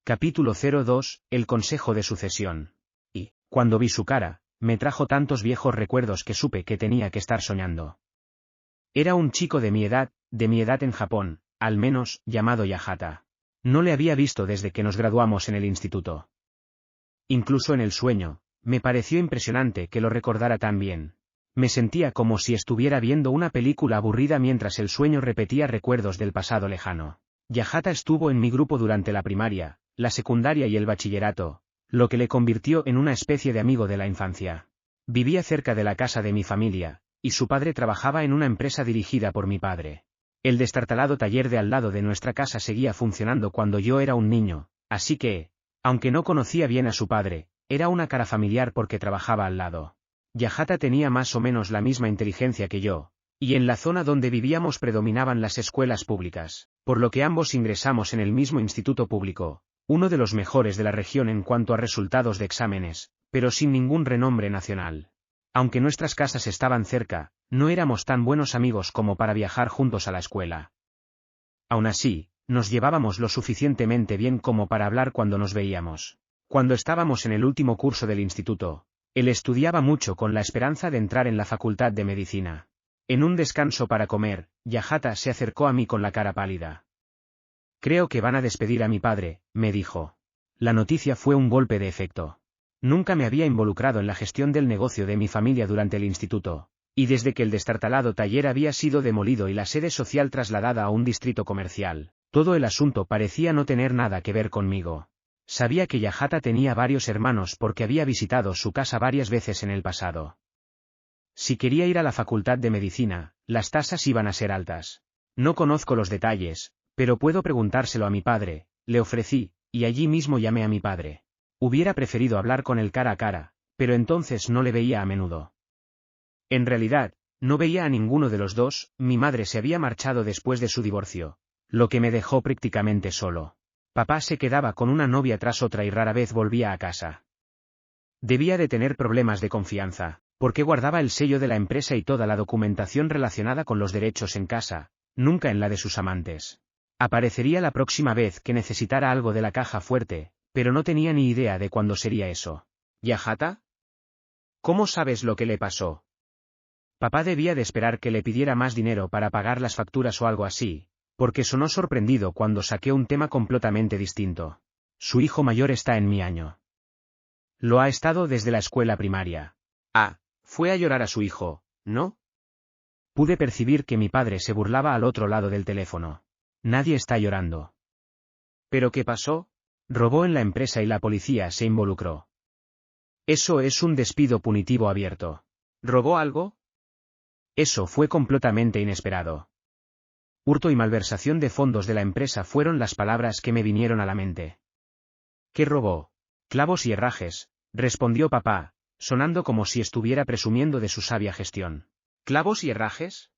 Capítulo 02, el consejo de sucesión. Y, cuando vi su cara, me trajo tantos viejos recuerdos que supe que tenía que estar soñando. Era un chico de mi edad en Japón, al menos, llamado Yahata. No le había visto desde que nos graduamos en el instituto. Incluso en el sueño, me pareció impresionante que lo recordara tan bien. Me sentía como si estuviera viendo una película aburrida mientras el sueño repetía recuerdos del pasado lejano. Yahata estuvo en mi grupo durante la primaria, la secundaria y el bachillerato, lo que le convirtió en una especie de amigo de la infancia. Vivía cerca de la casa de mi familia, y su padre trabajaba en una empresa dirigida por mi padre. El destartalado taller de al lado de nuestra casa seguía funcionando cuando yo era un niño, así que, aunque no conocía bien a su padre, era una cara familiar porque trabajaba al lado. Yahata tenía más o menos la misma inteligencia que yo, y en la zona donde vivíamos predominaban las escuelas públicas, por lo que ambos ingresamos en el mismo instituto público, uno de los mejores de la región en cuanto a resultados de exámenes, pero sin ningún renombre nacional. Aunque nuestras casas estaban cerca, no éramos tan buenos amigos como para viajar juntos a la escuela. Aún así, nos llevábamos lo suficientemente bien como para hablar cuando nos veíamos. Cuando estábamos en el último curso del instituto, él estudiaba mucho con la esperanza de entrar en la facultad de medicina. En un descanso para comer, Yahata se acercó a mí con la cara pálida. «Creo que van a despedir a mi padre», me dijo. La noticia fue un golpe de efecto. Nunca me había involucrado en la gestión del negocio de mi familia durante el instituto, y desde que el destartalado taller había sido demolido y la sede social trasladada a un distrito comercial, todo el asunto parecía no tener nada que ver conmigo. Sabía que Yahata tenía varios hermanos porque había visitado su casa varias veces en el pasado. Si quería ir a la facultad de medicina, las tasas iban a ser altas. No conozco los detalles, pero puedo preguntárselo a mi padre, le ofrecí, y allí mismo llamé a mi padre. Hubiera preferido hablar con él cara a cara, pero entonces no le veía a menudo. En realidad, no veía a ninguno de los dos, mi madre se había marchado después de su divorcio, lo que me dejó prácticamente solo. Papá se quedaba con una novia tras otra y rara vez volvía a casa. Debía de tener problemas de confianza, porque guardaba el sello de la empresa y toda la documentación relacionada con los derechos en casa, nunca en la de sus amantes. Aparecería la próxima vez que necesitara algo de la caja fuerte, pero no tenía ni idea de cuándo sería eso. ¿Yahata? ¿Cómo sabes lo que le pasó? Papá debía de esperar que le pidiera más dinero para pagar las facturas o algo así, porque sonó sorprendido cuando saqué un tema completamente distinto. Su hijo mayor está en mi año. Lo ha estado desde la escuela primaria. Ah, fue a llorar a su hijo, ¿no? Pude percibir que mi padre se burlaba al otro lado del teléfono. Nadie está llorando. ¿Pero qué pasó? Robó en la empresa y la policía se involucró. Eso es un despido punitivo abierto. ¿Robó algo? Eso fue completamente inesperado. Hurto y malversación de fondos de la empresa fueron las palabras que me vinieron a la mente. ¿Qué robó? Clavos y herrajes, respondió papá, sonando como si estuviera presumiendo de su sabia gestión. ¿Clavos y herrajes?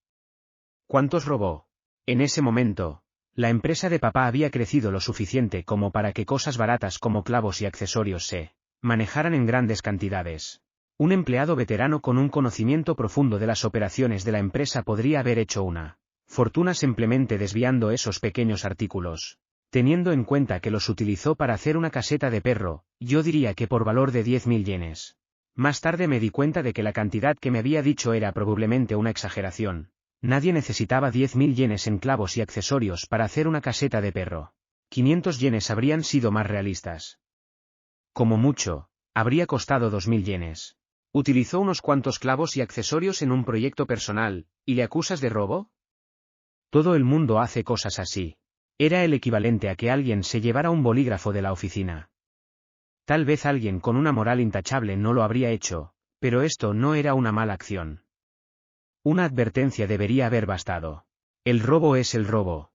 ¿Cuántos robó? En ese momento, la empresa de papá había crecido lo suficiente como para que cosas baratas como clavos y accesorios se manejaran en grandes cantidades. Un empleado veterano con un conocimiento profundo de las operaciones de la empresa podría haber hecho una fortuna simplemente desviando esos pequeños artículos. Teniendo en cuenta que los utilizó para hacer una caseta de perro, yo diría que por valor de 10.000 yenes. Más tarde me di cuenta de que la cantidad que me había dicho era probablemente una exageración. Nadie necesitaba 10.000 yenes en clavos y accesorios para hacer una caseta de perro. 500 yenes habrían sido más realistas. Como mucho, habría costado 2.000 yenes. Utilizó unos cuantos clavos y accesorios en un proyecto personal, ¿y le acusas de robo? Todo el mundo hace cosas así. Era el equivalente a que alguien se llevara un bolígrafo de la oficina. Tal vez alguien con una moral intachable no lo habría hecho, pero esto no era una mala acción. Una advertencia debería haber bastado. El robo es el robo.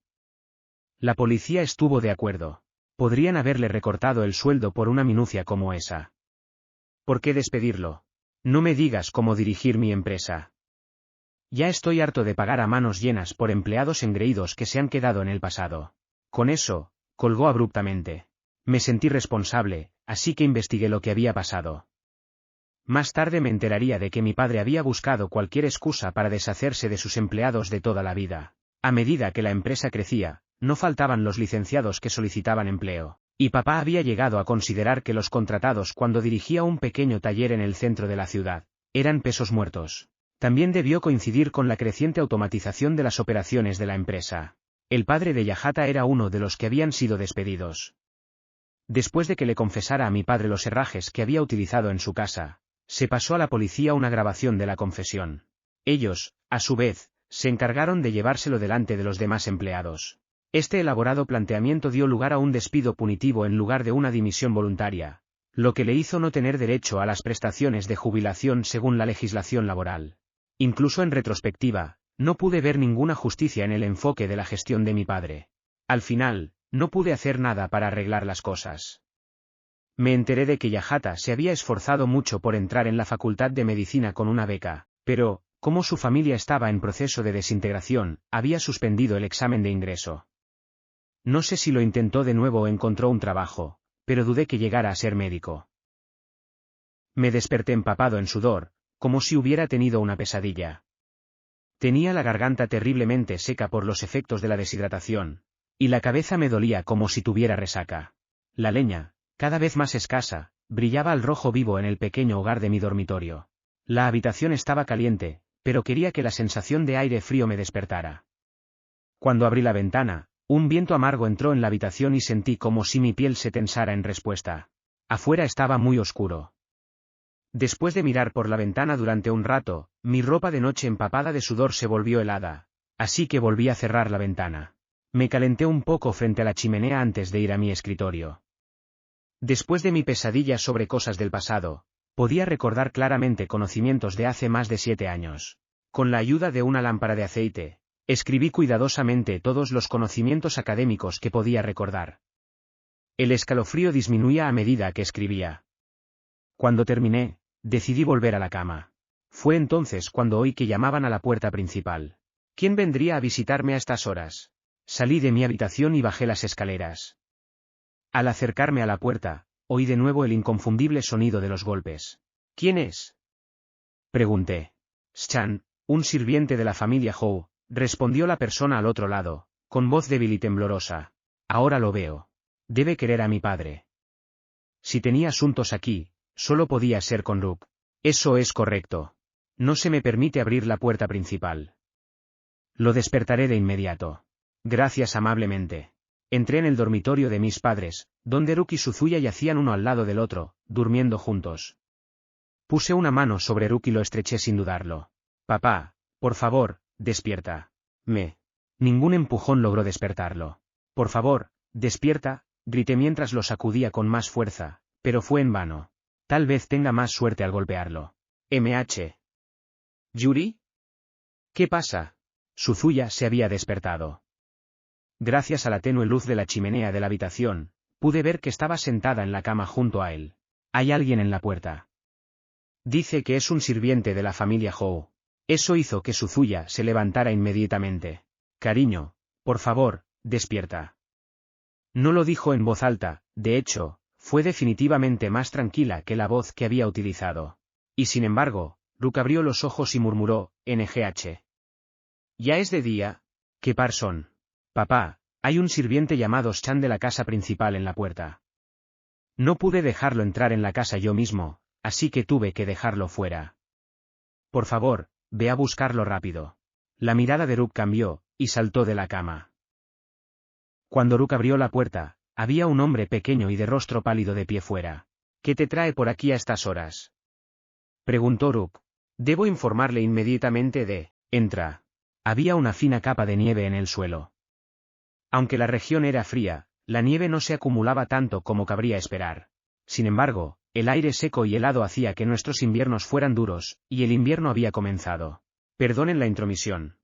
La policía estuvo de acuerdo. Podrían haberle recortado el sueldo por una minucia como esa. ¿Por qué despedirlo? No me digas cómo dirigir mi empresa. Ya estoy harto de pagar a manos llenas por empleados engreídos que se han quedado en el pasado. Con eso, colgó abruptamente. Me sentí responsable, así que investigué lo que había pasado. Más tarde me enteraría de que mi padre había buscado cualquier excusa para deshacerse de sus empleados de toda la vida. A medida que la empresa crecía, no faltaban los licenciados que solicitaban empleo, Y papá había llegado a considerar que los contratados cuando dirigía un pequeño taller en el centro de la ciudad, eran pesos muertos. También debió coincidir con la creciente automatización de las operaciones de la empresa. El padre de Yahata era uno de los que habían sido despedidos. Después de que le confesara a mi padre los herrajes que había utilizado en su casa, se pasó a la policía una grabación de la confesión. Ellos, a su vez, se encargaron de llevárselo delante de los demás empleados. Este elaborado planteamiento dio lugar a un despido punitivo en lugar de una dimisión voluntaria, lo que le hizo no tener derecho a las prestaciones de jubilación según la legislación laboral. Incluso en retrospectiva, no pude ver ninguna justicia en el enfoque de la gestión de mi padre. Al final, no pude hacer nada para arreglar las cosas. Me enteré de que Yahata se había esforzado mucho por entrar en la facultad de medicina con una beca, pero, como su familia estaba en proceso de desintegración, había suspendido el examen de ingreso. No sé si lo intentó de nuevo o encontró un trabajo, pero dudé que llegara a ser médico. Me desperté empapado en sudor, como si hubiera tenido una pesadilla. Tenía la garganta terriblemente seca por los efectos de la deshidratación, y la cabeza me dolía como si tuviera resaca. La leña, cada vez más escasa, brillaba al rojo vivo en el pequeño hogar de mi dormitorio. La habitación estaba caliente, pero quería que la sensación de aire frío me despertara. Cuando abrí la ventana, un viento amargo entró en la habitación y sentí como si mi piel se tensara en respuesta. Afuera estaba muy oscuro. Después de mirar por la ventana durante un rato, mi ropa de noche empapada de sudor se volvió helada, así que volví a cerrar la ventana. Me calenté un poco frente a la chimenea antes de ir a mi escritorio. Después de mi pesadilla sobre cosas del pasado, podía recordar claramente conocimientos de hace más de 7 años. Con la ayuda de una lámpara de aceite, escribí cuidadosamente todos los conocimientos académicos que podía recordar. El escalofrío disminuía a medida que escribía. Cuando terminé, decidí volver a la cama. Fue entonces cuando oí que llamaban a la puerta principal. ¿Quién vendría a visitarme a estas horas? Salí de mi habitación y bajé las escaleras. Al acercarme a la puerta, oí de nuevo el inconfundible sonido de los golpes. ¿Quién es?, pregunté. Chan, un sirviente de la familia Hou, respondió la persona al otro lado, con voz débil y temblorosa. Ahora lo veo. Debe querer a mi padre. Si tenía asuntos aquí, solo podía ser con Rook. Eso es correcto. No se me permite abrir la puerta principal. Lo despertaré de inmediato. Gracias amablemente. Entré en el dormitorio de mis padres, donde Rook y Suzuya yacían uno al lado del otro, durmiendo juntos. Puse una mano sobre Rook y lo estreché sin dudarlo. Papá, por favor, despierta. Ningún empujón logró despertarlo. Por favor, despierta, grité mientras lo sacudía con más fuerza, pero fue en vano. Tal vez tenga más suerte al golpearlo. ¿Yuri? ¿Qué pasa? Suzuya se había despertado. Gracias a la tenue luz de la chimenea de la habitación, pude ver que estaba sentada en la cama junto a él. Hay alguien en la puerta. Dice que es un sirviente de la familia Hou. Eso hizo que Suzuya se levantara inmediatamente. Cariño, por favor, despierta. No lo dijo en voz alta, de hecho, fue definitivamente más tranquila que la voz que había utilizado. Y sin embargo, Rook abrió los ojos y murmuró, NGH. ¿Ya es de día? ¿Qué par son? Papá, hay un sirviente llamado Chan de la casa principal en la puerta. No pude dejarlo entrar en la casa yo mismo, así que tuve que dejarlo fuera. Por favor, ve a buscarlo rápido. La mirada de Rook cambió, y saltó de la cama. Cuando Rook abrió la puerta, había un hombre pequeño y de rostro pálido de pie fuera. ¿Qué te trae por aquí a estas horas?, preguntó Rook. Debo informarle inmediatamente de... Entra. Había una fina capa de nieve en el suelo. Aunque la región era fría, la nieve no se acumulaba tanto como cabría esperar. Sin embargo, el aire seco y helado hacía que nuestros inviernos fueran duros, y el invierno había comenzado. Perdonen la intromisión,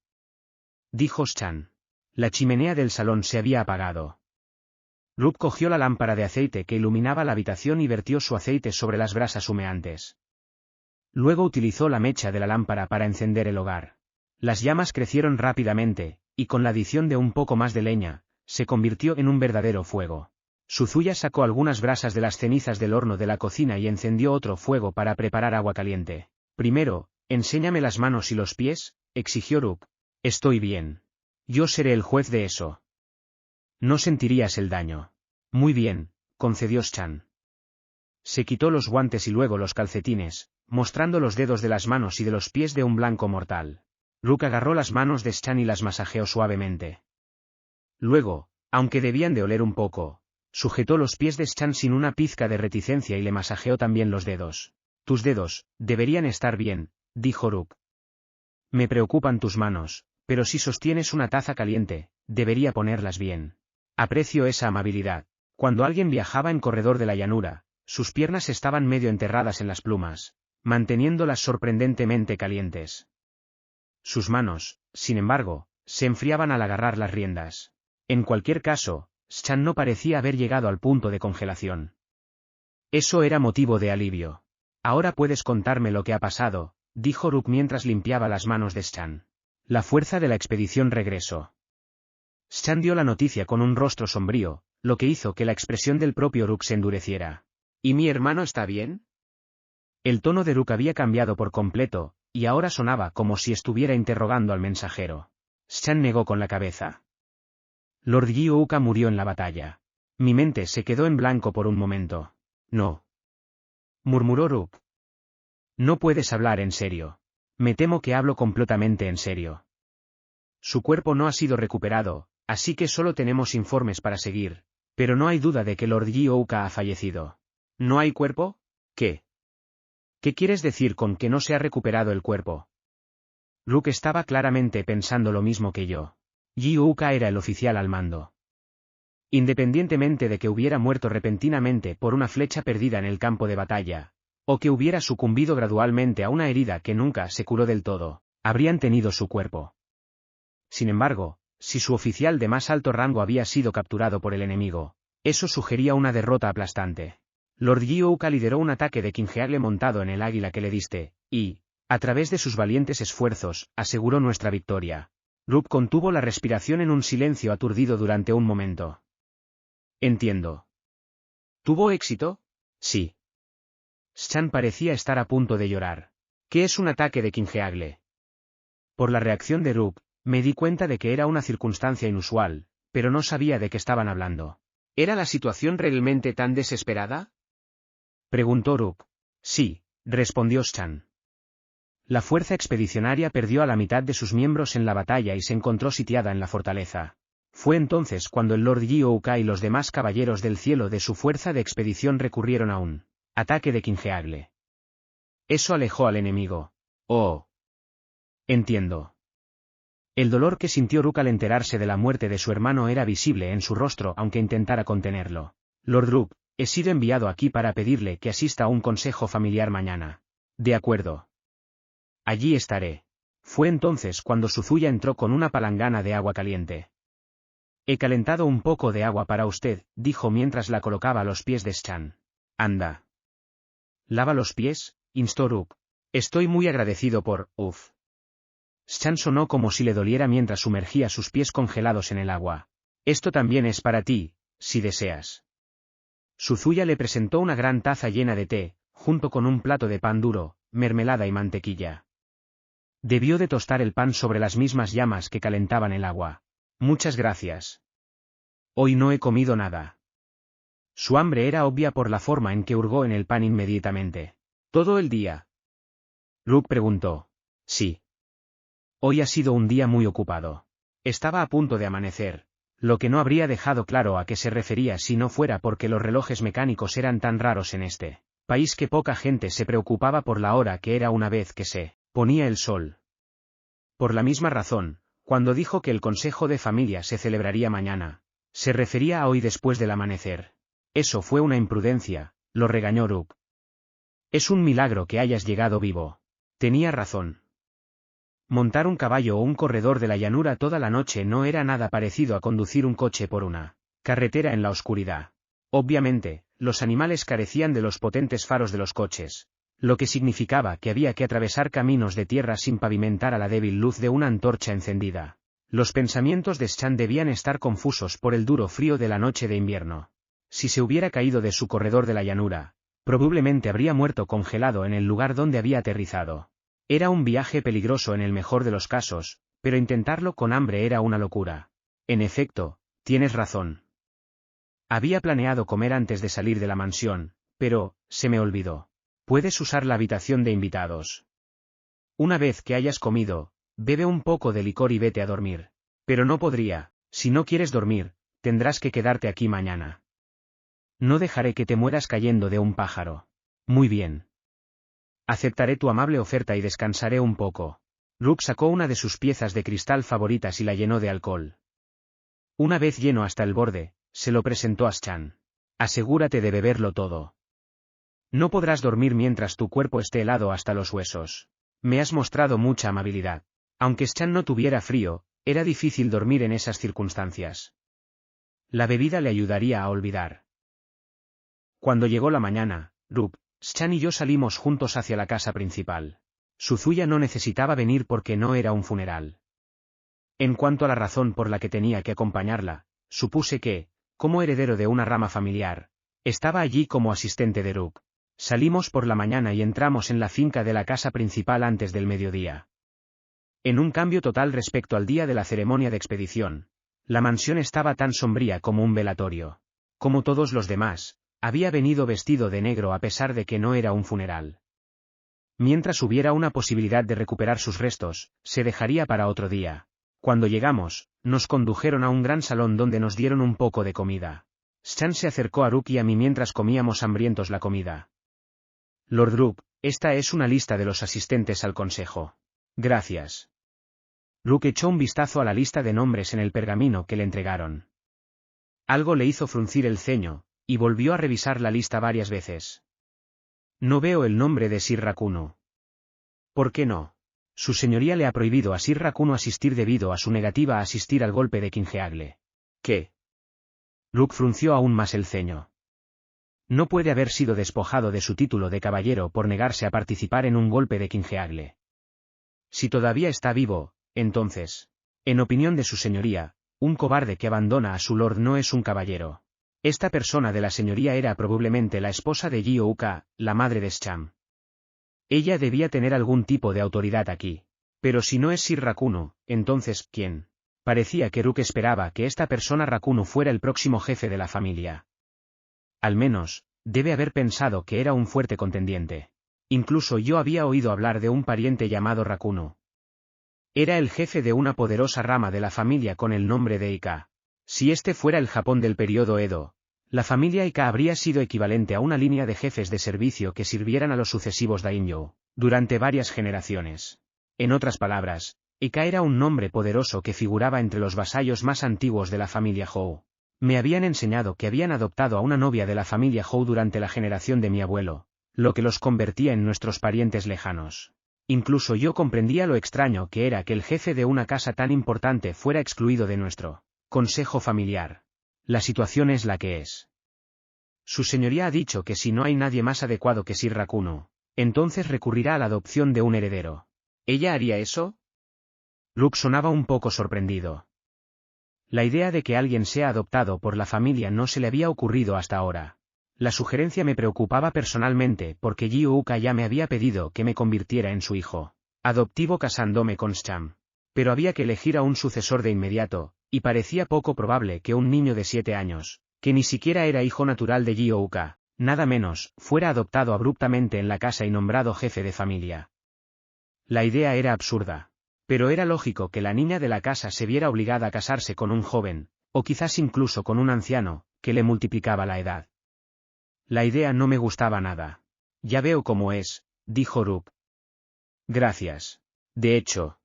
dijo Chan. La chimenea del salón se había apagado. Rook cogió la lámpara de aceite que iluminaba la habitación y vertió su aceite sobre las brasas humeantes. Luego utilizó la mecha de la lámpara para encender el hogar. Las llamas crecieron rápidamente, y con la adición de un poco más de leña, se convirtió en un verdadero fuego. Suzuya sacó algunas brasas de las cenizas del horno de la cocina y encendió otro fuego para preparar agua caliente. Primero, enséñame las manos y los pies, exigió Rook. Estoy bien. Yo seré el juez de eso. No sentirías el daño. Muy bien, concedió Chan. Se quitó los guantes y luego los calcetines, mostrando los dedos de las manos y de los pies de un blanco mortal. Rook agarró las manos de Chan y las masajeó suavemente. Luego, aunque debían de oler un poco, sujetó los pies de Chan sin una pizca de reticencia y le masajeó también los dedos. Tus dedos, deberían estar bien, dijo Rook. Me preocupan tus manos, pero si sostienes una taza caliente, debería ponerlas bien. Aprecio esa amabilidad. Cuando alguien viajaba en corredor de la llanura, sus piernas estaban medio enterradas en las plumas, manteniéndolas sorprendentemente calientes. Sus manos, sin embargo, se enfriaban al agarrar las riendas. En cualquier caso, Chan no parecía haber llegado al punto de congelación. Eso era motivo de alivio. Ahora puedes contarme lo que ha pasado, dijo Rook mientras limpiaba las manos de Chan. La fuerza de la expedición regresó. Chan dio la noticia con un rostro sombrío, lo que hizo que la expresión del propio Rook se endureciera. ¿Y mi hermano está bien? El tono de Rook había cambiado por completo, y ahora sonaba como si estuviera interrogando al mensajero. Chan negó con la cabeza. Lord Gyouka murió en la batalla. Mi mente se quedó en blanco por un momento. No. Murmuró Rook. No puedes hablar en serio. Me temo que hablo completamente en serio. Su cuerpo no ha sido recuperado, así que solo tenemos informes para seguir, pero no hay duda de que Lord Gyouka ha fallecido. ¿No hay cuerpo? ¿Qué? ¿Qué quieres decir con que no se ha recuperado el cuerpo? Rook estaba claramente pensando lo mismo que yo. Gyouka era el oficial al mando. Independientemente de que hubiera muerto repentinamente por una flecha perdida en el campo de batalla, o que hubiera sucumbido gradualmente a una herida que nunca se curó del todo, habrían tenido su cuerpo. Sin embargo, si su oficial de más alto rango había sido capturado por el enemigo, eso sugería una derrota aplastante. Lord Gyouka lideró un ataque de Kingeagle montado en el águila que le diste, y, a través de sus valientes esfuerzos, aseguró nuestra victoria. Rook contuvo la respiración en un silencio aturdido durante un momento. Entiendo. ¿Tuvo éxito? Sí. Chan parecía estar a punto de llorar. ¿Qué es un ataque de Kingeagle? Por la reacción de Rook, me di cuenta de que era una circunstancia inusual, pero no sabía de qué estaban hablando. ¿Era la situación realmente tan desesperada? Preguntó Rook. Sí, respondió Chan. La fuerza expedicionaria perdió a la mitad de sus miembros en la batalla y se encontró sitiada en la fortaleza. Fue entonces cuando el Lord Gyouka y los demás caballeros del cielo de su fuerza de expedición recurrieron a un ataque de Kingeagle. Eso alejó al enemigo. Oh. Entiendo. El dolor que sintió Rook al enterarse de la muerte de su hermano era visible en su rostro aunque intentara contenerlo. Lord Rook, he sido enviado aquí para pedirle que asista a un consejo familiar mañana. De acuerdo. Allí estaré. Fue entonces cuando Suzuya entró con una palangana de agua caliente. He calentado un poco de agua para usted, dijo mientras la colocaba a los pies de Chan. Anda. Lava los pies, instó Rook. Estoy muy agradecido por, Chan sonó como si le doliera mientras sumergía sus pies congelados en el agua. Esto también es para ti, si deseas. Suzuya le presentó una gran taza llena de té, junto con un plato de pan duro, mermelada y mantequilla. Debió de tostar el pan sobre las mismas llamas que calentaban el agua. Muchas gracias. Hoy no he comido nada. Su hambre era obvia por la forma en que hurgó en el pan inmediatamente. ¿Todo el día? Rook preguntó. Sí. Hoy ha sido un día muy ocupado. Estaba a punto de amanecer, lo que no habría dejado claro a qué se refería si no fuera porque los relojes mecánicos eran tan raros en este país que poca gente se preocupaba por la hora que era una vez que se ponía el sol. Por la misma razón, cuando dijo que el consejo de familia se celebraría mañana, se refería a hoy después del amanecer. Eso fue una imprudencia, lo regañó Rook. Es un milagro que hayas llegado vivo. Tenía razón. Montar un caballo o un corredor de la llanura toda la noche no era nada parecido a conducir un coche por una carretera en la oscuridad. Obviamente, los animales carecían de los potentes faros de los coches, lo que significaba que había que atravesar caminos de tierra sin pavimentar a la débil luz de una antorcha encendida. Los pensamientos de Chan debían estar confusos por el duro frío de la noche de invierno. Si se hubiera caído de su corredor de la llanura, probablemente habría muerto congelado en el lugar donde había aterrizado. Era un viaje peligroso en el mejor de los casos, pero intentarlo con hambre era una locura. En efecto, tienes razón. Había planeado comer antes de salir de la mansión, pero, se me olvidó. Puedes usar la habitación de invitados. Una vez que hayas comido, bebe un poco de licor y vete a dormir. Pero no podría, si no quieres dormir, tendrás que quedarte aquí mañana. No dejaré que te mueras cayendo de un pájaro. Muy bien. Aceptaré tu amable oferta y descansaré un poco. Rook sacó una de sus piezas de cristal favoritas y la llenó de alcohol. Una vez lleno hasta el borde, se lo presentó a Schan. Asegúrate de beberlo todo. No podrás dormir mientras tu cuerpo esté helado hasta los huesos. Me has mostrado mucha amabilidad. Aunque Schan no tuviera frío, era difícil dormir en esas circunstancias. La bebida le ayudaría a olvidar. Cuando llegó la mañana, Rook, Schan y yo salimos juntos hacia la casa principal. Suzuya no necesitaba venir porque no era un funeral. En cuanto a la razón por la que tenía que acompañarla, supuse que, como heredero de una rama familiar, estaba allí como asistente de Rook. Salimos por la mañana y entramos en la finca de la casa principal antes del mediodía. En un cambio total respecto al día de la ceremonia de expedición, la mansión estaba tan sombría como un velatorio. Como todos los demás, había venido vestido de negro a pesar de que no era un funeral. Mientras hubiera una posibilidad de recuperar sus restos, se dejaría para otro día. Cuando llegamos, nos condujeron a un gran salón donde nos dieron un poco de comida. Schan se acercó a Rook y a mí mientras comíamos hambrientos la comida. Lord Rook, esta es una lista de los asistentes al consejo. Gracias. Rook echó un vistazo a la lista de nombres en el pergamino que le entregaron. Algo le hizo fruncir el ceño, y volvió a revisar la lista varias veces. No veo el nombre de Sir Rakuno. ¿Por qué no? Su señoría le ha prohibido a Sir Rakuno asistir debido a su negativa a asistir al golpe de Kingeagle. ¿Qué? Rook frunció aún más el ceño. No puede haber sido despojado de su título de caballero por negarse a participar en un golpe de Kingeagle. Si todavía está vivo, entonces, en opinión de su señoría, un cobarde que abandona a su lord no es un caballero. Esta persona de la señoría era probablemente la esposa de Ji Ouka, la madre de Schan. Ella debía tener algún tipo de autoridad aquí. Pero si no es Sir Rakuno, entonces, ¿quién? Parecía que Rook esperaba que esta persona Rakuno fuera el próximo jefe de la familia. Al menos, debe haber pensado que era un fuerte contendiente. Incluso yo había oído hablar de un pariente llamado Rakuno. Era el jefe de una poderosa rama de la familia con el nombre de Ika. Si este fuera el Japón del período Edo, la familia Ika habría sido equivalente a una línea de jefes de servicio que sirvieran a los sucesivos daimyo, durante varias generaciones. En otras palabras, Ika era un nombre poderoso que figuraba entre los vasallos más antiguos de la familia Hou. Me habían enseñado que habían adoptado a una novia de la familia Hou durante la generación de mi abuelo, lo que los convertía en nuestros parientes lejanos. Incluso yo comprendía lo extraño que era que el jefe de una casa tan importante fuera excluido de nuestro consejo familiar. La situación es la que es. Su señoría ha dicho que si no hay nadie más adecuado que Sir Rakuno, entonces recurrirá a la adopción de un heredero. ¿Ella haría eso? Rook sonaba un poco sorprendido. La idea de que alguien sea adoptado por la familia no se le había ocurrido hasta ahora. La sugerencia me preocupaba personalmente porque Ji Ouka ya me había pedido que me convirtiera en su hijo adoptivo casándome con Schan. Pero había que elegir a un sucesor de inmediato, y parecía poco probable que un niño de 7 años, que ni siquiera era hijo natural de Ji Ouka, nada menos, fuera adoptado abruptamente en la casa y nombrado jefe de familia. La idea era absurda. Pero era lógico que la niña de la casa se viera obligada a casarse con un joven, o quizás incluso con un anciano, que le multiplicaba la edad. La idea no me gustaba nada. Ya veo cómo es, dijo Rook. Gracias. De hecho.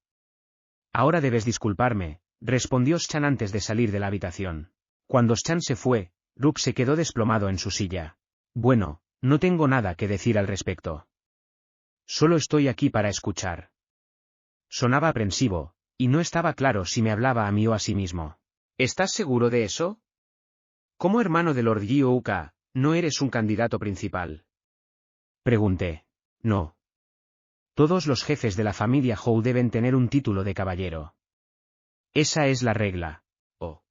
Ahora debes disculparme, respondió Schan antes de salir de la habitación. Cuando Schan se fue, Rook se quedó desplomado en su silla. Bueno, no tengo nada que decir al respecto. Solo estoy aquí para escuchar. Sonaba aprensivo, y no estaba claro si me hablaba a mí o a sí mismo. ¿Estás seguro de eso? Como hermano de Lord Ji Ouka, ¿no eres un candidato principal? Pregunté. No. Todos los jefes de la familia Hou deben tener un título de caballero. Esa es la regla. Oh.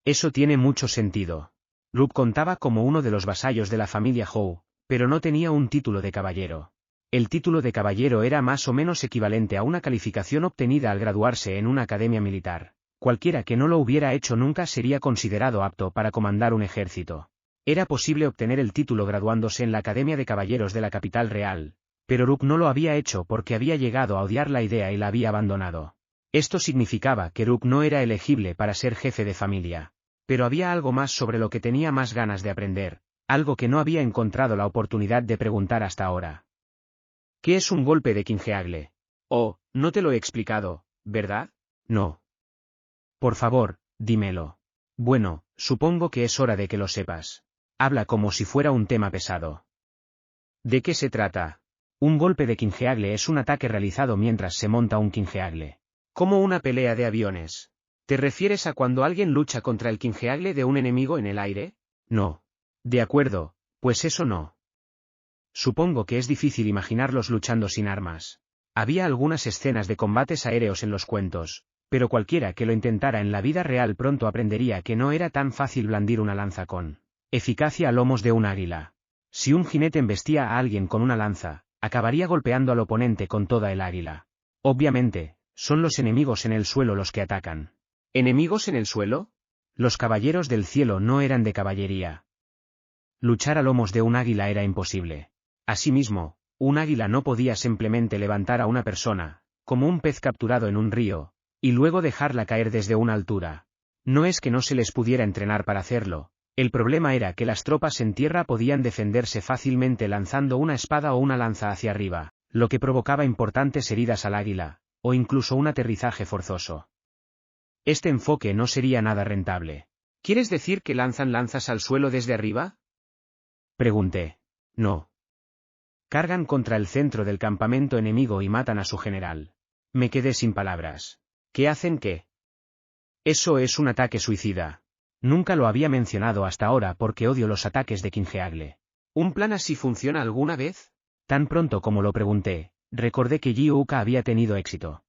Eso tiene mucho sentido. Rook contaba como uno de los vasallos de la familia Hou, pero no tenía un título de caballero. El título de caballero era más o menos equivalente a una calificación obtenida al graduarse en una academia militar. Cualquiera que no lo hubiera hecho nunca sería considerado apto para comandar un ejército. Era posible obtener el título graduándose en la Academia de Caballeros de la capital real, pero Rook no lo había hecho porque había llegado a odiar la idea y la había abandonado. Esto significaba que Rook no era elegible para ser jefe de familia. Pero había algo más sobre lo que tenía más ganas de aprender, algo que no había encontrado la oportunidad de preguntar hasta ahora. ¿Qué es un golpe de Kingeagle? Oh, no te lo he explicado, ¿verdad? No. Por favor, dímelo. Bueno, supongo que es hora de que lo sepas. Habla como si fuera un tema pesado. ¿De qué se trata? Un golpe de Kingeagle es un ataque realizado mientras se monta un Kingeagle. Como una pelea de aviones. ¿Te refieres a cuando alguien lucha contra el Kingeagle de un enemigo en el aire? No. De acuerdo, pues eso no. Supongo que es difícil imaginarlos luchando sin armas. Había algunas escenas de combates aéreos en los cuentos, pero cualquiera que lo intentara en la vida real pronto aprendería que no era tan fácil blandir una lanza con eficacia a lomos de un águila. Si un jinete embestía a alguien con una lanza, acabaría golpeando al oponente con toda el águila. Obviamente, son los enemigos en el suelo los que atacan. ¿Enemigos en el suelo? Los caballeros del cielo no eran de caballería. Luchar a lomos de un águila era imposible. Asimismo, un águila no podía simplemente levantar a una persona, como un pez capturado en un río, y luego dejarla caer desde una altura. No es que no se les pudiera entrenar para hacerlo, el problema era que las tropas en tierra podían defenderse fácilmente lanzando una espada o una lanza hacia arriba, lo que provocaba importantes heridas al águila, o incluso un aterrizaje forzoso. Este enfoque no sería nada rentable. ¿Quieres decir que lanzan lanzas al suelo desde arriba? Pregunté. No. Cargan contra el centro del campamento enemigo y matan a su general. Me quedé sin palabras. ¿Qué hacen qué? Eso es un ataque suicida. Nunca lo había mencionado hasta ahora porque odio los ataques de Kingeagle. ¿Un plan así funciona alguna vez? Tan pronto como lo pregunté, recordé que Ji-Ouka había tenido éxito.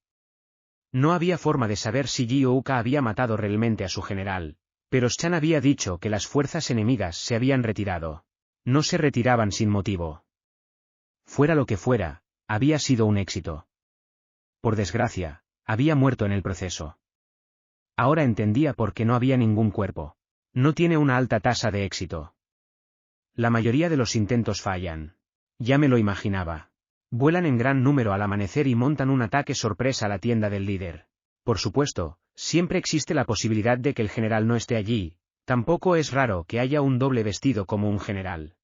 No había forma de saber si Ji-Ouka había matado realmente a su general, pero Shan había dicho que las fuerzas enemigas se habían retirado. No se retiraban sin motivo. Fuera lo que fuera, había sido un éxito. Por desgracia, había muerto en el proceso. Ahora entendía por qué no había ningún cuerpo. No tiene una alta tasa de éxito. La mayoría de los intentos fallan. Ya me lo imaginaba. Vuelan en gran número al amanecer y montan un ataque sorpresa a la tienda del líder. Por supuesto, siempre existe la posibilidad de que el general no esté allí, tampoco es raro que haya un doble vestido como un general.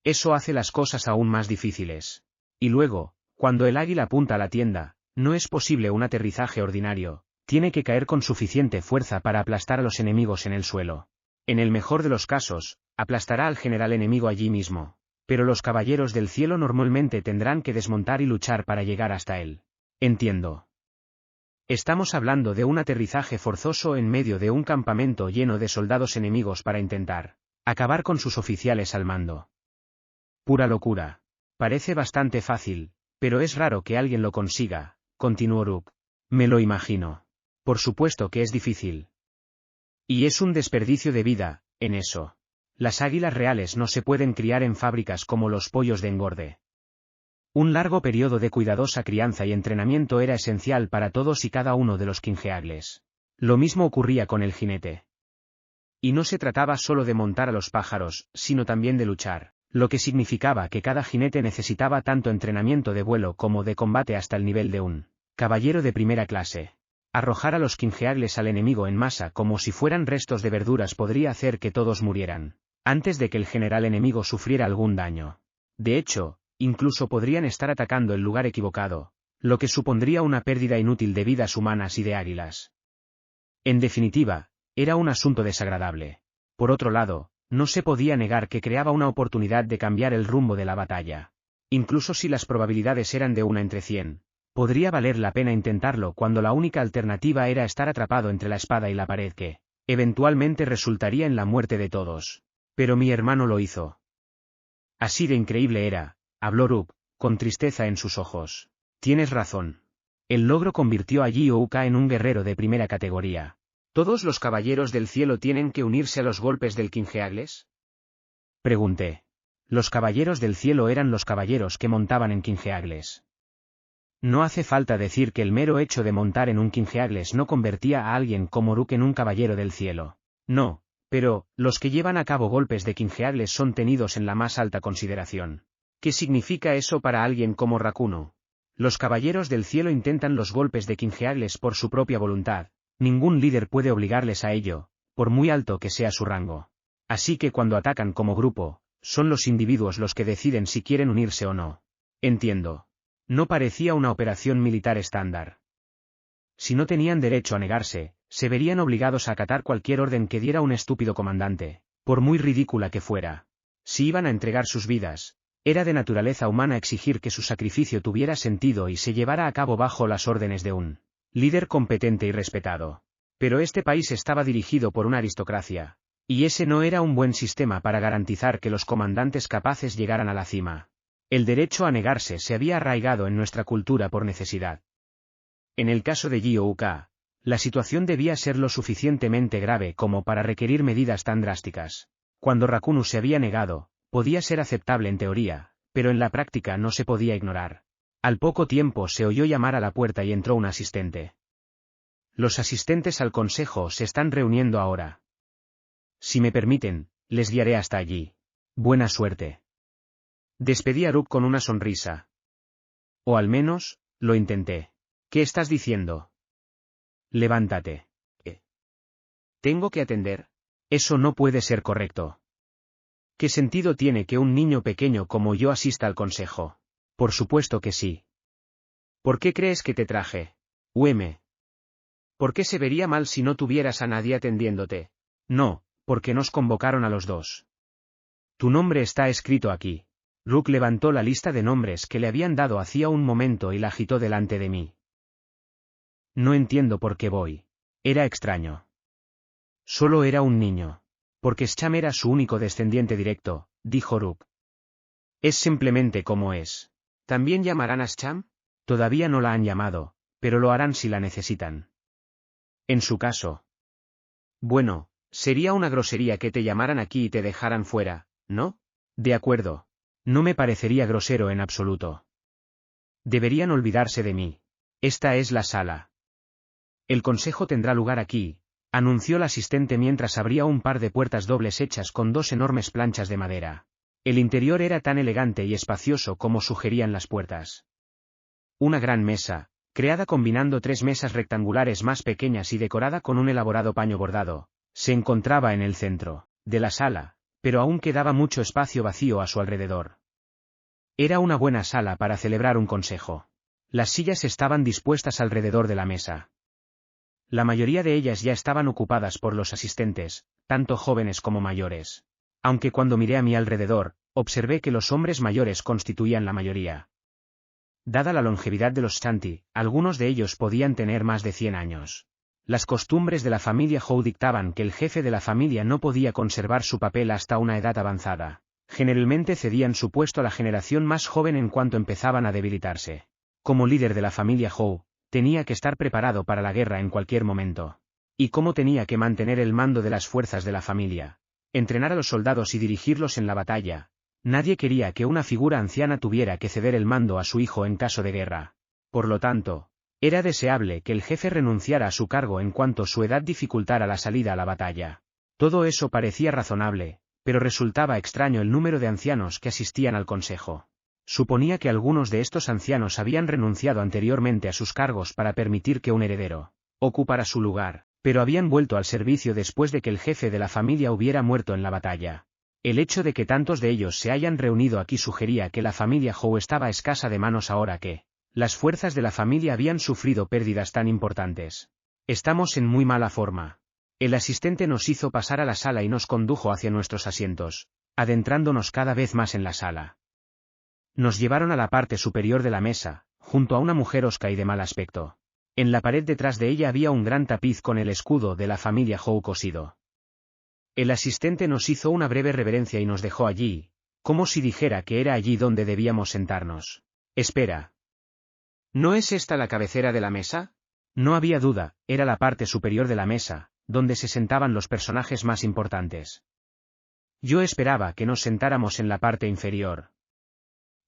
Eso hace las cosas aún más difíciles. Y luego, cuando el águila apunta a la tienda, no es posible un aterrizaje ordinario, tiene que caer con suficiente fuerza para aplastar a los enemigos en el suelo. En el mejor de los casos, aplastará al general enemigo allí mismo, pero los caballeros del cielo normalmente tendrán que desmontar y luchar para llegar hasta él. Entiendo. Estamos hablando de un aterrizaje forzoso en medio de un campamento lleno de soldados enemigos para intentar acabar con sus oficiales al mando. Pura locura. Parece bastante fácil, pero es raro que alguien lo consiga, continuó Rook. Me lo imagino. Por supuesto que es difícil. Y es un desperdicio de vida, en eso. Las águilas reales no se pueden criar en fábricas como los pollos de engorde. Un largo periodo de cuidadosa crianza y entrenamiento era esencial para todos y cada uno de los Kingeagles. Lo mismo ocurría con el jinete. Y no se trataba solo de montar a los pájaros, sino también de luchar, lo que significaba que cada jinete necesitaba tanto entrenamiento de vuelo como de combate hasta el nivel de un caballero de primera clase. Arrojar a los Kingeagles al enemigo en masa como si fueran restos de verduras podría hacer que todos murieran, antes de que el general enemigo sufriera algún daño. De hecho, incluso podrían estar atacando el lugar equivocado, lo que supondría una pérdida inútil de vidas humanas y de águilas. En definitiva, era un asunto desagradable. Por otro lado, no se podía negar que creaba una oportunidad de cambiar el rumbo de la batalla. Incluso si las probabilidades eran de 1 entre 100. Podría valer la pena intentarlo cuando la única alternativa era estar atrapado entre la espada y la pared que, eventualmente resultaría en la muerte de todos. Pero mi hermano lo hizo. Así de increíble era, habló Rook, con tristeza en sus ojos. Tienes razón. El logro convirtió a Ji-Ouka en un guerrero de primera categoría. ¿Todos los caballeros del cielo tienen que unirse a los golpes del Kingeagles? Pregunté. Los caballeros del cielo eran los caballeros que montaban en Kingeagles. No hace falta decir que el mero hecho de montar en un Quinjeagles no convertía a alguien como Rook en un caballero del cielo. No, pero, los que llevan a cabo golpes de Quinjeagles son tenidos en la más alta consideración. ¿Qué significa eso para alguien como Rakuno? Los caballeros del cielo intentan los golpes de Quinjeagles por su propia voluntad, ningún líder puede obligarles a ello, por muy alto que sea su rango. Así que cuando atacan como grupo, son los individuos los que deciden si quieren unirse o no. Entiendo. No parecía una operación militar estándar. Si no tenían derecho a negarse, se verían obligados a acatar cualquier orden que diera un estúpido comandante, por muy ridícula que fuera. Si iban a entregar sus vidas, era de naturaleza humana exigir que su sacrificio tuviera sentido y se llevara a cabo bajo las órdenes de un líder competente y respetado. Pero este país estaba dirigido por una aristocracia, y ese no era un buen sistema para garantizar que los comandantes capaces llegaran a la cima. El derecho a negarse se había arraigado en nuestra cultura por necesidad. En el caso de Gyouka, la situación debía ser lo suficientemente grave como para requerir medidas tan drásticas. Cuando Rakuno se había negado, podía ser aceptable en teoría, pero en la práctica no se podía ignorar. Al poco tiempo se oyó llamar a la puerta y entró un asistente. Los asistentes al consejo se están reuniendo ahora. Si me permiten, les guiaré hasta allí. Buena suerte. Despedí a Rook con una sonrisa. O al menos, lo intenté. ¿Qué estás diciendo? Levántate. Tengo que atender. Eso no puede ser correcto. ¿Qué sentido tiene que un niño pequeño como yo asista al consejo? Por supuesto que sí. ¿Por qué crees que te traje? Ueme. ¿Por qué se vería mal si no tuvieras a nadie atendiéndote? No, porque nos convocaron a los dos. Tu nombre está escrito aquí. Rook levantó la lista de nombres que le habían dado hacía un momento y la agitó delante de mí. No entiendo por qué voy. Era extraño. Solo era un niño. Porque Scham era su único descendiente directo, dijo Rook. Es simplemente como es. ¿También llamarán a Scham? Todavía no la han llamado, pero lo harán si la necesitan. En su caso. Bueno, sería una grosería que te llamaran aquí y te dejaran fuera, ¿no? De acuerdo. No me parecería grosero en absoluto. Deberían olvidarse de mí. Esta es la sala. El consejo tendrá lugar aquí, anunció el asistente mientras abría un par de puertas dobles hechas con dos enormes planchas de madera. El interior era tan elegante y espacioso como sugerían las puertas. Una gran mesa, creada combinando tres mesas rectangulares más pequeñas y decorada con un elaborado paño bordado, se encontraba en el centro de la sala, pero aún quedaba mucho espacio vacío a su alrededor. Era una buena sala para celebrar un consejo. Las sillas estaban dispuestas alrededor de la mesa. La mayoría de ellas ya estaban ocupadas por los asistentes, tanto jóvenes como mayores. Aunque cuando miré a mi alrededor, observé que los hombres mayores constituían la mayoría. Dada la longevidad de los Shanti, algunos de ellos podían tener más de 100 años. Las costumbres de la familia Hou dictaban que el jefe de la familia no podía conservar su papel hasta una edad avanzada. Generalmente cedían su puesto a la generación más joven en cuanto empezaban a debilitarse. Como líder de la familia Hou, tenía que estar preparado para la guerra en cualquier momento. ¿Y cómo tenía que mantener el mando de las fuerzas de la familia? Entrenar a los soldados y dirigirlos en la batalla. Nadie quería que una figura anciana tuviera que ceder el mando a su hijo en caso de guerra. Por lo tanto, era deseable que el jefe renunciara a su cargo en cuanto su edad dificultara la salida a la batalla. Todo eso parecía razonable, pero resultaba extraño el número de ancianos que asistían al consejo. Suponía que algunos de estos ancianos habían renunciado anteriormente a sus cargos para permitir que un heredero ocupara su lugar, pero habían vuelto al servicio después de que el jefe de la familia hubiera muerto en la batalla. El hecho de que tantos de ellos se hayan reunido aquí sugería que la familia Hou estaba escasa de manos ahora que las fuerzas de la familia habían sufrido pérdidas tan importantes. Estamos en muy mala forma. El asistente nos hizo pasar a la sala y nos condujo hacia nuestros asientos, adentrándonos cada vez más en la sala. Nos llevaron a la parte superior de la mesa, junto a una mujer hosca y de mal aspecto. En la pared detrás de ella había un gran tapiz con el escudo de la familia Hou cosido. El asistente nos hizo una breve reverencia y nos dejó allí, como si dijera que era allí donde debíamos sentarnos. Espera. ¿No es esta la cabecera de la mesa? No había duda, era la parte superior de la mesa, donde se sentaban los personajes más importantes. Yo esperaba que nos sentáramos en la parte inferior.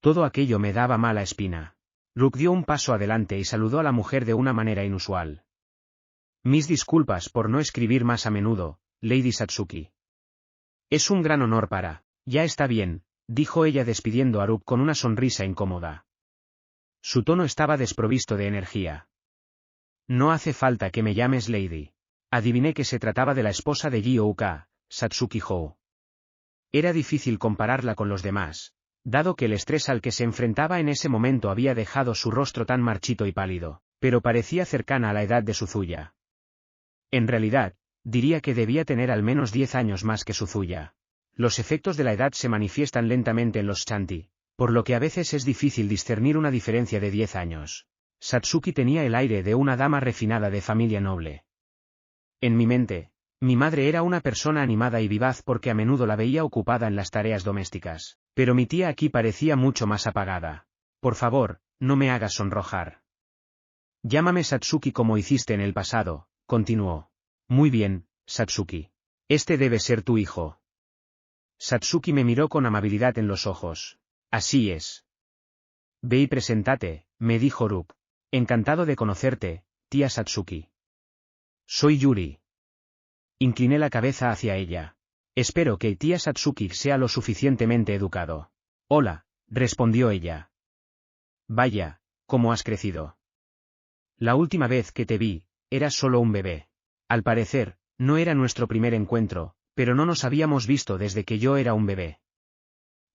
Todo aquello me daba mala espina. Rook dio un paso adelante y saludó a la mujer de una manera inusual. Mis disculpas por no escribir más a menudo, Lady Satsuki. Es un gran honor para... Ya está bien, dijo ella despidiendo a Rook con una sonrisa incómoda. Su tono estaba desprovisto de energía. No hace falta que me llames Lady. Adiviné que se trataba de la esposa de Gyouka, Satsuki Hou. Era difícil compararla con los demás, dado que el estrés al que se enfrentaba en ese momento había dejado su rostro tan marchito y pálido, pero parecía cercana a la edad de Suzuya. En realidad, diría que debía tener al menos 10 años más que Suzuya. Los efectos de la edad se manifiestan lentamente en los Shanti, por lo que a veces es difícil discernir una diferencia de 10 años. Satsuki tenía el aire de una dama refinada de familia noble. En mi mente, mi madre era una persona animada y vivaz porque a menudo la veía ocupada en las tareas domésticas, pero mi tía aquí parecía mucho más apagada. Por favor, no me hagas sonrojar. Llámame Satsuki como hiciste en el pasado, continuó. Muy bien, Satsuki. Este debe ser tu hijo. Satsuki me miró con amabilidad en los ojos. Así es. Ve y preséntate, me dijo Rook. Encantado de conocerte, tía Satsuki. Soy Yuri. Incliné la cabeza hacia ella. Espero que tía Satsuki sea lo suficientemente educado. Hola, respondió ella. Vaya, ¿cómo has crecido? La última vez que te vi, eras solo un bebé. Al parecer, no era nuestro primer encuentro, pero no nos habíamos visto desde que yo era un bebé.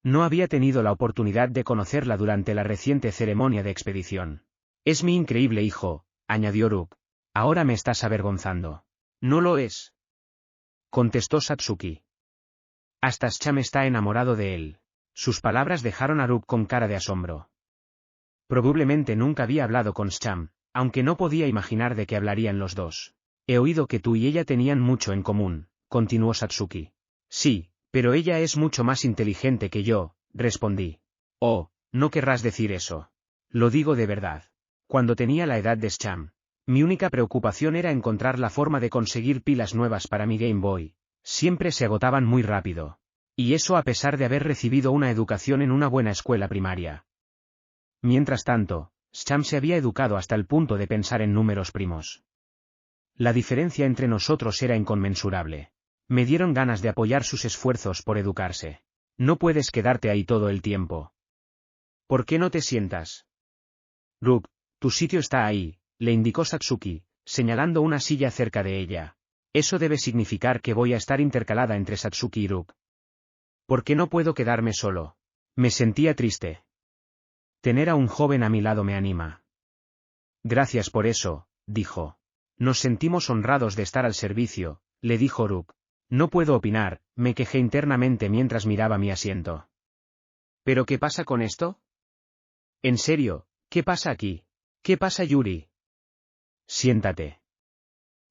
No había tenido la oportunidad de conocerla durante la reciente ceremonia de expedición. Es mi increíble hijo, añadió Rook. Ahora me estás avergonzando. No lo es, contestó Satsuki. Hasta Scham está enamorado de él. Sus palabras dejaron a Rook con cara de asombro. Probablemente nunca había hablado con Scham, aunque no podía imaginar de qué hablarían los dos. He oído que tú y ella tenían mucho en común, continuó Satsuki. Sí, pero ella es mucho más inteligente que yo, respondí. Oh, no querrás decir eso. Lo digo de verdad. Cuando tenía la edad de Scham, mi única preocupación era encontrar la forma de conseguir pilas nuevas para mi Game Boy. Siempre se agotaban muy rápido. Y eso a pesar de haber recibido una educación en una buena escuela primaria. Mientras tanto, Scham se había educado hasta el punto de pensar en números primos. La diferencia entre nosotros era inconmensurable. Me dieron ganas de apoyar sus esfuerzos por educarse. No puedes quedarte ahí todo el tiempo. ¿Por qué no te sientas? Rook, tu sitio está ahí, le indicó Satsuki, señalando una silla cerca de ella. Eso debe significar que voy a estar intercalada entre Satsuki y Rook. ¿Por qué no puedo quedarme solo? Me sentía triste. Tener a un joven a mi lado me anima. Gracias por eso, dijo. Nos sentimos honrados de estar al servicio, le dijo Rook. No puedo opinar, me quejé internamente mientras miraba mi asiento. ¿Pero qué pasa con esto? En serio, ¿qué pasa aquí? ¿Qué pasa, Yuri? Siéntate.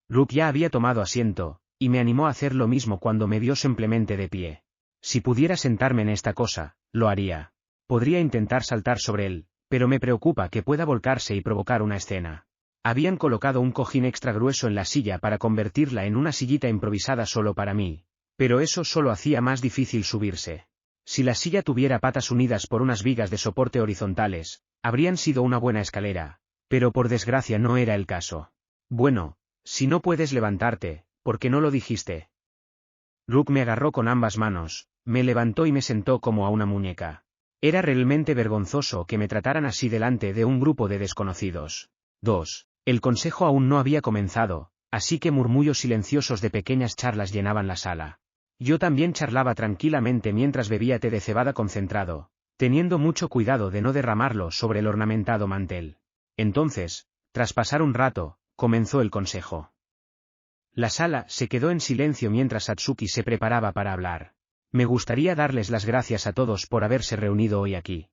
Rook ya había tomado asiento, y me animó a hacer lo mismo cuando me vio simplemente de pie. Si pudiera sentarme en esta cosa, lo haría. Podría intentar saltar sobre él, pero me preocupa que pueda volcarse y provocar una escena. Habían colocado un cojín extra grueso en la silla para convertirla en una sillita improvisada solo para mí, pero eso solo hacía más difícil subirse. Si la silla tuviera patas unidas por unas vigas de soporte horizontales, habrían sido una buena escalera, pero por desgracia no era el caso. Bueno, si no puedes levantarte, ¿por qué no lo dijiste? Rook me agarró con ambas manos, me levantó y me sentó como a una muñeca. Era realmente vergonzoso que me trataran así delante de un grupo de desconocidos. 2. El consejo aún no había comenzado, así que murmullos silenciosos de pequeñas charlas llenaban la sala. Yo también charlaba tranquilamente mientras bebía té de cebada concentrado, teniendo mucho cuidado de no derramarlo sobre el ornamentado mantel. Entonces, tras pasar un rato, comenzó el consejo. La sala se quedó en silencio mientras Satsuki se preparaba para hablar. Me gustaría darles las gracias a todos por haberse reunido hoy aquí.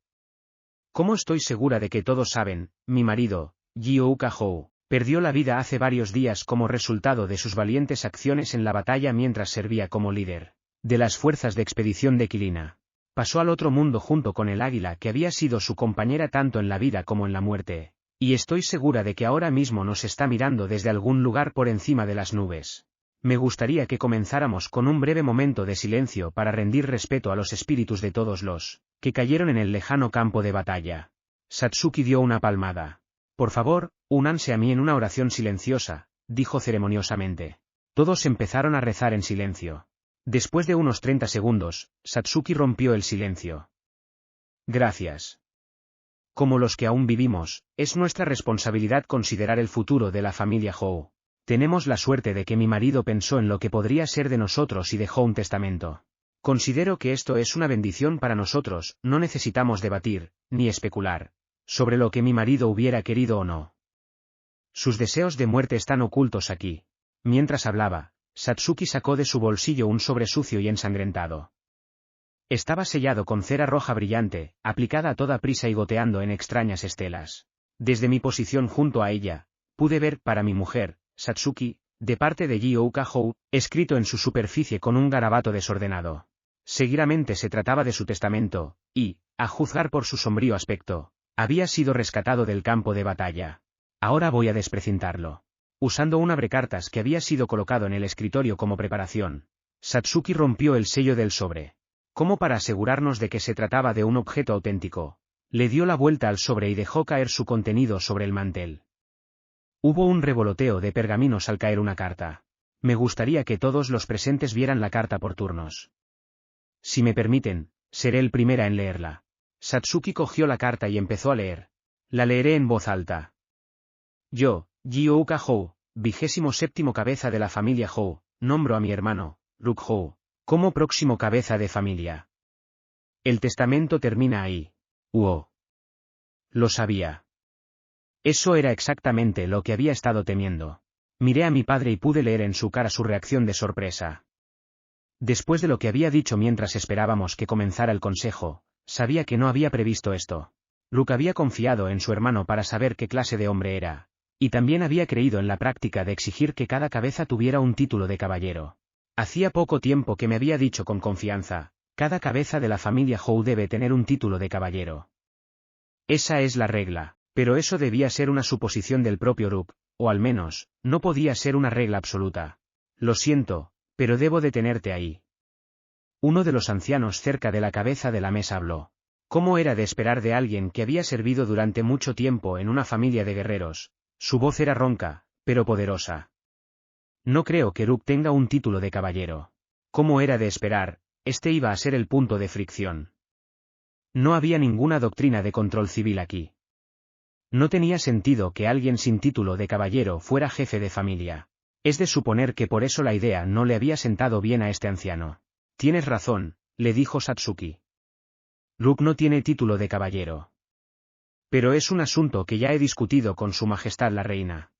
Como estoy segura de que todos saben, mi marido, Gyouka Hou, perdió la vida hace varios días como resultado de sus valientes acciones en la batalla mientras servía como líder de las fuerzas de expedición de Kilina. Pasó al otro mundo junto con el águila que había sido su compañera tanto en la vida como en la muerte, y estoy segura de que ahora mismo nos está mirando desde algún lugar por encima de las nubes. Me gustaría que comenzáramos con un breve momento de silencio para rendir respeto a los espíritus de todos los que cayeron en el lejano campo de batalla. Satsuki dio una palmada. Por favor, únanse a mí en una oración silenciosa, dijo ceremoniosamente. Todos empezaron a rezar en silencio. Después de unos 30 segundos, Satsuki rompió el silencio. Gracias. Como los que aún vivimos, es nuestra responsabilidad considerar el futuro de la familia Hou. Tenemos la suerte de que mi marido pensó en lo que podría ser de nosotros y dejó un testamento. Considero que esto es una bendición para nosotros, no necesitamos debatir, ni especular, sobre lo que mi marido hubiera querido o no. Sus deseos de muerte están ocultos aquí. Mientras hablaba, Satsuki sacó de su bolsillo un sobre sucio y ensangrentado. Estaba sellado con cera roja brillante, aplicada a toda prisa y goteando en extrañas estelas. Desde mi posición junto a ella, pude ver, para mi mujer, Satsuki, de parte de Ji-Ouka Hou, escrito en su superficie con un garabato desordenado. Seguramente se trataba de su testamento, y, a juzgar por su sombrío aspecto, había sido rescatado del campo de batalla. Ahora voy a desprecintarlo. Usando un abrecartas que había sido colocado en el escritorio como preparación, Satsuki rompió el sello del sobre. Como para asegurarnos de que se trataba de un objeto auténtico, le dio la vuelta al sobre y dejó caer su contenido sobre el mantel. Hubo un revoloteo de pergaminos al caer una carta. Me gustaría que todos los presentes vieran la carta por turnos. Si me permiten, seré el primera en leerla. Satsuki cogió la carta y empezó a leer. La leeré en voz alta. Yo, Ji-Ouka Hou, 27º cabeza de la familia Hou, nombro a mi hermano, Ruk Hou, como próximo cabeza de familia. El testamento termina ahí. Lo sabía. Eso era exactamente lo que había estado temiendo. Miré a mi padre y pude leer en su cara su reacción de sorpresa. Después de lo que había dicho mientras esperábamos que comenzara el consejo, sabía que no había previsto esto. Luke había confiado en su hermano para saber qué clase de hombre era, y también había creído en la práctica de exigir que cada cabeza tuviera un título de caballero. Hacía poco tiempo que me había dicho con confianza, cada cabeza de la familia Hou debe tener un título de caballero. Esa es la regla, pero eso debía ser una suposición del propio Rook, o al menos, no podía ser una regla absoluta. Lo siento, pero debo detenerte ahí. Uno de los ancianos cerca de la cabeza de la mesa habló. ¿Cómo era de esperar de alguien que había servido durante mucho tiempo en una familia de guerreros? Su voz era ronca, pero poderosa. No creo que Rook tenga un título de caballero. Como era de esperar, este iba a ser el punto de fricción. No había ninguna doctrina de control civil aquí. No tenía sentido que alguien sin título de caballero fuera jefe de familia. Es de suponer que por eso la idea no le había sentado bien a este anciano. Tienes razón, le dijo Satsuki. Rook no tiene título de caballero. Pero es un asunto que ya he discutido con Su Majestad la Reina.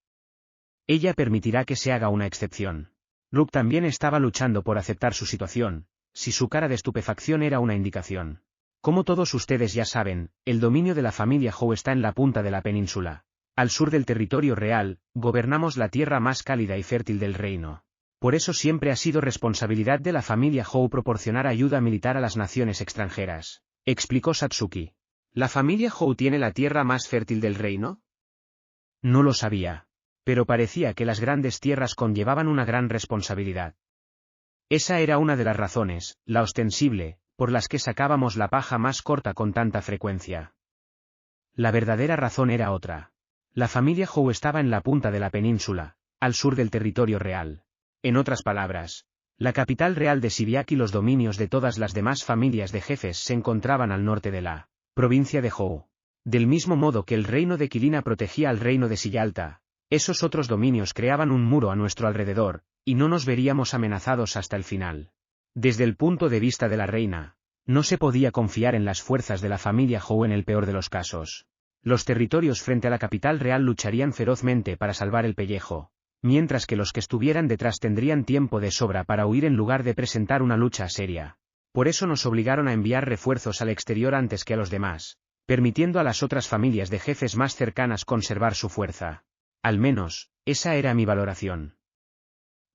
Ella permitirá que se haga una excepción. Rook también estaba luchando por aceptar su situación, si su cara de estupefacción era una indicación. Como todos ustedes ya saben, el dominio de la familia Hou está en la punta de la península. Al sur del territorio real, gobernamos la tierra más cálida y fértil del reino. Por eso siempre ha sido responsabilidad de la familia Hou proporcionar ayuda militar a las naciones extranjeras, explicó Satsuki. ¿La familia Hou tiene la tierra más fértil del reino? No lo sabía. Pero parecía que las grandes tierras conllevaban una gran responsabilidad. Esa era una de las razones, la ostensible, por las que sacábamos la paja más corta con tanta frecuencia. La verdadera razón era otra. La familia Hou estaba en la punta de la península, al sur del territorio real. En otras palabras, la capital real de Sibiak y los dominios de todas las demás familias de jefes se encontraban al norte de la provincia de Hou. Del mismo modo que el reino de Kilina protegía al reino de Siyalta, esos otros dominios creaban un muro a nuestro alrededor, y no nos veríamos amenazados hasta el final. Desde el punto de vista de la reina, no se podía confiar en las fuerzas de la familia Hou en el peor de los casos. Los territorios frente a la capital real lucharían ferozmente para salvar el pellejo, mientras que los que estuvieran detrás tendrían tiempo de sobra para huir en lugar de presentar una lucha seria. Por eso nos obligaron a enviar refuerzos al exterior antes que a los demás, permitiendo a las otras familias de jefes más cercanas conservar su fuerza. Al menos, esa era mi valoración.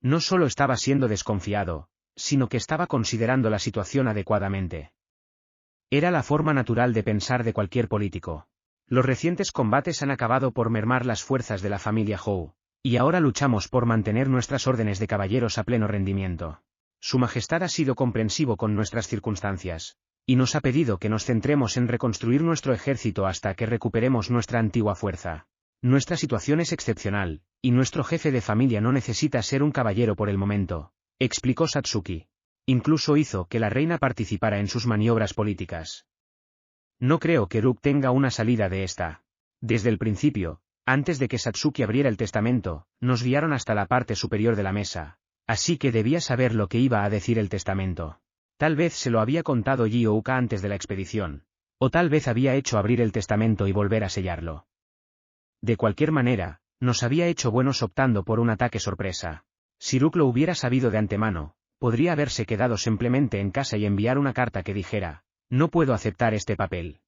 No solo estaba siendo desconfiado, sino que estaba considerando la situación adecuadamente. Era la forma natural de pensar de cualquier político. Los recientes combates han acabado por mermar las fuerzas de la familia Hou, y ahora luchamos por mantener nuestras órdenes de caballeros a pleno rendimiento. Su Majestad ha sido comprensivo con nuestras circunstancias. y nos ha pedido que nos centremos en reconstruir nuestro ejército hasta que recuperemos nuestra antigua fuerza. Nuestra situación es excepcional, y nuestro jefe de familia no necesita ser un caballero por el momento, explicó Satsuki. Incluso hizo que la reina participara en sus maniobras políticas. No creo que Rook tenga una salida de esta. Desde el principio, antes de que Satsuki abriera el testamento, nos guiaron hasta la parte superior de la mesa, así que debía saber lo que iba a decir el testamento. Tal vez se lo había contado Ji-Ouka antes de la expedición, o tal vez había hecho abrir el testamento y volver a sellarlo. De cualquier manera, nos había hecho buenos optando por un ataque sorpresa. Si Rook lo hubiera sabido de antemano, podría haberse quedado simplemente en casa y enviar una carta que dijera: no puedo aceptar este papel.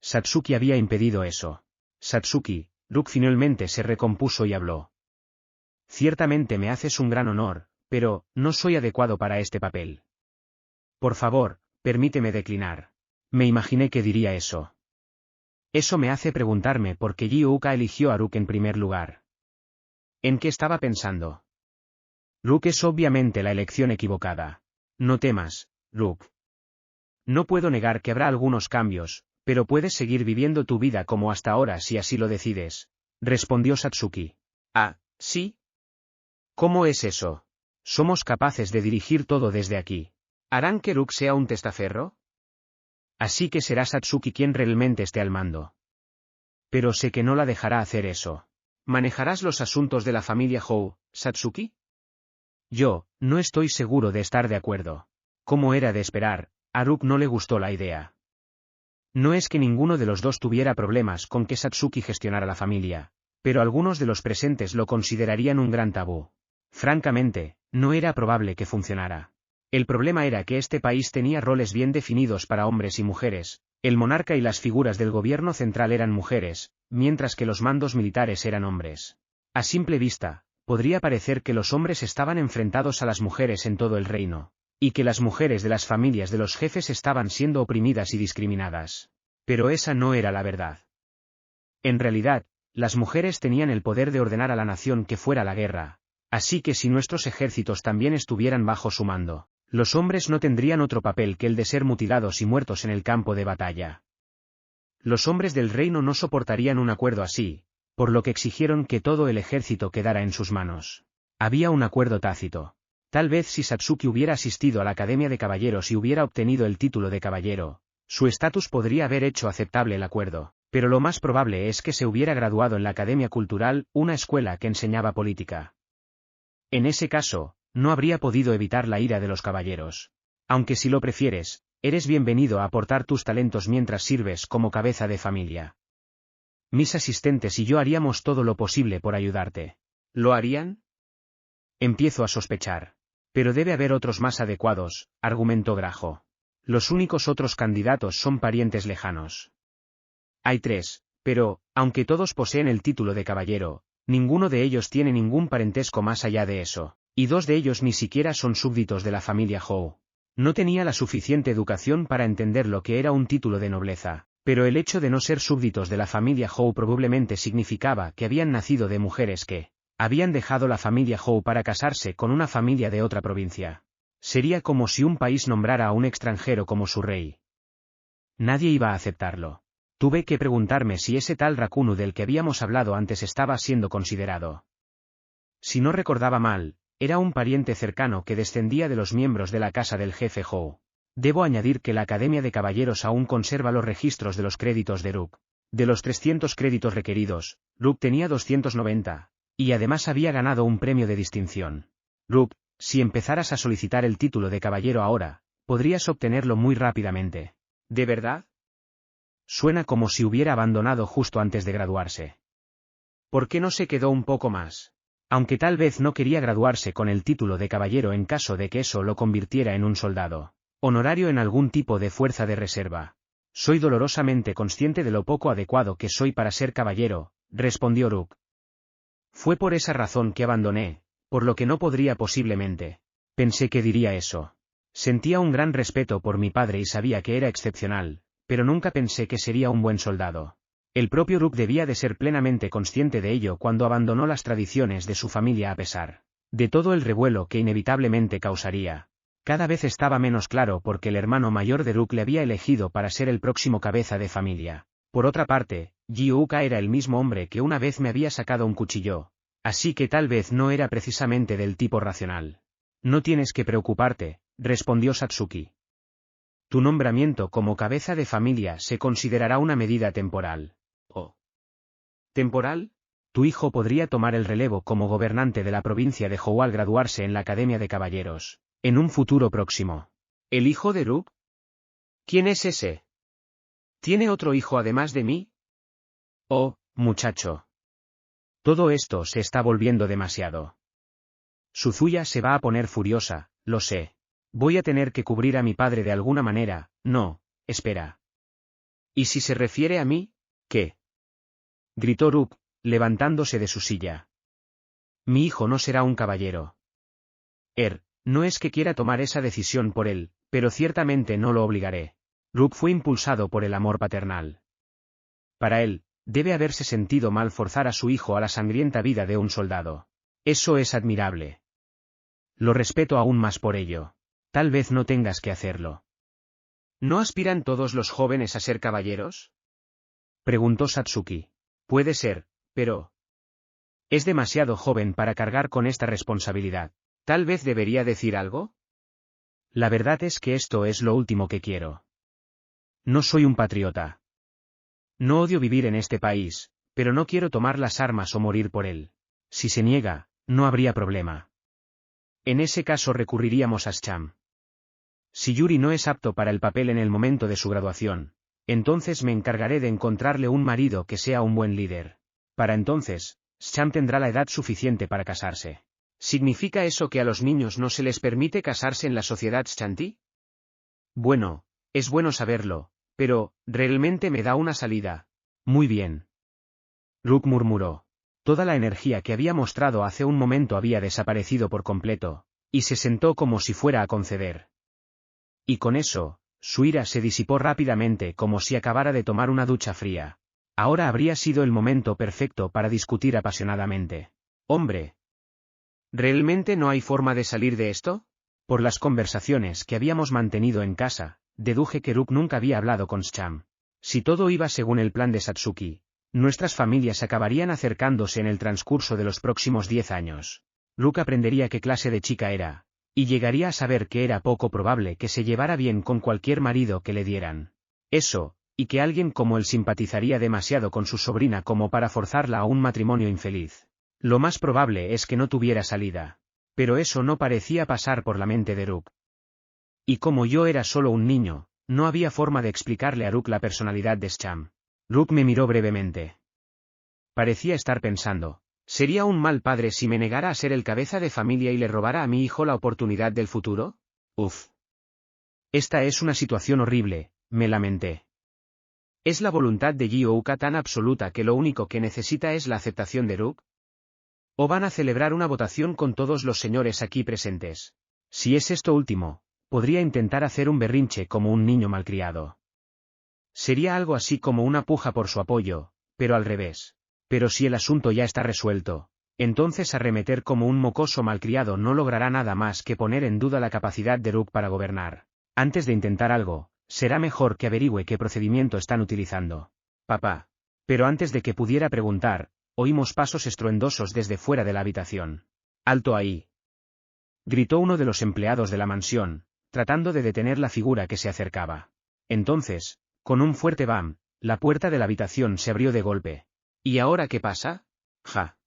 Satsuki había impedido eso. Satsuki, Rook finalmente se recompuso y habló. Ciertamente me haces un gran honor, pero no soy adecuado para este papel. Por favor, permíteme declinar. Me imaginé que diría eso. Eso me hace preguntarme por qué Ji-Ouka eligió a Rook en primer lugar. ¿En qué estaba pensando? Rook es obviamente la elección equivocada. No temas, Rook. No puedo negar que habrá algunos cambios, pero puedes seguir viviendo tu vida como hasta ahora si así lo decides, respondió Satsuki. Ah, ¿sí? ¿Cómo es eso? Somos capaces de dirigir todo desde aquí. ¿Harán que Rook sea un testaferro? Así que será Satsuki quien realmente esté al mando. Pero sé que no la dejará hacer eso. ¿Manejarás los asuntos de la familia Hou, Satsuki? Yo, no estoy seguro de estar de acuerdo. Como era de esperar, a Rook no le gustó la idea. No es que ninguno de los dos tuviera problemas con que Satsuki gestionara la familia, pero algunos de los presentes lo considerarían un gran tabú. Francamente, no era probable que funcionara. El problema era que este país tenía roles bien definidos para hombres y mujeres, el monarca y las figuras del gobierno central eran mujeres, mientras que los mandos militares eran hombres. A simple vista, podría parecer que los hombres estaban enfrentados a las mujeres en todo el reino, y que las mujeres de las familias de los jefes estaban siendo oprimidas y discriminadas. Pero esa no era la verdad. En realidad, las mujeres tenían el poder de ordenar a la nación que fuera a la guerra, así que si nuestros ejércitos también estuvieran bajo su mando, los hombres no tendrían otro papel que el de ser mutilados y muertos en el campo de batalla. Los hombres del reino no soportarían un acuerdo así, por lo que exigieron que todo el ejército quedara en sus manos. Había un acuerdo tácito. Tal vez si Satsuki hubiera asistido a la Academia de Caballeros y hubiera obtenido el título de caballero, su estatus podría haber hecho aceptable el acuerdo, pero lo más probable es que se hubiera graduado en la Academia Cultural, una escuela que enseñaba política. En ese caso, no habría podido evitar la ira de los caballeros. Aunque si lo prefieres, eres bienvenido a aportar tus talentos mientras sirves como cabeza de familia. Mis asistentes y yo haríamos todo lo posible por ayudarte. ¿Lo harían? Empiezo a sospechar. Pero debe haber otros más adecuados, argumentó Grajo. Los únicos otros candidatos son parientes lejanos. Hay 3, pero, aunque todos poseen el título de caballero, ninguno de ellos tiene ningún parentesco más allá de eso, y 2 de ellos ni siquiera son súbditos de la familia Hou. No tenía la suficiente educación para entender lo que era un título de nobleza, pero el hecho de no ser súbditos de la familia Hou probablemente significaba que habían nacido de mujeres que habían dejado la familia Hou para casarse con una familia de otra provincia. Sería como si un país nombrara a un extranjero como su rey. Nadie iba a aceptarlo. Tuve que preguntarme si ese tal Rakunu del que habíamos hablado antes estaba siendo considerado. Si no recordaba mal, era un pariente cercano que descendía de los miembros de la casa del jefe Hou. Debo añadir que la Academia de Caballeros aún conserva los registros de los créditos de Rook. De los 300 créditos requeridos, Rook tenía 290, y además había ganado un premio de distinción. Rook, si empezaras a solicitar el título de caballero ahora, podrías obtenerlo muy rápidamente. ¿De verdad? Suena como si hubiera abandonado justo antes de graduarse. ¿Por qué no se quedó un poco más? Aunque tal vez no quería graduarse con el título de caballero en caso de que eso lo convirtiera en un soldado honorario en algún tipo de fuerza de reserva. Soy dolorosamente consciente de lo poco adecuado que soy para ser caballero, respondió Rook. Fue por esa razón que abandoné, por lo que no podría posiblemente. Pensé que diría eso. Sentía un gran respeto por mi padre y sabía que era excepcional, pero nunca pensé que sería un buen soldado. El propio Rook debía de ser plenamente consciente de ello cuando abandonó las tradiciones de su familia a pesar de todo el revuelo que inevitablemente causaría. Cada vez estaba menos claro por qué el hermano mayor de Rook le había elegido para ser el próximo cabeza de familia. Por otra parte, Ji-Uka era el mismo hombre que una vez me había sacado un cuchillo, así que tal vez no era precisamente del tipo racional. No tienes que preocuparte, respondió Satsuki. Tu nombramiento como cabeza de familia se considerará una medida temporal. ¿Oh? ¿Temporal? Tu hijo podría tomar el relevo como gobernante de la provincia de Hou al graduarse en la Academia de Caballeros, en un futuro próximo. ¿El hijo de Rook? ¿Quién es ese? ¿Tiene otro hijo además de mí? Oh, muchacho. Todo esto se está volviendo demasiado. Suzuya se va a poner furiosa, lo sé. Voy a tener que cubrir a mi padre de alguna manera. No, espera. ¿Y si se refiere a mí? ¿Qué? Gritó Rook, levantándose de su silla. Mi hijo no será un caballero. No es que quiera tomar esa decisión por él, pero ciertamente no lo obligaré. Rook fue impulsado por el amor paternal. Para él, debe haberse sentido mal forzar a su hijo a la sangrienta vida de un soldado. Eso es admirable. Lo respeto aún más por ello. Tal vez no tengas que hacerlo. ¿No aspiran todos los jóvenes a ser caballeros? Preguntó Satsuki. Puede ser, pero... Es demasiado joven para cargar con esta responsabilidad. ¿Tal vez debería decir algo? La verdad es que esto es lo último que quiero. No soy un patriota. No odio vivir en este país, pero no quiero tomar las armas o morir por él. Si se niega, no habría problema. En ese caso recurriríamos a Scham. Si Yuri no es apto para el papel en el momento de su graduación, entonces me encargaré de encontrarle un marido que sea un buen líder. Para entonces, Scham tendrá la edad suficiente para casarse. ¿Significa eso que a los niños no se les permite casarse en la sociedad Shanti? Bueno, es bueno saberlo, pero, realmente me da una salida. Muy bien. Rook murmuró. Toda la energía que había mostrado hace un momento había desaparecido por completo, y se sentó como si fuera a conceder. Y con eso, su ira se disipó rápidamente como si acabara de tomar una ducha fría. Ahora habría sido el momento perfecto para discutir apasionadamente. Hombre. ¿Realmente no hay forma de salir de esto? Por las conversaciones que habíamos mantenido en casa, deduje que Rook nunca había hablado con Scham. Si todo iba según el plan de Satsuki, nuestras familias acabarían acercándose en el transcurso de los próximos 10 años. Rook aprendería qué clase de chica era, y llegaría a saber que era poco probable que se llevara bien con cualquier marido que le dieran. Eso, y que alguien como él simpatizaría demasiado con su sobrina como para forzarla a un matrimonio infeliz. Lo más probable es que no tuviera salida. Pero eso no parecía pasar por la mente de Rook. Y como yo era solo un niño, no había forma de explicarle a Rook la personalidad de Scham. Rook me miró brevemente. Parecía estar pensando, ¿sería un mal padre si me negara a ser el cabeza de familia y le robara a mi hijo la oportunidad del futuro? Uf. Esta es una situación horrible, me lamenté. ¿Es la voluntad de Ji-Uka tan absoluta que lo único que necesita es la aceptación de Rook? ¿O van a celebrar una votación con todos los señores aquí presentes? Si es esto último, podría intentar hacer un berrinche como un niño malcriado. Sería algo así como una puja por su apoyo, pero al revés. Pero si el asunto ya está resuelto, entonces arremeter como un mocoso malcriado no logrará nada más que poner en duda la capacidad de Rook para gobernar. Antes de intentar algo, será mejor que averigüe qué procedimiento están utilizando. Papá. Pero antes de que pudiera preguntar, oímos pasos estruendosos desde fuera de la habitación. ¡Alto ahí! Gritó uno de los empleados de la mansión, tratando de detener la figura que se acercaba. Entonces, con un fuerte bam, la puerta de la habitación se abrió de golpe. ¿Y ahora qué pasa? Ja.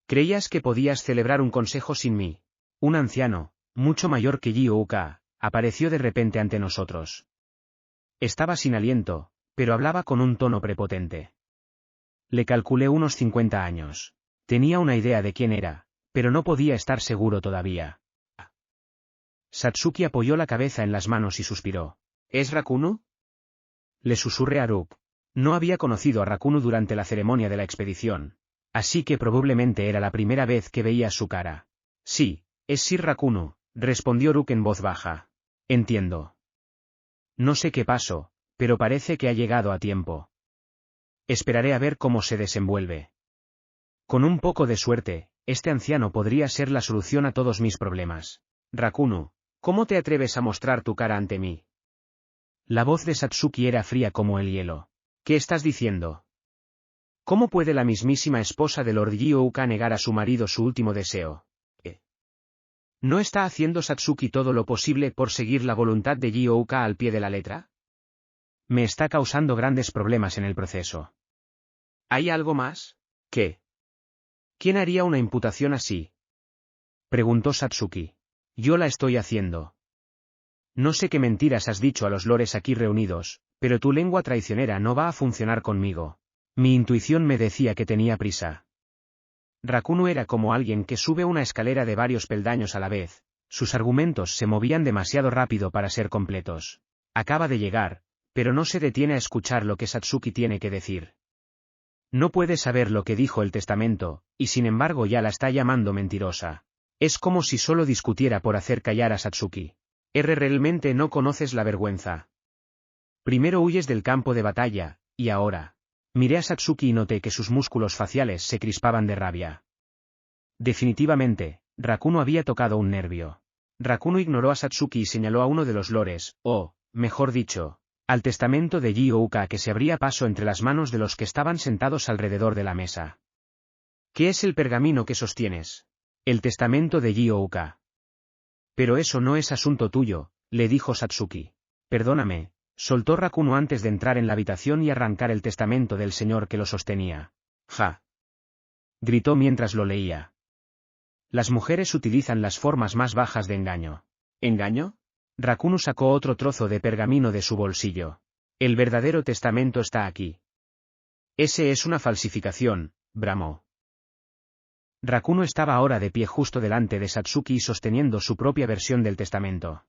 ¿Creías que podías celebrar un consejo sin mí? Un anciano, mucho mayor que Ji-Uka, apareció de repente ante nosotros. Estaba sin aliento, pero hablaba con un tono prepotente. Le calculé unos 50 años. Tenía una idea de quién era, pero no podía estar seguro todavía. Satsuki apoyó la cabeza en las manos y suspiró. ¿Es Rakunu? Le susurré a Rook. No había conocido a Rakunu durante la ceremonia de la expedición, así que probablemente era la primera vez que veía su cara. Sí, es Sir Rakunu, respondió Rook en voz baja. Entiendo. No sé qué pasó, pero parece que ha llegado a tiempo. Esperaré a ver cómo se desenvuelve. Con un poco de suerte, este anciano podría ser la solución a todos mis problemas. Rakunu, ¿Cómo te atreves a mostrar tu cara ante mí? La voz de Satsuki era fría como el hielo. ¿Qué estás diciendo? ¿Cómo puede la mismísima esposa de Lord Gyouka negar a su marido su último deseo? ¿No está haciendo Satsuki todo lo posible por seguir la voluntad de Gyouka al pie de la letra? Me está causando grandes problemas en el proceso. ¿Hay algo más? ¿Qué? ¿Quién haría una imputación así? Preguntó Satsuki. Yo la estoy haciendo. No sé qué mentiras has dicho a los lores aquí reunidos, pero tu lengua traicionera no va a funcionar conmigo. Mi intuición me decía que tenía prisa. Rakuno era como alguien que sube una escalera de varios peldaños a la vez, sus argumentos se movían demasiado rápido para ser completos. Acaba de llegar, pero no se detiene a escuchar lo que Satsuki tiene que decir. No puede saber lo que dijo el testamento, y sin embargo ya la está llamando mentirosa. Es como si solo discutiera por hacer callar a Satsuki. Realmente no conoces la vergüenza. Primero huyes del campo de batalla, y ahora. Miré a Satsuki y noté que sus músculos faciales se crispaban de rabia. Definitivamente, Rakuno había tocado un nervio. Rakuno ignoró a Satsuki y señaló a uno de los lores, o, mejor dicho, al testamento de Gyouka que se abría paso entre las manos de los que estaban sentados alrededor de la mesa. ¿Qué es el pergamino que sostienes? El testamento de Gyouka. Pero eso no es asunto tuyo, le dijo Satsuki. Perdóname, soltó Rakuno antes de entrar en la habitación y arrancar el testamento del señor que lo sostenía. Ja. Gritó mientras lo leía. Las mujeres utilizan las formas más bajas de engaño. ¿Engaño? Rakuno sacó otro trozo de pergamino de su bolsillo. El verdadero testamento está aquí. Ese es una falsificación, bramó. Rakuno estaba ahora de pie justo delante de Satsuki sosteniendo su propia versión del testamento.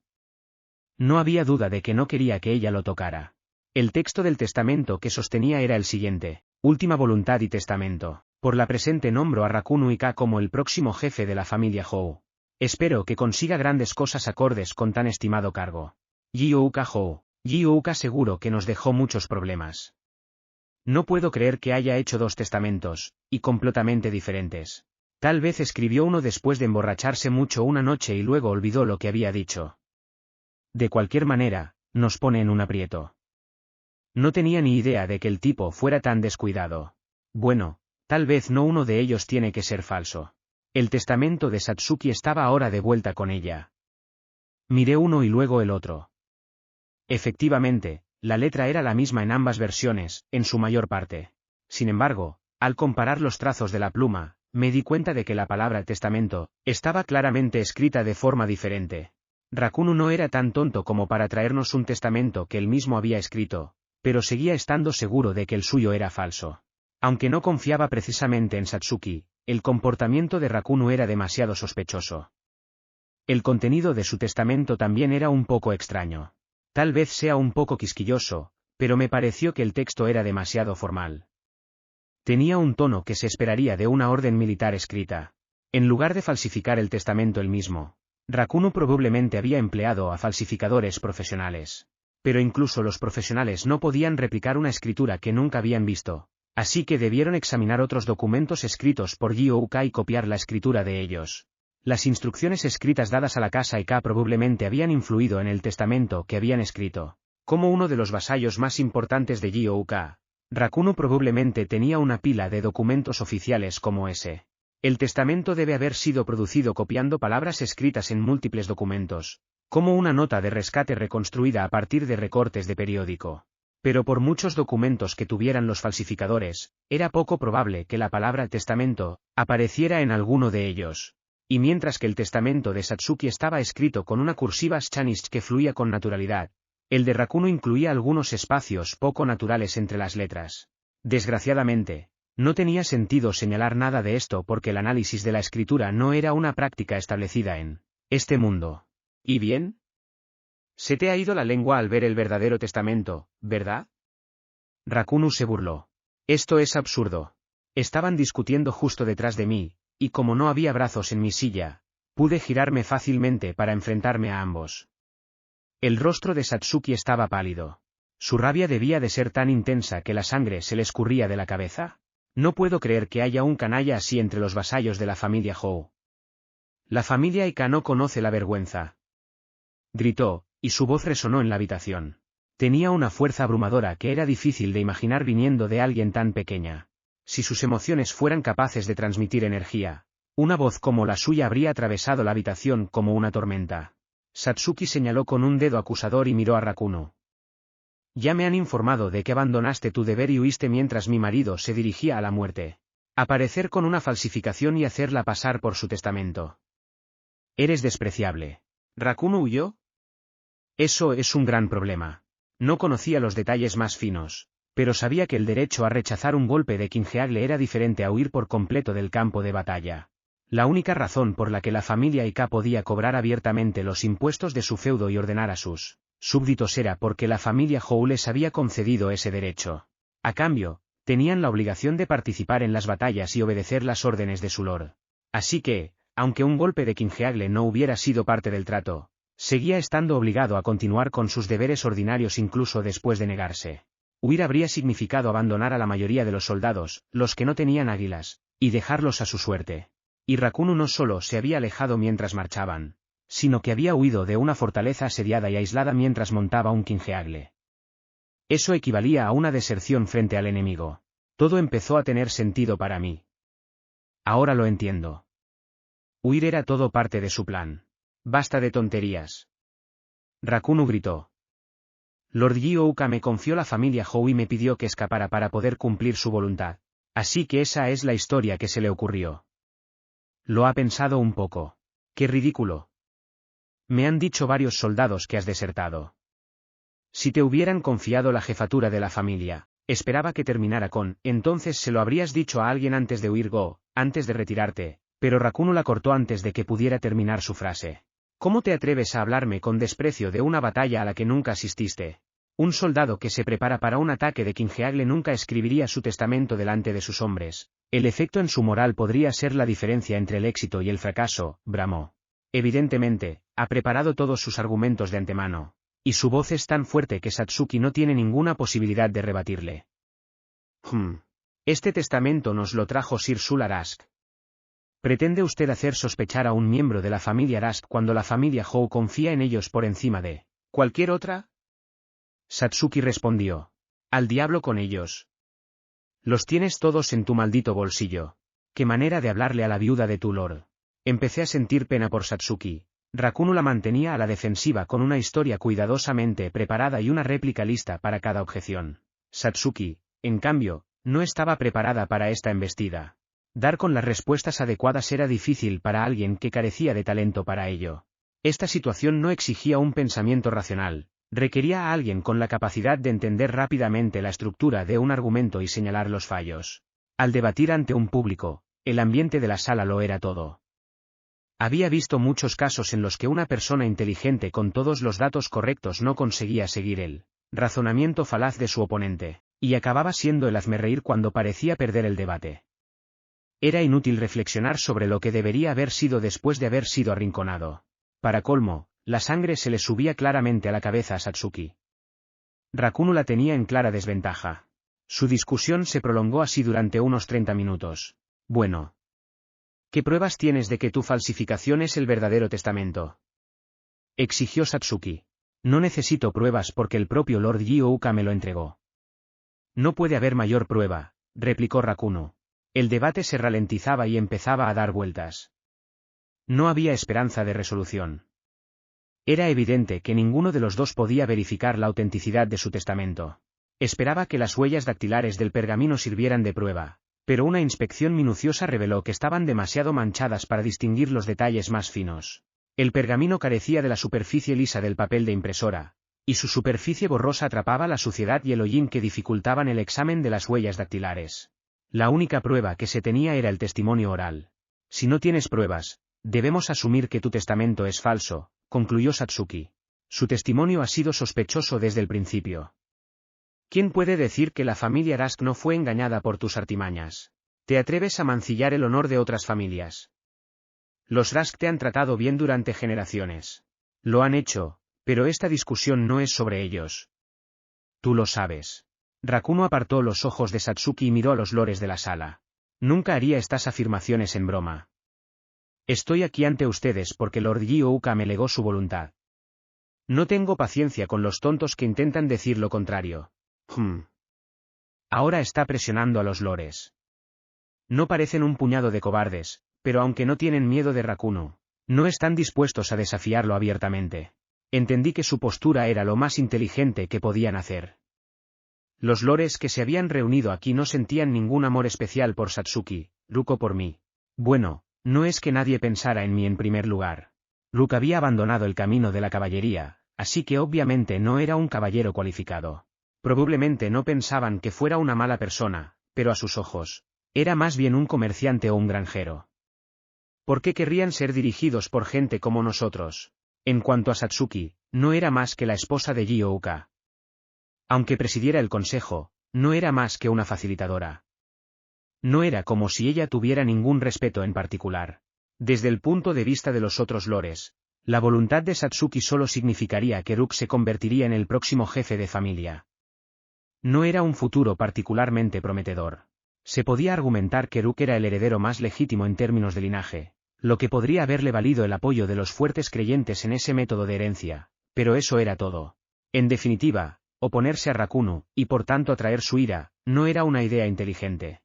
No había duda de que no quería que ella lo tocara. El texto del testamento que sostenía era el siguiente: última voluntad y testamento. Por la presente nombro a Rakuno Ika como el próximo jefe de la familia Hou. Espero que consiga grandes cosas acordes con tan estimado cargo. Gyouka Hou. Gyouka seguro que nos dejó muchos problemas. No puedo creer que haya hecho dos testamentos, y completamente diferentes. Tal vez escribió uno después de emborracharse mucho una noche y luego olvidó lo que había dicho. De cualquier manera, nos pone en un aprieto. No tenía ni idea de que el tipo fuera tan descuidado. Bueno, tal vez no uno de ellos tiene que ser falso. El testamento de Satsuki estaba ahora de vuelta con ella. Miré uno y luego el otro. Efectivamente, la letra era la misma en ambas versiones, en su mayor parte. Sin embargo, al comparar los trazos de la pluma, me di cuenta de que la palabra testamento estaba claramente escrita de forma diferente. Rakuno no era tan tonto como para traernos un testamento que él mismo había escrito, pero seguía estando seguro de que el suyo era falso. Aunque no confiaba precisamente en Satsuki, el comportamiento de Rakuno era demasiado sospechoso. El contenido de su testamento también era un poco extraño. Tal vez sea un poco quisquilloso, pero me pareció que el texto era demasiado formal. Tenía un tono que se esperaría de una orden militar escrita. En lugar de falsificar el testamento él mismo, Rakuno probablemente había empleado a falsificadores profesionales. Pero incluso los profesionales no podían replicar una escritura que nunca habían visto, así que debieron examinar otros documentos escritos por Gyouka y copiar la escritura de ellos. Las instrucciones escritas dadas a la casa Ika probablemente habían influido en el testamento que habían escrito. Como uno de los vasallos más importantes de Gyouka, Rakuno probablemente tenía una pila de documentos oficiales como ese. El testamento debe haber sido producido copiando palabras escritas en múltiples documentos, como una nota de rescate reconstruida a partir de recortes de periódico. Pero por muchos documentos que tuvieran los falsificadores, era poco probable que la palabra testamento apareciera en alguno de ellos. Y mientras que el testamento de Satsuki estaba escrito con una cursiva Chinese que fluía con naturalidad, el de Rakuno incluía algunos espacios poco naturales entre las letras. Desgraciadamente, no tenía sentido señalar nada de esto porque el análisis de la escritura no era una práctica establecida en este mundo. ¿Y bien? Se te ha ido la lengua al ver el verdadero testamento, ¿verdad? Rakuno se burló. Esto es absurdo. Estaban discutiendo justo detrás de mí, y como no había brazos en mi silla, pude girarme fácilmente para enfrentarme a ambos. El rostro de Satsuki estaba pálido. Su rabia debía de ser tan intensa que la sangre se le escurría de la cabeza. No puedo creer que haya un canalla así entre los vasallos de la familia Hou. La familia Ika no conoce la vergüenza. gritó, y su voz resonó en la habitación. Tenía una fuerza abrumadora que era difícil de imaginar viniendo de alguien tan pequeña. Si sus emociones fueran capaces de transmitir energía, una voz como la suya habría atravesado la habitación como una tormenta. Satsuki señaló con un dedo acusador y miró a Rakuno. Ya me han informado de que abandonaste tu deber y huiste mientras mi marido se dirigía a la muerte. Aparecer con una falsificación y hacerla pasar por su testamento. Eres despreciable. ¿Rakuno huyó? Eso es un gran problema. No conocía los detalles más finos, pero sabía que el derecho a rechazar un golpe de Kingeagle era diferente a huir por completo del campo de batalla. La única razón por la que la familia Ika podía cobrar abiertamente los impuestos de su feudo y ordenar a sus súbditos era porque la familia Hou les había concedido ese derecho. A cambio, tenían la obligación de participar en las batallas y obedecer las órdenes de su lord. Así que, aunque un golpe de Kingeagle no hubiera sido parte del trato, seguía estando obligado a continuar con sus deberes ordinarios incluso después de negarse. Huir habría significado abandonar a la mayoría de los soldados, los que no tenían águilas, y dejarlos a su suerte. Y Rakuno no solo se había alejado mientras marchaban, sino que había huido de una fortaleza asediada y aislada mientras montaba un Kingeagle. Eso equivalía a una deserción frente al enemigo. Todo empezó a tener sentido para mí. Ahora lo entiendo. Huir era todo parte de su plan. Basta de tonterías. Rakuno gritó. Lord Gyouka me confió la familia Hou y me pidió que escapara para poder cumplir su voluntad. Así que esa es la historia que se le ocurrió. Lo ha pensado un poco. ¡Qué ridículo! Me han dicho varios soldados que has desertado. Si te hubieran confiado la jefatura de la familia, esperaba que terminara con, entonces se lo habrías dicho a alguien antes de huir antes de retirarte, pero Rakuno la cortó antes de que pudiera terminar su frase. ¿Cómo te atreves a hablarme con desprecio de una batalla a la que nunca asististe? Un soldado que se prepara para un ataque de Kingeagle nunca escribiría su testamento delante de sus hombres. El efecto en su moral podría ser la diferencia entre el éxito y el fracaso, bramó. Evidentemente, ha preparado todos sus argumentos de antemano, y su voz es tan fuerte que Satsuki no tiene ninguna posibilidad de rebatirle. Este testamento nos lo trajo Sir Sul Arask. ¿Pretende usted hacer sospechar a un miembro de la familia Arask cuando la familia Hou confía en ellos por encima de cualquier otra? Satsuki respondió. Al diablo con ellos. Los tienes todos en tu maldito bolsillo. ¿Qué manera de hablarle a la viuda de tu lord? Empecé a sentir pena por Satsuki. Rakuno la mantenía a la defensiva con una historia cuidadosamente preparada y una réplica lista para cada objeción. Satsuki, en cambio, no estaba preparada para esta embestida. Dar con las respuestas adecuadas era difícil para alguien que carecía de talento para ello. Esta situación no exigía un pensamiento racional, requería a alguien con la capacidad de entender rápidamente la estructura de un argumento y señalar los fallos. Al debatir ante un público, el ambiente de la sala lo era todo. Había visto muchos casos en los que una persona inteligente con todos los datos correctos no conseguía seguir el razonamiento falaz de su oponente, y acababa siendo el hazmerreír cuando parecía perder el debate. Era inútil reflexionar sobre lo que debería haber sido después de haber sido arrinconado. Para colmo, la sangre se le subía claramente a la cabeza a Satsuki. Rakuno la tenía en clara desventaja. Su discusión se prolongó así durante unos 30 minutos. Bueno. ¿Qué pruebas tienes de que tu falsificación es el verdadero testamento? Exigió Satsuki. No necesito pruebas porque el propio Lord Gyouka me lo entregó. No puede haber mayor prueba, replicó Rakuno. El debate se ralentizaba y empezaba a dar vueltas. No había esperanza de resolución. Era evidente que ninguno de los dos podía verificar la autenticidad de su testamento. Esperaba que las huellas dactilares del pergamino sirvieran de prueba, pero una inspección minuciosa reveló que estaban demasiado manchadas para distinguir los detalles más finos. El pergamino carecía de la superficie lisa del papel de impresora, y su superficie borrosa atrapaba la suciedad y el hollín que dificultaban el examen de las huellas dactilares. La única prueba que se tenía era el testimonio oral. Si no tienes pruebas, debemos asumir que tu testamento es falso, concluyó Satsuki. Su testimonio ha sido sospechoso desde el principio. ¿Quién puede decir que la familia Arask no fue engañada por tus artimañas? ¿Te atreves a mancillar el honor de otras familias? Los Rask te han tratado bien durante generaciones. Lo han hecho, pero esta discusión no es sobre ellos. Tú lo sabes. Rakuno apartó los ojos de Satsuki y miró a los lores de la sala. Nunca haría estas afirmaciones en broma. Estoy aquí ante ustedes porque Lord Gyouka me legó su voluntad. No tengo paciencia con los tontos que intentan decir lo contrario. Ahora está presionando a los lores. No parecen un puñado de cobardes, pero aunque no tienen miedo de Rakuno, no están dispuestos a desafiarlo abiertamente. Entendí que su postura era lo más inteligente que podían hacer. Los lores que se habían reunido aquí no sentían ningún amor especial por Satsuki, Ruko por mí. Bueno, no es que nadie pensara en mí en primer lugar. Ruko había abandonado el camino de la caballería, así que obviamente no era un caballero cualificado. Probablemente no pensaban que fuera una mala persona, pero a sus ojos, era más bien un comerciante o un granjero. ¿Por qué querrían ser dirigidos por gente como nosotros? En cuanto a Satsuki, no era más que la esposa de Gyouka. Aunque presidiera el consejo, no era más que una facilitadora. No era como si ella tuviera ningún respeto en particular. Desde el punto de vista de los otros lores, la voluntad de Satsuki solo significaría que Rook se convertiría en el próximo jefe de familia. No era un futuro particularmente prometedor. Se podía argumentar que Rook era el heredero más legítimo en términos de linaje, lo que podría haberle valido el apoyo de los fuertes creyentes en ese método de herencia, pero eso era todo. En definitiva, oponerse a Rakuno, y por tanto atraer su ira, no era una idea inteligente.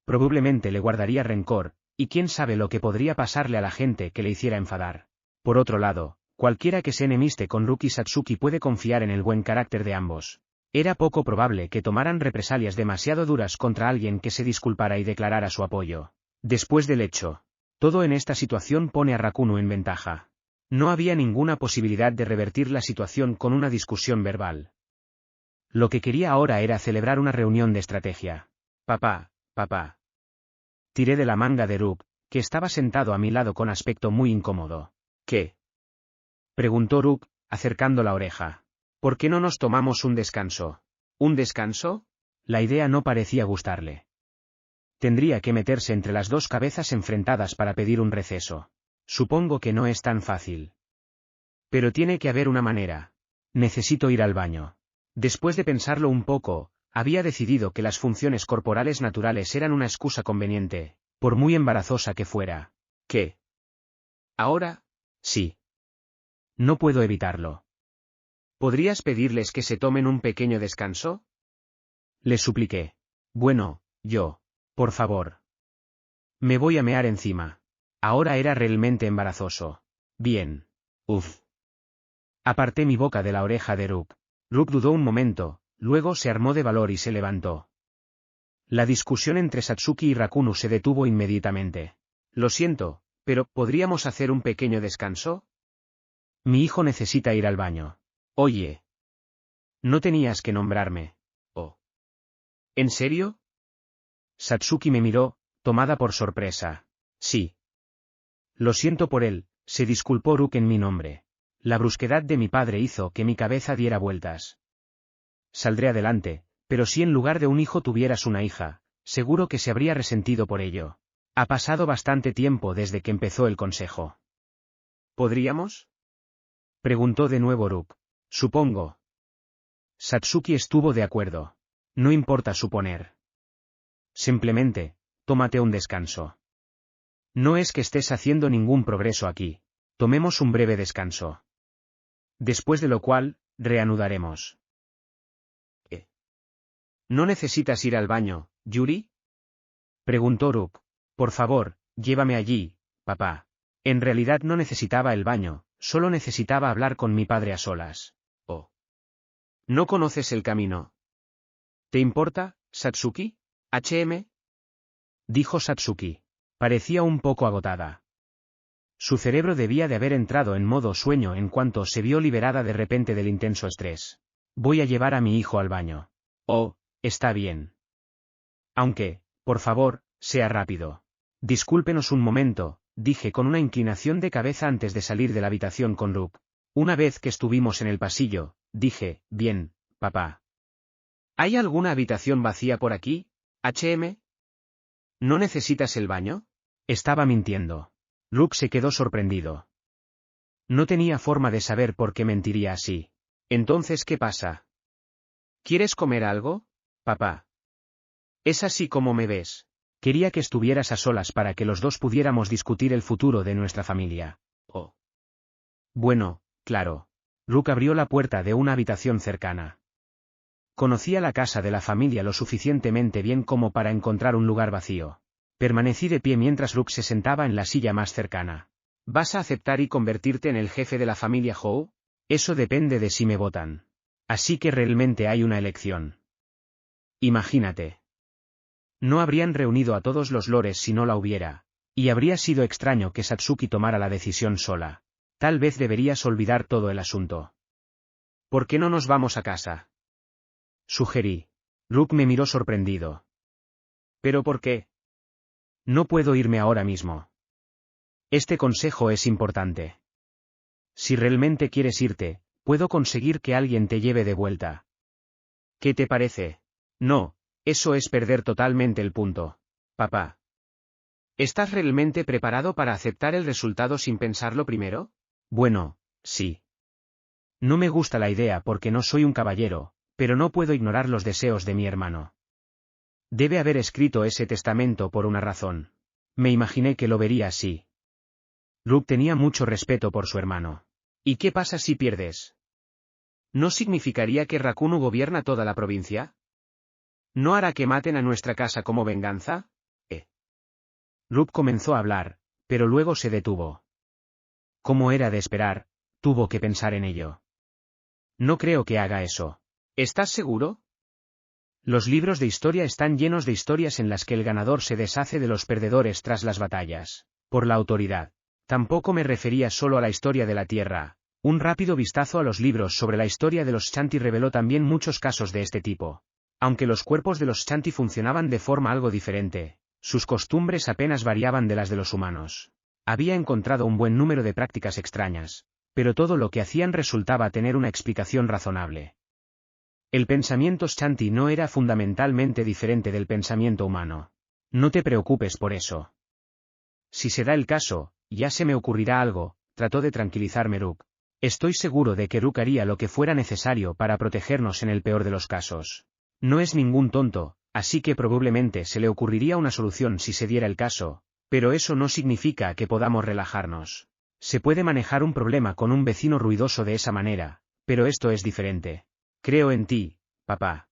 Probablemente le guardaría rencor, y quién sabe lo que podría pasarle a la gente que le hiciera enfadar. Por otro lado, cualquiera que se enemiste con Rook y Satsuki puede confiar en el buen carácter de ambos. Era poco probable que tomaran represalias demasiado duras contra alguien que se disculpara y declarara su apoyo. Después del hecho, todo en esta situación pone a Rakuno en ventaja. No había ninguna posibilidad de revertir la situación con una discusión verbal. Lo que quería ahora era celebrar una reunión de estrategia. Papá. Tiré de la manga de Rook, que estaba sentado a mi lado con aspecto muy incómodo. ¿Qué? Preguntó Rook, acercando la oreja. ¿Por qué no nos tomamos un descanso? ¿Un descanso? La idea no parecía gustarle. Tendría que meterse entre las dos cabezas enfrentadas para pedir un receso. Supongo que no es tan fácil. Pero tiene que haber una manera. Necesito ir al baño. Después de pensarlo un poco, había decidido que las funciones corporales naturales eran una excusa conveniente, por muy embarazosa que fuera. ¿Qué? ¿Ahora? Sí. No puedo evitarlo. ¿Podrías pedirles que se tomen un pequeño descanso? Le supliqué. Bueno, por favor. Me voy a mear encima. Ahora era realmente embarazoso. Bien. Aparté mi boca de la oreja de Rook. Rook dudó un momento, luego se armó de valor y se levantó. La discusión entre Satsuki y Rakuno se detuvo inmediatamente. Lo siento, pero ¿podríamos hacer un pequeño descanso? Mi hijo necesita ir al baño. Oye. No tenías que nombrarme. Oh. ¿En serio? Satsuki me miró, tomada por sorpresa. Sí. Lo siento por él, se disculpó Rook en mi nombre. La brusquedad de mi padre hizo que mi cabeza diera vueltas. Saldré adelante, pero si en lugar de un hijo tuvieras una hija, seguro que se habría resentido por ello. Ha pasado bastante tiempo desde que empezó el consejo. ¿Podríamos? Preguntó de nuevo Rook. Supongo. Satsuki estuvo de acuerdo. No importa suponer. Simplemente, tómate un descanso. No es que estés haciendo ningún progreso aquí. Tomemos un breve descanso. Después de lo cual, reanudaremos. ¿No necesitas ir al baño, Yuri? Preguntó Rook. Por favor, llévame allí, papá. En realidad no necesitaba el baño, solo necesitaba hablar con mi padre a solas. Oh. ¿No conoces el camino? ¿Te importa, Satsuki? Dijo Satsuki. Parecía un poco agotada. Su cerebro debía de haber entrado en modo sueño en cuanto se vio liberada de repente del intenso estrés. Voy a llevar a mi hijo al baño. Oh, está bien. Aunque, por favor, sea rápido. Discúlpenos un momento, dije con una inclinación de cabeza antes de salir de la habitación con Rook. Una vez que estuvimos en el pasillo, dije, bien, papá. ¿Hay alguna habitación vacía por aquí, ¿No necesitas el baño? Estaba mintiendo. Rook se quedó sorprendido. No tenía forma de saber por qué mentiría así. Entonces, ¿qué pasa? ¿Quieres comer algo, papá? ¿Es así como me ves? Quería que estuvieras a solas para que los dos pudiéramos discutir el futuro de nuestra familia. Oh. Bueno, claro. Rook abrió la puerta de una habitación cercana. Conocía la casa de la familia lo suficientemente bien como para encontrar un lugar vacío. Permanecí de pie mientras Rook se sentaba en la silla más cercana. ¿Vas a aceptar y convertirte en el jefe de la familia Howe? Eso depende de si me votan. Así que realmente hay una elección. Imagínate. No habrían reunido a todos los lores si no la hubiera, y habría sido extraño que Satsuki tomara la decisión sola. Tal vez deberías olvidar todo el asunto. ¿Por qué no nos vamos a casa? Sugerí. Rook me miró sorprendido. ¿Pero por qué? No puedo irme ahora mismo. Este consejo es importante. Si realmente quieres irte, puedo conseguir que alguien te lleve de vuelta. ¿Qué te parece? No, eso es perder totalmente el punto. Papá. ¿Estás realmente preparado para aceptar el resultado sin pensarlo primero? Bueno, sí. No me gusta la idea porque no soy un caballero, pero no puedo ignorar los deseos de mi hermano. Debe haber escrito ese testamento por una razón. Me imaginé que lo vería así. Rook tenía mucho respeto por su hermano. ¿Y qué pasa si pierdes? ¿No significaría que Rakuno gobierna toda la provincia? ¿No hará que maten a nuestra casa como venganza? Rook comenzó a hablar, pero luego se detuvo. Como era de esperar, tuvo que pensar en ello. No creo que haga eso. ¿Estás seguro? Los libros de historia están llenos de historias en las que el ganador se deshace de los perdedores tras las batallas, por la autoridad. Tampoco me refería solo a la historia de la Tierra. Un rápido vistazo a los libros sobre la historia de los Shanti reveló también muchos casos de este tipo. Aunque los cuerpos de los Shanti funcionaban de forma algo diferente, sus costumbres apenas variaban de las de los humanos. Había encontrado un buen número de prácticas extrañas, pero todo lo que hacían resultaba tener una explicación razonable. El pensamiento Shanti no era fundamentalmente diferente del pensamiento humano. No te preocupes por eso. Si se da el caso, ya se me ocurrirá algo, trató de tranquilizarme Rook. Estoy seguro de que Rook haría lo que fuera necesario para protegernos en el peor de los casos. No es ningún tonto, así que probablemente se le ocurriría una solución si se diera el caso, pero eso no significa que podamos relajarnos. Se puede manejar un problema con un vecino ruidoso de esa manera, pero esto es diferente. Creo en ti, papá.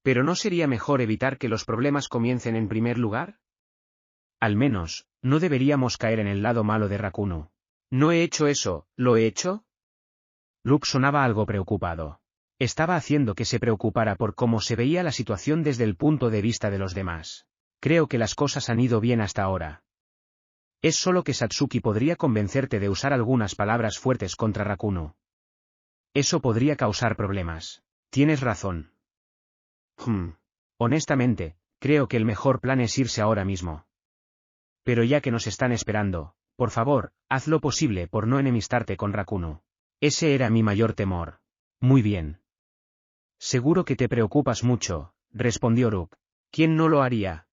¿Pero no sería mejor evitar que los problemas comiencen en primer lugar? Al menos, no deberíamos caer en el lado malo de Rakuno. No he hecho eso, ¿lo he hecho? Rook sonaba algo preocupado. Estaba haciendo que se preocupara por cómo se veía la situación desde el punto de vista de los demás. Creo que las cosas han ido bien hasta ahora. Es solo que Satsuki podría convencerte de usar algunas palabras fuertes contra Rakuno. Eso podría causar problemas. Tienes razón. Honestamente, creo que el mejor plan es irse ahora mismo. Pero ya que nos están esperando, por favor, haz lo posible por no enemistarte con Rakuno. Ese era mi mayor temor. Muy bien. Seguro que te preocupas mucho, respondió Rook. ¿Quién no lo haría?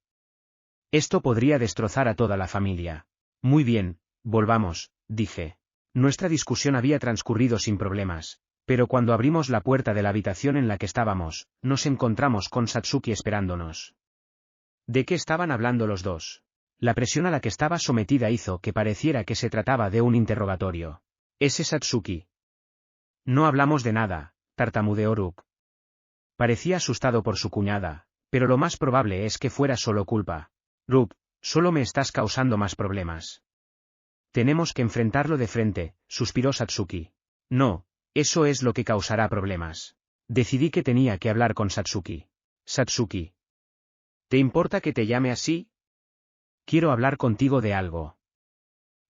Esto podría destrozar a toda la familia. Muy bien, volvamos, dije. Nuestra discusión había transcurrido sin problemas, pero cuando abrimos la puerta de la habitación en la que estábamos, nos encontramos con Satsuki esperándonos. ¿De qué estaban hablando los dos? La presión a la que estaba sometida hizo que pareciera que se trataba de un interrogatorio. ¿Ese Satsuki? No hablamos de nada, tartamudeó Rook. Parecía asustado por su cuñada, pero lo más probable es que fuera solo culpa. Rook, solo me estás causando más problemas. Tenemos que enfrentarlo de frente, suspiró Satsuki. No, eso es lo que causará problemas. Decidí que tenía que hablar con Satsuki. Satsuki. ¿Te importa que te llame así? Quiero hablar contigo de algo.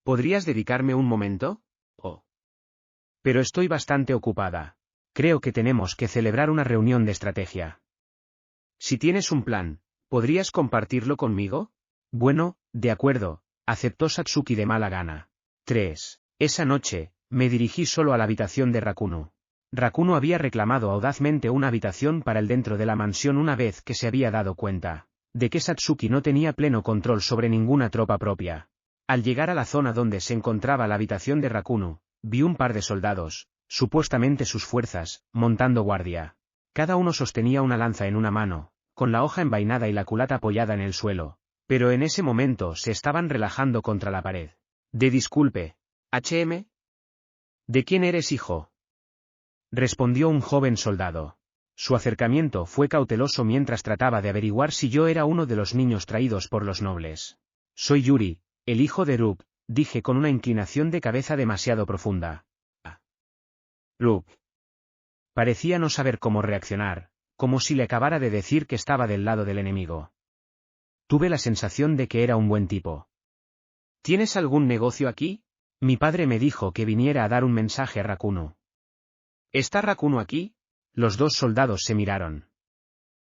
¿Podrías dedicarme un momento? Oh. Pero estoy bastante ocupada. Creo que tenemos que celebrar una reunión de estrategia. Si tienes un plan, ¿podrías compartirlo conmigo? Bueno, de acuerdo, aceptó Satsuki de mala gana. 3. Esa noche, me dirigí solo a la habitación de Rakuno. Rakuno había reclamado audazmente una habitación para él dentro de la mansión una vez que se había dado cuenta de que Satsuki no tenía pleno control sobre ninguna tropa propia. Al llegar a la zona donde se encontraba la habitación de Rakuno, vi un par de soldados, supuestamente sus fuerzas, montando guardia. Cada uno sostenía una lanza en una mano, con la hoja envainada y la culata apoyada en el suelo, pero en ese momento se estaban relajando contra la pared. Disculpe. ¿HM? ¿De quién eres hijo? respondió un joven soldado. Su acercamiento fue cauteloso mientras trataba de averiguar si yo era uno de los niños traídos por los nobles. Soy Yuri, el hijo de Ruk, dije con una inclinación de cabeza demasiado profunda. Ruk. Parecía no saber cómo reaccionar, como si le acabara de decir que estaba del lado del enemigo. Tuve la sensación de que era un buen tipo. ¿Tienes algún negocio aquí? Mi padre me dijo que viniera a dar un mensaje a Rakuno. ¿Está Rakuno aquí? Los dos soldados se miraron.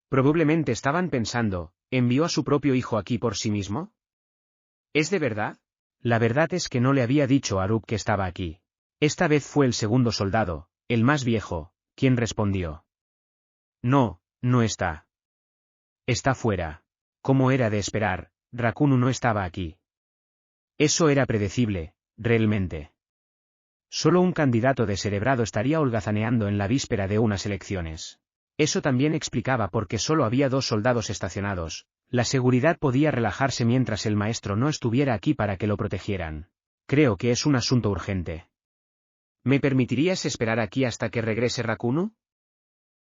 Probablemente estaban pensando, ¿envió a su propio hijo aquí por sí mismo? ¿Es de verdad? La verdad es que no le había dicho a Ruk que estaba aquí. Esta vez fue el segundo soldado, el más viejo, quien respondió. No, no está. Está fuera. Como era de esperar, Rakuno no estaba aquí. Eso era predecible, realmente. Solo un candidato descerebrado estaría holgazaneando en la víspera de unas elecciones. Eso también explicaba por qué solo había 2 soldados estacionados. La seguridad podía relajarse mientras el maestro no estuviera aquí para que lo protegieran. Creo que es un asunto urgente. ¿Me permitirías esperar aquí hasta que regrese Rakuno?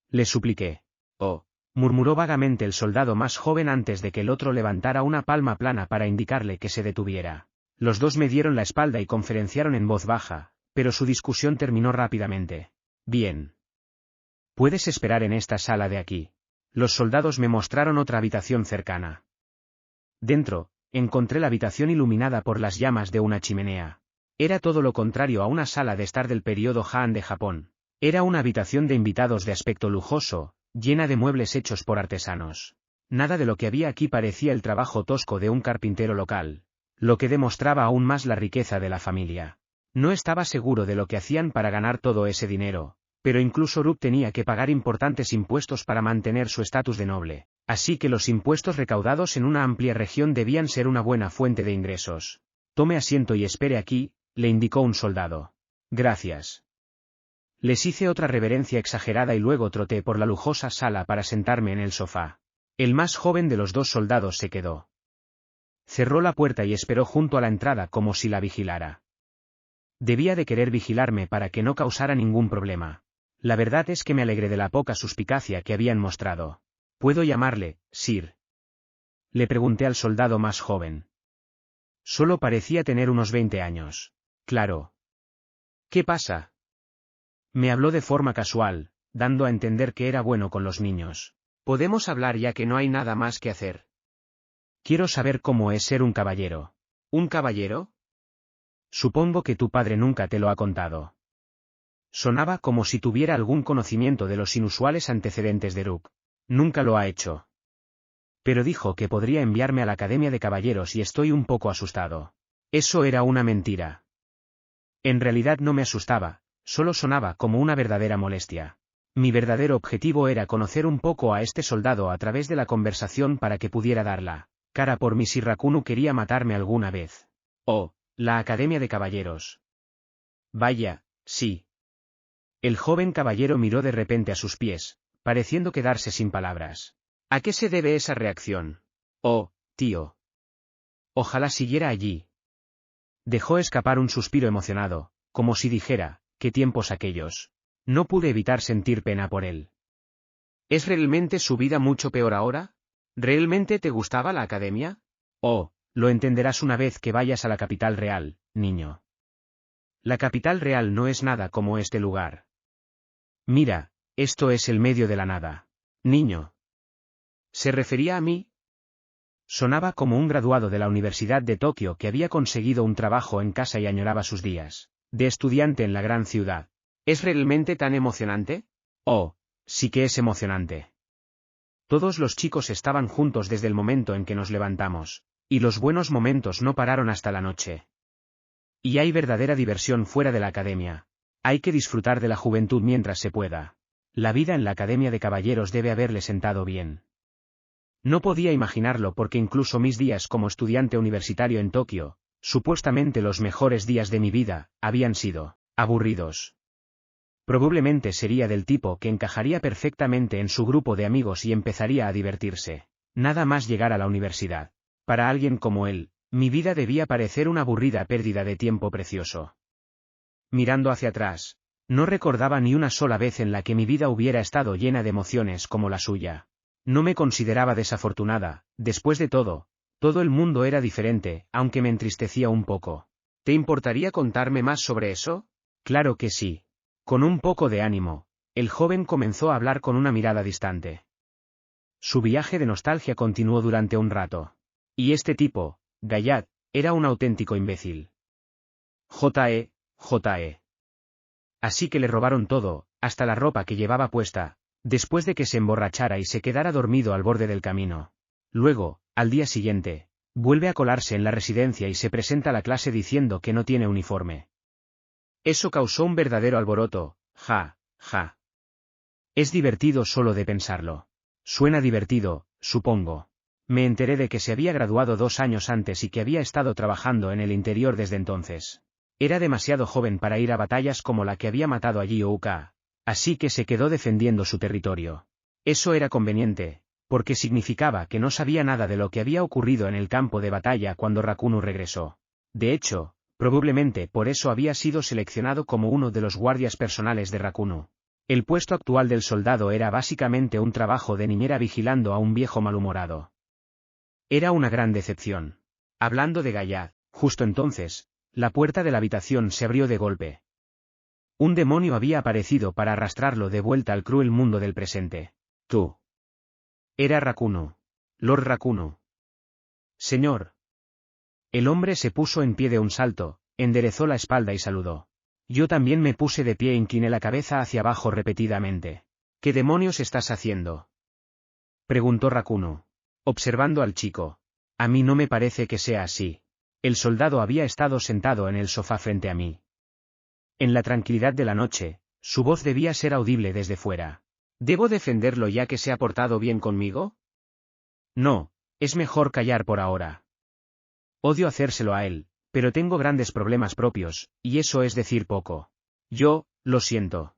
Le supliqué. Oh, murmuró vagamente el soldado más joven antes de que el otro levantara una palma plana para indicarle que se detuviera. Los dos me dieron la espalda y conferenciaron en voz baja, pero su discusión terminó rápidamente. Bien. Puedes esperar en esta sala de aquí. Los soldados me mostraron otra habitación cercana. Dentro, encontré la habitación iluminada por las llamas de una chimenea. Era todo lo contrario a una sala de estar del periodo Han de Japón. Era una habitación de invitados de aspecto lujoso, llena de muebles hechos por artesanos. Nada de lo que había aquí parecía el trabajo tosco de un carpintero local, lo que demostraba aún más la riqueza de la familia. No estaba seguro de lo que hacían para ganar todo ese dinero, pero incluso Ruk tenía que pagar importantes impuestos para mantener su estatus de noble, así que los impuestos recaudados en una amplia región debían ser una buena fuente de ingresos. Tome asiento y espere aquí, le indicó un soldado. Gracias. Les hice otra reverencia exagerada y luego troté por la lujosa sala para sentarme en el sofá. El más joven de los 2 soldados se quedó. Cerró la puerta y esperó junto a la entrada como si la vigilara. Debía de querer vigilarme para que no causara ningún problema. La verdad es que me alegré de la poca suspicacia que habían mostrado. ¿Puedo llamarle, Sir? Le pregunté al soldado más joven. Solo parecía tener unos 20 años. Claro. ¿Qué pasa? Me habló de forma casual, dando a entender que era bueno con los niños. Podemos hablar ya que no hay nada más que hacer. Quiero saber cómo es ser un caballero. ¿Un caballero? Supongo que tu padre nunca te lo ha contado. Sonaba como si tuviera algún conocimiento de los inusuales antecedentes de Ruk. Nunca lo ha hecho. Pero dijo que podría enviarme a la Academia de Caballeros y estoy un poco asustado. Eso era una mentira. En realidad no me asustaba, solo sonaba como una verdadera molestia. Mi verdadero objetivo era conocer un poco a este soldado a través de la conversación para que pudiera darla cara por mí si Rakuno quería matarme alguna vez. Oh, la Academia de Caballeros. Vaya, sí. El joven caballero miró de repente a sus pies, pareciendo quedarse sin palabras. ¿A qué se debe esa reacción? Oh, tío. Ojalá siguiera allí. Dejó escapar un suspiro emocionado, como si dijera, ¿qué tiempos aquellos? No pude evitar sentir pena por él. ¿Es realmente su vida mucho peor ahora? ¿Realmente te gustaba la academia? Oh, lo entenderás una vez que vayas a la capital real, niño. La capital real no es nada como este lugar. Mira, esto es el medio de la nada. Niño. ¿Se refería a mí? Sonaba como un graduado de la Universidad de Tokio que había conseguido un trabajo en casa y añoraba sus días de estudiante en la gran ciudad. ¿Es realmente tan emocionante? Oh, sí que es emocionante. Todos los chicos estaban juntos desde el momento en que nos levantamos, y los buenos momentos no pararon hasta la noche. Y hay verdadera diversión fuera de la academia. Hay que disfrutar de la juventud mientras se pueda. La vida en la Academia de Caballeros debe haberle sentado bien. No podía imaginarlo porque incluso mis días como estudiante universitario en Tokio, supuestamente los mejores días de mi vida, habían sido aburridos. Probablemente sería del tipo que encajaría perfectamente en su grupo de amigos y empezaría a divertirse. Nada más llegar a la universidad. Para alguien como él, mi vida debía parecer una aburrida pérdida de tiempo precioso. Mirando hacia atrás, No recordaba ni una sola vez en la que mi vida hubiera estado llena de emociones como la suya. No me consideraba desafortunada, después de todo el mundo era diferente, aunque me entristecía un poco. ¿Te importaría contarme más sobre eso? Claro que sí. Con un poco de ánimo, el joven comenzó a hablar con una mirada distante. Su viaje de nostalgia continuó durante un rato. Y este tipo, Gayat, era un auténtico imbécil. J.E. Así que le robaron todo, hasta la ropa que llevaba puesta, después de que se emborrachara y se quedara dormido al borde del camino. Luego, al día siguiente, vuelve a colarse en la residencia y se presenta a la clase diciendo que no tiene uniforme. Eso causó un verdadero alboroto, ja. Es divertido solo de pensarlo. Suena divertido, supongo. Me enteré de que se había graduado 2 años antes y que había estado trabajando en el interior desde entonces. Era demasiado joven para ir a batallas como la que había matado a Gyouka, así que se quedó defendiendo su territorio. Eso era conveniente, porque significaba que no sabía nada de lo que había ocurrido en el campo de batalla cuando Rakunu regresó. De hecho, probablemente por eso había sido seleccionado como uno de los guardias personales de Rakunu. El puesto actual del soldado era básicamente un trabajo de niñera vigilando a un viejo malhumorado. Era una gran decepción. Hablando de Gayat, justo entonces, la puerta de la habitación se abrió de golpe. Un demonio había aparecido para arrastrarlo de vuelta al cruel mundo del presente. Tú. Era Rakunu. Lord Rakunu. Señor. El hombre se puso en pie de un salto, enderezó la espalda y saludó. Yo también me puse de pie e incliné la cabeza hacia abajo repetidamente. ¿Qué demonios estás haciendo? Preguntó Rakunu, observando al chico. A mí no me parece que sea así. El soldado había estado sentado en el sofá frente a mí. En la tranquilidad de la noche, su voz debía ser audible desde fuera. ¿Debo defenderlo ya que se ha portado bien conmigo? No, es mejor callar por ahora. Odio hacérselo a él, pero tengo grandes problemas propios, y eso es decir poco. Yo, lo siento.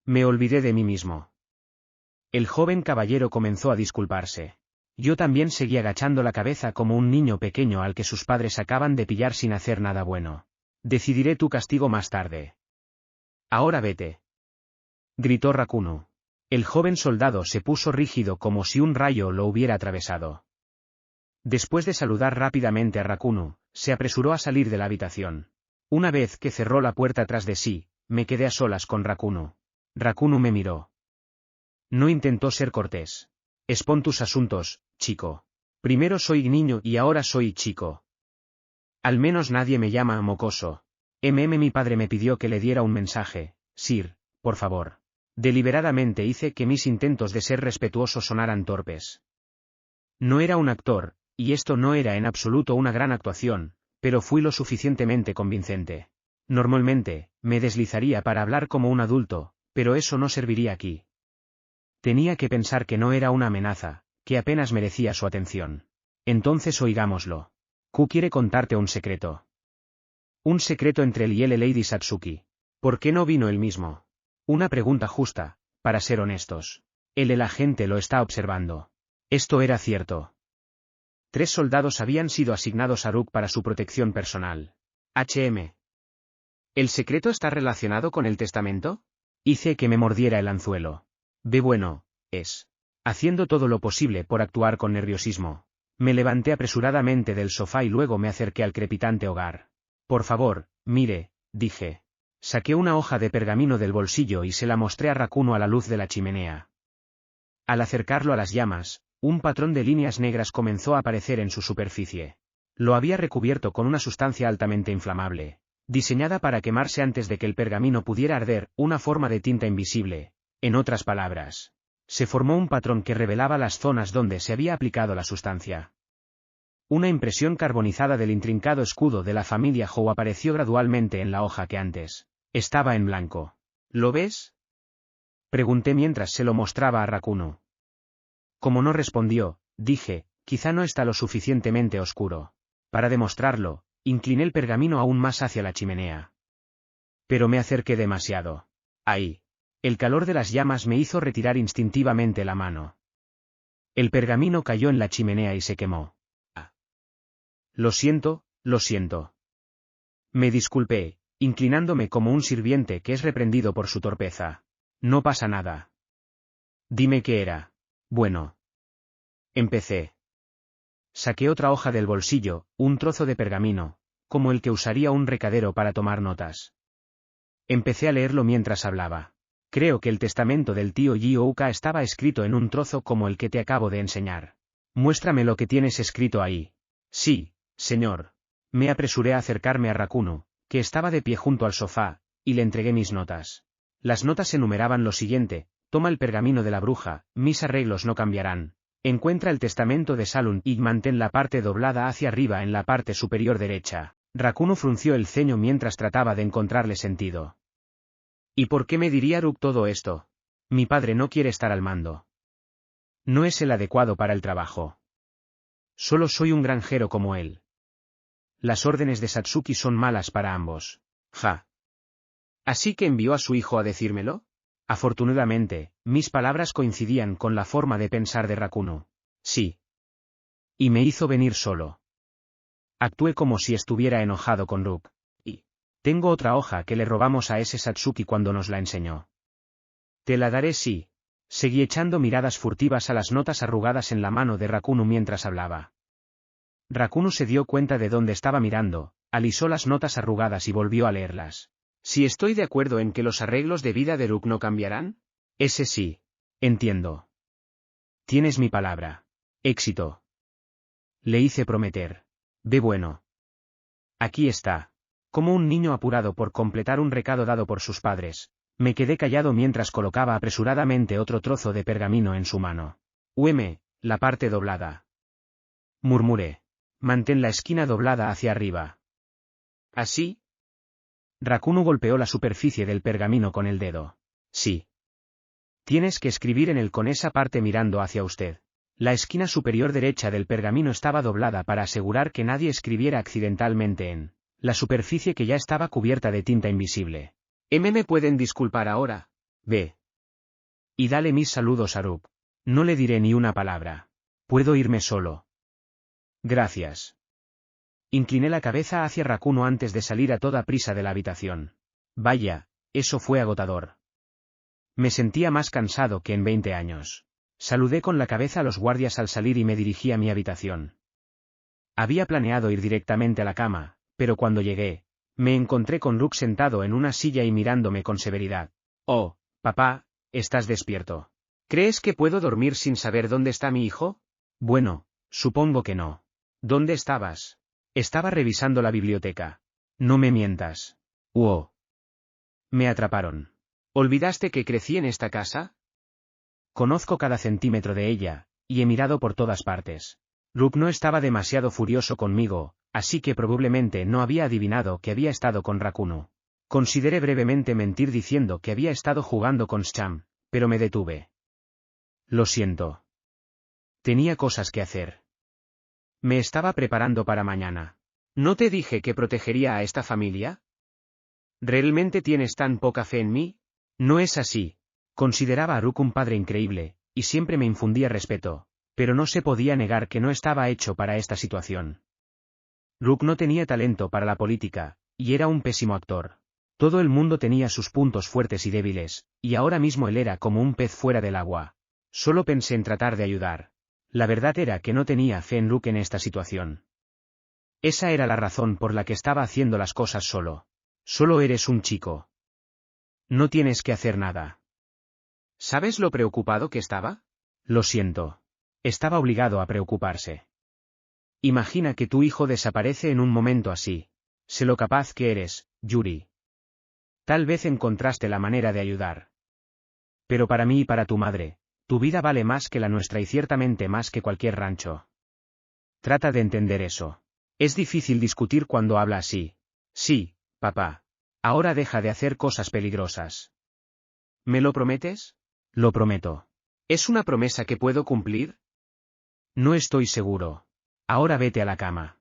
Me olvidé de mí mismo. El joven caballero comenzó a disculparse. Yo también seguí agachando la cabeza como un niño pequeño al que sus padres acaban de pillar sin hacer nada bueno. Decidiré tu castigo más tarde. Ahora vete. Gritó Rakunu. El joven soldado se puso rígido como si un rayo lo hubiera atravesado. Después de saludar rápidamente a Rakunu, se apresuró a salir de la habitación. Una vez que cerró la puerta tras de sí, me quedé a solas con Rakunu. Rakunu me miró. No intentó ser cortés. Expon tus asuntos, chico. Primero soy niño y ahora soy chico. Al menos nadie me llama mocoso. Mi padre me pidió que le diera un mensaje. Sir, por favor. Deliberadamente hice que mis intentos de ser respetuoso sonaran torpes. No era un actor, y esto no era en absoluto una gran actuación, pero fui lo suficientemente convincente. Normalmente, me deslizaría para hablar como un adulto, pero eso no serviría aquí. Tenía que pensar que no era una amenaza, que apenas merecía su atención. Entonces oigámoslo. Q quiere contarte un secreto. Un secreto entre él y Lady Satsuki. ¿Por qué no vino él mismo? Una pregunta justa, para ser honestos. El agente lo está observando. Esto era cierto. 3 soldados habían sido asignados a Rook para su protección personal. ¿El secreto está relacionado con el testamento? Hice que me mordiera el anzuelo. Bueno, es. Haciendo todo lo posible por actuar con nerviosismo. Me levanté apresuradamente del sofá y luego me acerqué al crepitante hogar. Por favor, mire, dije. Saqué una hoja de pergamino del bolsillo y se la mostré a Rakunu a la luz de la chimenea. Al acercarlo a las llamas, un patrón de líneas negras comenzó a aparecer en su superficie. Lo había recubierto con una sustancia altamente inflamable, diseñada para quemarse antes de que el pergamino pudiera arder, una forma de tinta invisible. En otras palabras, se formó un patrón que revelaba las zonas donde se había aplicado la sustancia. Una impresión carbonizada del intrincado escudo de la familia Hou apareció gradualmente en la hoja que antes estaba en blanco. ¿Lo ves? Pregunté mientras se lo mostraba a Rakunu. Como no respondió, dije, quizá no está lo suficientemente oscuro. Para demostrarlo, incliné el pergamino aún más hacia la chimenea. Pero me acerqué demasiado. Ahí. El calor de las llamas me hizo retirar instintivamente la mano. El pergamino cayó en la chimenea y se quemó. Lo siento. Me disculpé, inclinándome como un sirviente que es reprendido por su torpeza. No pasa nada. Dime qué era. Bueno. Empecé. Saqué otra hoja del bolsillo, un trozo de pergamino, como el que usaría un recadero para tomar notas. Empecé a leerlo mientras hablaba. Creo que el testamento del tío Yi-Ouka estaba escrito en un trozo como el que te acabo de enseñar. Muéstrame lo que tienes escrito ahí. Sí, señor. Me apresuré a acercarme a Rakuno, que estaba de pie junto al sofá, y le entregué mis notas. Las notas enumeraban lo siguiente: toma el pergamino de la bruja, mis arreglos no cambiarán. Encuentra el testamento de Salun y mantén la parte doblada hacia arriba en la parte superior derecha. Rakuno frunció el ceño mientras trataba de encontrarle sentido. ¿Y por qué me diría Rook todo esto? Mi padre no quiere estar al mando. No es el adecuado para el trabajo. Solo soy un granjero como él. Las órdenes de Satsuki son malas para ambos. Ja. ¿Así que envió a su hijo a decírmelo? Afortunadamente, mis palabras coincidían con la forma de pensar de Rakuno. Sí. Y me hizo venir solo. Actué como si estuviera enojado con Rook. Y tengo otra hoja que le robamos a ese Satsuki cuando nos la enseñó. Te la daré sí. Seguí echando miradas furtivas a las notas arrugadas en la mano de Rakuno mientras hablaba. Rakuno se dio cuenta de dónde estaba mirando, alisó las notas arrugadas y volvió a leerlas. Si estoy de acuerdo en que los arreglos de vida de Rook no cambiarán. Ese sí. Entiendo. Tienes mi palabra. Éxito. Le hice prometer. Ve bueno. Aquí está. Como un niño apurado por completar un recado dado por sus padres, me quedé callado mientras colocaba apresuradamente otro trozo de pergamino en su mano. La parte doblada. Murmuré. Mantén la esquina doblada hacia arriba. ¿Así? Rakuno golpeó la superficie del pergamino con el dedo. Sí. Tienes que escribir en él con esa parte mirando hacia usted. La esquina superior derecha del pergamino estaba doblada para asegurar que nadie escribiera accidentalmente en la superficie que ya estaba cubierta de tinta invisible. ¿Me pueden disculpar ahora? Ve. Y dale mis saludos a Rook. No le diré ni una palabra. Puedo irme solo. Gracias. Incliné la cabeza hacia Rakuno antes de salir a toda prisa de la habitación. Vaya, eso fue agotador. Me sentía más cansado que en 20 años. Saludé con la cabeza a los guardias al salir y me dirigí a mi habitación. Había planeado ir directamente a la cama, pero cuando llegué, me encontré con Rook sentado en una silla y mirándome con severidad. Oh, papá, ¿estás despierto? ¿Crees que puedo dormir sin saber dónde está mi hijo? Bueno, supongo que no. ¿Dónde estabas? Estaba revisando la biblioteca. No me mientas. ¡Wow! Me atraparon. ¿Olvidaste que crecí en esta casa? Conozco cada centímetro de ella, y he mirado por todas partes. Rook no estaba demasiado furioso conmigo, así que probablemente no había adivinado que había estado con Rakuno. Consideré brevemente mentir diciendo que había estado jugando con Scham, pero me detuve. Lo siento. Tenía cosas que hacer. Me estaba preparando para mañana. ¿No te dije que protegería a esta familia? ¿Realmente tienes tan poca fe en mí? No es así. Consideraba a Rook un padre increíble, y siempre me infundía respeto, pero no se podía negar que no estaba hecho para esta situación. Rook no tenía talento para la política, y era un pésimo actor. Todo el mundo tenía sus puntos fuertes y débiles, y ahora mismo él era como un pez fuera del agua. Solo pensé en tratar de ayudar. La verdad era que no tenía fe en Rook en esta situación. Esa era la razón por la que estaba haciendo las cosas solo. Solo eres un chico. No tienes que hacer nada. ¿Sabes lo preocupado que estaba? Lo siento. Estaba obligado a preocuparse. Imagina que tu hijo desaparece en un momento así. Sé lo capaz que eres, Yuri. Tal vez encontraste la manera de ayudar. Pero para mí y para tu madre, tu vida vale más que la nuestra y ciertamente más que cualquier rancho. Trata de entender eso. Es difícil discutir cuando habla así. Sí, papá. Ahora deja de hacer cosas peligrosas. ¿Me lo prometes? Lo prometo. ¿Es una promesa que puedo cumplir? No estoy seguro. Ahora vete a la cama.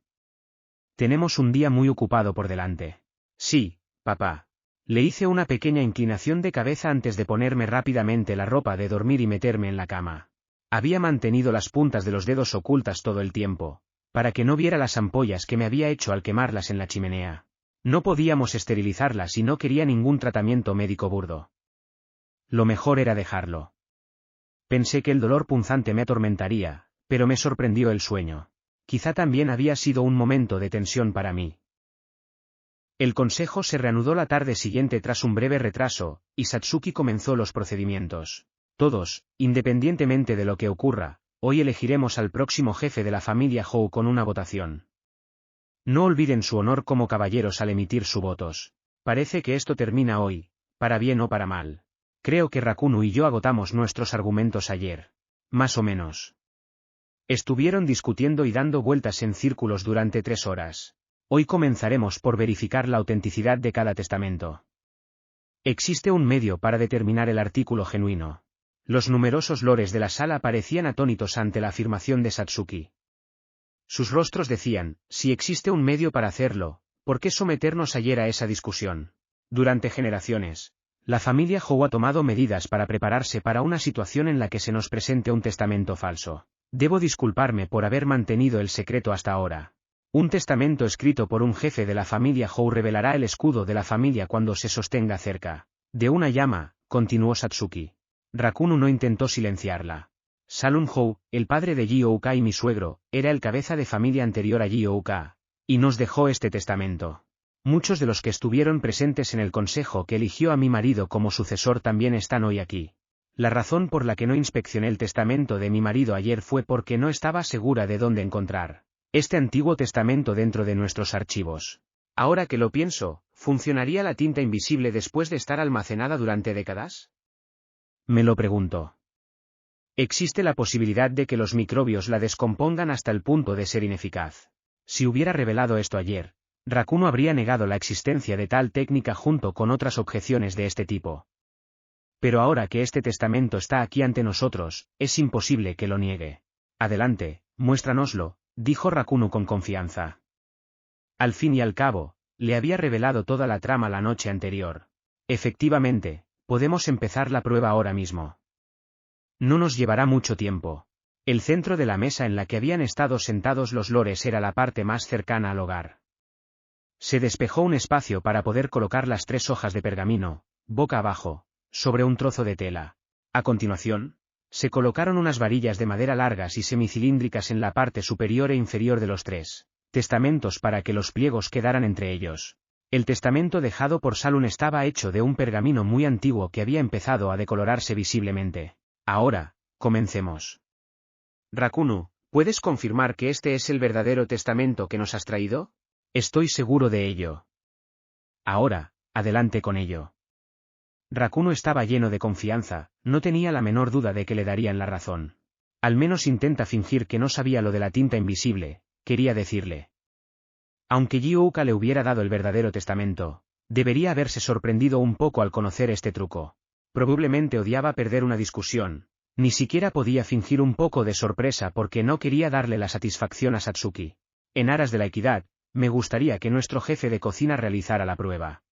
Tenemos un día muy ocupado por delante. Sí, papá. Le hice una pequeña inclinación de cabeza antes de ponerme rápidamente la ropa de dormir y meterme en la cama. Había mantenido las puntas de los dedos ocultas todo el tiempo, para que no viera las ampollas que me había hecho al quemarlas en la chimenea. No podíamos esterilizarla si no quería ningún tratamiento médico burdo. Lo mejor era dejarlo. Pensé que el dolor punzante me atormentaría, pero me sorprendió el sueño. Quizá también había sido un momento de tensión para mí. El consejo se reanudó la tarde siguiente tras un breve retraso, y Satsuki comenzó los procedimientos. Todos, independientemente de lo que ocurra, hoy elegiremos al próximo jefe de la familia Hou con una votación. No olviden su honor como caballeros al emitir sus votos. Parece que esto termina hoy, para bien o para mal. Creo que Rakunu y yo agotamos nuestros argumentos ayer. Más o menos. Estuvieron discutiendo y dando vueltas en círculos durante 3 horas. Hoy comenzaremos por verificar la autenticidad de cada testamento. Existe un medio para determinar el artículo genuino. Los numerosos lores de la sala parecían atónitos ante la afirmación de Satsuki. Sus rostros decían, si existe un medio para hacerlo, ¿por qué someternos ayer a esa discusión? Durante generaciones, la familia Hou ha tomado medidas para prepararse para una situación en la que se nos presente un testamento falso. Debo disculparme por haber mantenido el secreto hasta ahora. Un testamento escrito por un jefe de la familia Hou revelará el escudo de la familia cuando se sostenga cerca de una llama, continuó Satsuki. Rakunu no intentó silenciarla. Salun Hou, el padre de Ji-Ouka y mi suegro, era el cabeza de familia anterior a Ji-Ouka, y nos dejó este testamento. Muchos de los que estuvieron presentes en el consejo que eligió a mi marido como sucesor también están hoy aquí. La razón por la que no inspeccioné el testamento de mi marido ayer fue porque no estaba segura de dónde encontrar este antiguo testamento dentro de nuestros archivos. Ahora que lo pienso, ¿funcionaría la tinta invisible después de estar almacenada durante décadas? Me lo pregunto. Existe la posibilidad de que los microbios la descompongan hasta el punto de ser ineficaz. Si hubiera revelado esto ayer, Rakunu habría negado la existencia de tal técnica junto con otras objeciones de este tipo. Pero ahora que este testamento está aquí ante nosotros, es imposible que lo niegue. Adelante, muéstranoslo, dijo Rakunu con confianza. Al fin y al cabo, le había revelado toda la trama la noche anterior. Efectivamente, podemos empezar la prueba ahora mismo. No nos llevará mucho tiempo. El centro de la mesa en la que habían estado sentados los lores era la parte más cercana al hogar. Se despejó un espacio para poder colocar las 3 hojas de pergamino, boca abajo, sobre un trozo de tela. A continuación, se colocaron unas varillas de madera largas y semicilíndricas en la parte superior e inferior de los 3 testamentos para que los pliegos quedaran entre ellos. El testamento dejado por Salun estaba hecho de un pergamino muy antiguo que había empezado a decolorarse visiblemente. Ahora, comencemos. Rakunu, ¿puedes confirmar que este es el verdadero testamento que nos has traído? Estoy seguro de ello. Ahora, adelante con ello. Rakunu estaba lleno de confianza, no tenía la menor duda de que le darían la razón. Al menos intenta fingir que no sabía lo de la tinta invisible, quería decirle. Aunque Ji-Ouka le hubiera dado el verdadero testamento, debería haberse sorprendido un poco al conocer este truco. Probablemente odiaba perder una discusión, ni siquiera podía fingir un poco de sorpresa porque no quería darle la satisfacción a Satsuki. En aras de la equidad, me gustaría que nuestro jefe de cocina realizara la prueba.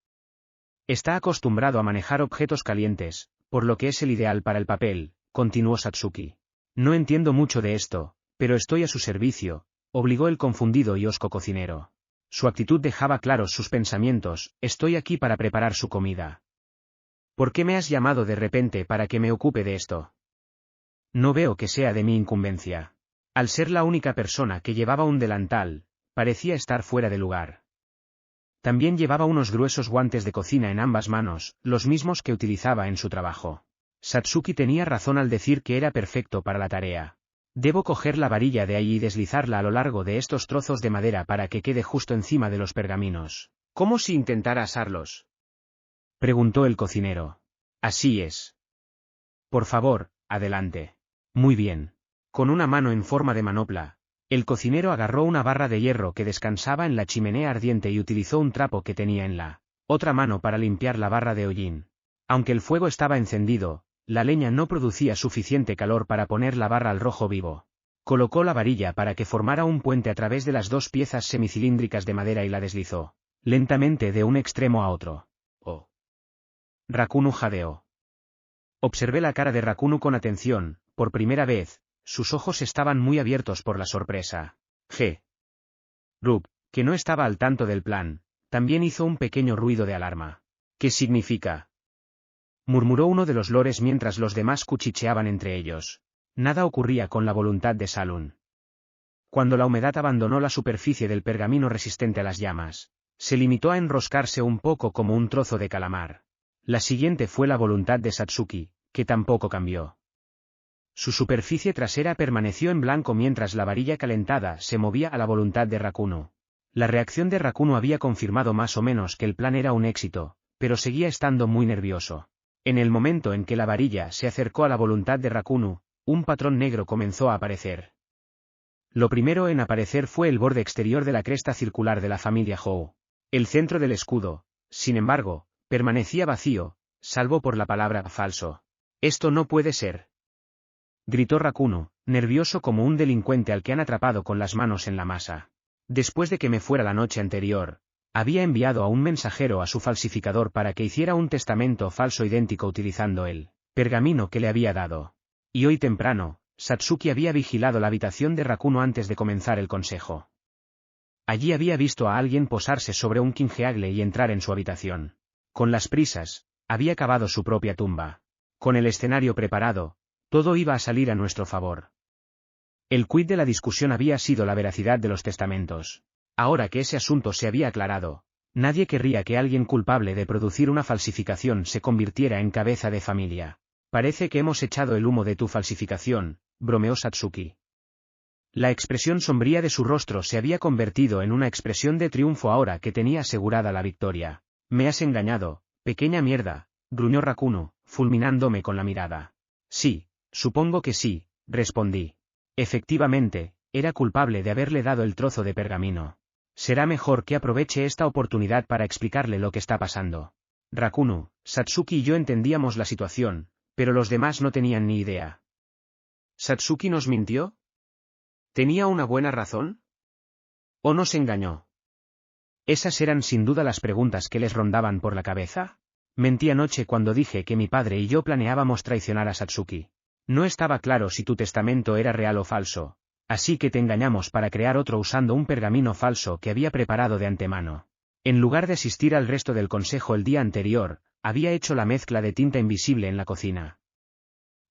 Está acostumbrado a manejar objetos calientes, por lo que es el ideal para el papel, continuó Satsuki. No entiendo mucho de esto, pero estoy a su servicio, obligó el confundido y hosco cocinero. Su actitud dejaba claros sus pensamientos, estoy aquí para preparar su comida. ¿Por qué me has llamado de repente para que me ocupe de esto? No veo que sea de mi incumbencia. Al ser la única persona que llevaba un delantal, parecía estar fuera de lugar. También llevaba unos gruesos guantes de cocina en ambas manos, los mismos que utilizaba en su trabajo. Satsuki tenía razón al decir que era perfecto para la tarea. Debo coger la varilla de ahí y deslizarla a lo largo de estos trozos de madera para que quede justo encima de los pergaminos. ¿Cómo si intentara asarlos? Preguntó el cocinero. Así es. Por favor, adelante. Muy bien. Con una mano en forma de manopla, el cocinero agarró una barra de hierro que descansaba en la chimenea ardiente y utilizó un trapo que tenía en la otra mano para limpiar la barra de hollín. Aunque el fuego estaba encendido, la leña no producía suficiente calor para poner la barra al rojo vivo. Colocó la varilla para que formara un puente a través de las 2 piezas semicilíndricas de madera y la deslizó lentamente de un extremo a otro. Oh. Rakunu jadeó. Observé la cara de Rakunu con atención, por primera vez. Sus ojos estaban muy abiertos por la sorpresa. G. Rup, que no estaba al tanto del plan, también hizo un pequeño ruido de alarma. ¿Qué significa?, murmuró uno de los lores mientras los demás cuchicheaban entre ellos. Nada ocurría con la voluntad de Salun. Cuando la humedad abandonó la superficie del pergamino resistente a las llamas, se limitó a enroscarse un poco como un trozo de calamar. La siguiente fue la voluntad de Satsuki, que tampoco cambió. Su superficie trasera permaneció en blanco mientras la varilla calentada se movía a la voluntad de Rakuno. La reacción de Rakuno había confirmado más o menos que el plan era un éxito, pero seguía estando muy nervioso. En el momento en que la varilla se acercó a la voluntad de Rakuno, un patrón negro comenzó a aparecer. Lo primero en aparecer fue el borde exterior de la cresta circular de la familia Hou. El centro del escudo, sin embargo, permanecía vacío, salvo por la palabra falso. «Esto no puede ser», gritó Rakuno, nervioso como un delincuente al que han atrapado con las manos en la masa. Después de que me fuera la noche anterior, había enviado a un mensajero a su falsificador para que hiciera un testamento falso idéntico utilizando el pergamino que le había dado. Y hoy temprano, Satsuki había vigilado la habitación de Rakuno antes de comenzar el consejo. Allí había visto a alguien posarse sobre un Kingeagle y entrar en su habitación. Con las prisas, había cavado su propia tumba. Con el escenario preparado, todo iba a salir a nuestro favor. El quid de la discusión había sido la veracidad de los testamentos. Ahora que ese asunto se había aclarado, nadie querría que alguien culpable de producir una falsificación se convirtiera en cabeza de familia. «Parece que hemos echado el humo de tu falsificación», bromeó Satsuki. La expresión sombría de su rostro se había convertido en una expresión de triunfo ahora que tenía asegurada la victoria. «Me has engañado, pequeña mierda», gruñó Rakuno, fulminándome con la mirada. «Sí, supongo que sí», respondí. Efectivamente, era culpable de haberle dado el trozo de pergamino. Será mejor que aproveche esta oportunidad para explicarle lo que está pasando. Rakuno, Satsuki y yo entendíamos la situación, pero los demás no tenían ni idea. ¿Satsuki nos mintió? ¿Tenía una buena razón? ¿O nos engañó? Esas eran sin duda las preguntas que les rondaban por la cabeza. Mentí anoche cuando dije que mi padre y yo planeábamos traicionar a Satsuki. No estaba claro si tu testamento era real o falso, así que te engañamos para crear otro usando un pergamino falso que había preparado de antemano. En lugar de asistir al resto del consejo el día anterior, había hecho la mezcla de tinta invisible en la cocina.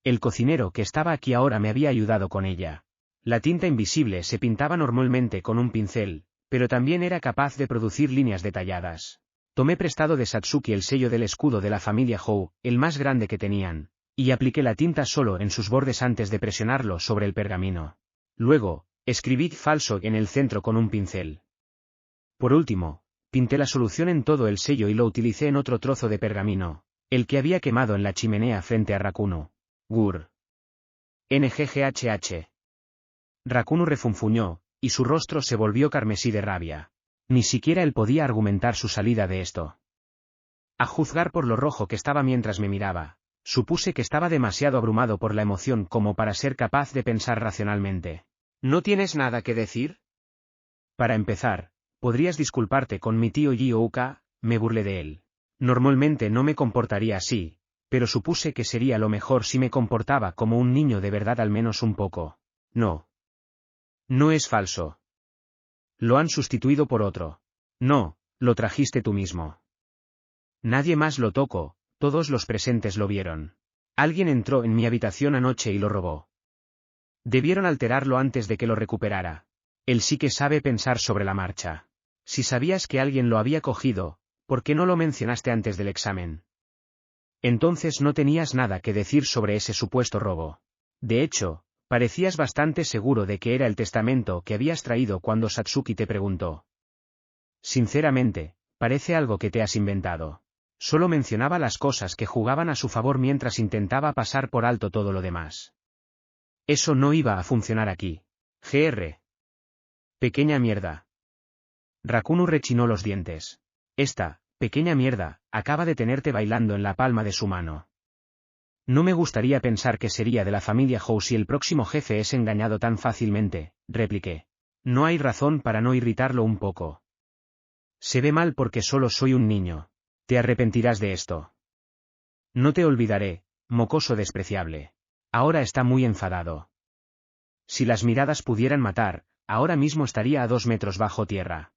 El cocinero que estaba aquí ahora me había ayudado con ella. La tinta invisible se pintaba normalmente con un pincel, pero también era capaz de producir líneas detalladas. Tomé prestado de Satsuki el sello del escudo de la familia Hou, el más grande que tenían, y apliqué la tinta solo en sus bordes antes de presionarlo sobre el pergamino. Luego, escribí falso en el centro con un pincel. Por último, pinté la solución en todo el sello y lo utilicé en otro trozo de pergamino, el que había quemado en la chimenea frente a Rakuno. Gur. NGGHH. Rakuno refunfuñó, y su rostro se volvió carmesí de rabia. Ni siquiera él podía argumentar su salida de esto. A juzgar por lo rojo que estaba mientras me miraba, supuse que estaba demasiado abrumado por la emoción como para ser capaz de pensar racionalmente. ¿No tienes nada que decir? Para empezar, podrías disculparte con mi tío Yōuka, me burlé de él. Normalmente no me comportaría así, pero supuse que sería lo mejor si me comportaba como un niño de verdad al menos un poco. No. No es falso. Lo han sustituido por otro. No, lo trajiste tú mismo. Nadie más lo tocó, todos los presentes lo vieron. Alguien entró en mi habitación anoche y lo robó. Debieron alterarlo antes de que lo recuperara. Él sí que sabe pensar sobre la marcha. Si sabías que alguien lo había cogido, ¿por qué no lo mencionaste antes del examen? Entonces no tenías nada que decir sobre ese supuesto robo. De hecho, parecías bastante seguro de que era el testamento que habías traído cuando Satsuki te preguntó. Sinceramente, parece algo que te has inventado. Solo mencionaba las cosas que jugaban a su favor mientras intentaba pasar por alto todo lo demás. Eso no iba a funcionar aquí. Gr. Pequeña mierda. Rakuno rechinó los dientes. Esta, pequeña mierda, acaba de tenerte bailando en la palma de su mano. No me gustaría pensar que sería de la familia Hou si el próximo jefe es engañado tan fácilmente, repliqué. No hay razón para no irritarlo un poco. Se ve mal porque solo soy un niño. Te arrepentirás de esto. No te olvidaré, mocoso despreciable. Ahora está muy enfadado. Si las miradas pudieran matar, ahora mismo estaría a 2 metros bajo tierra.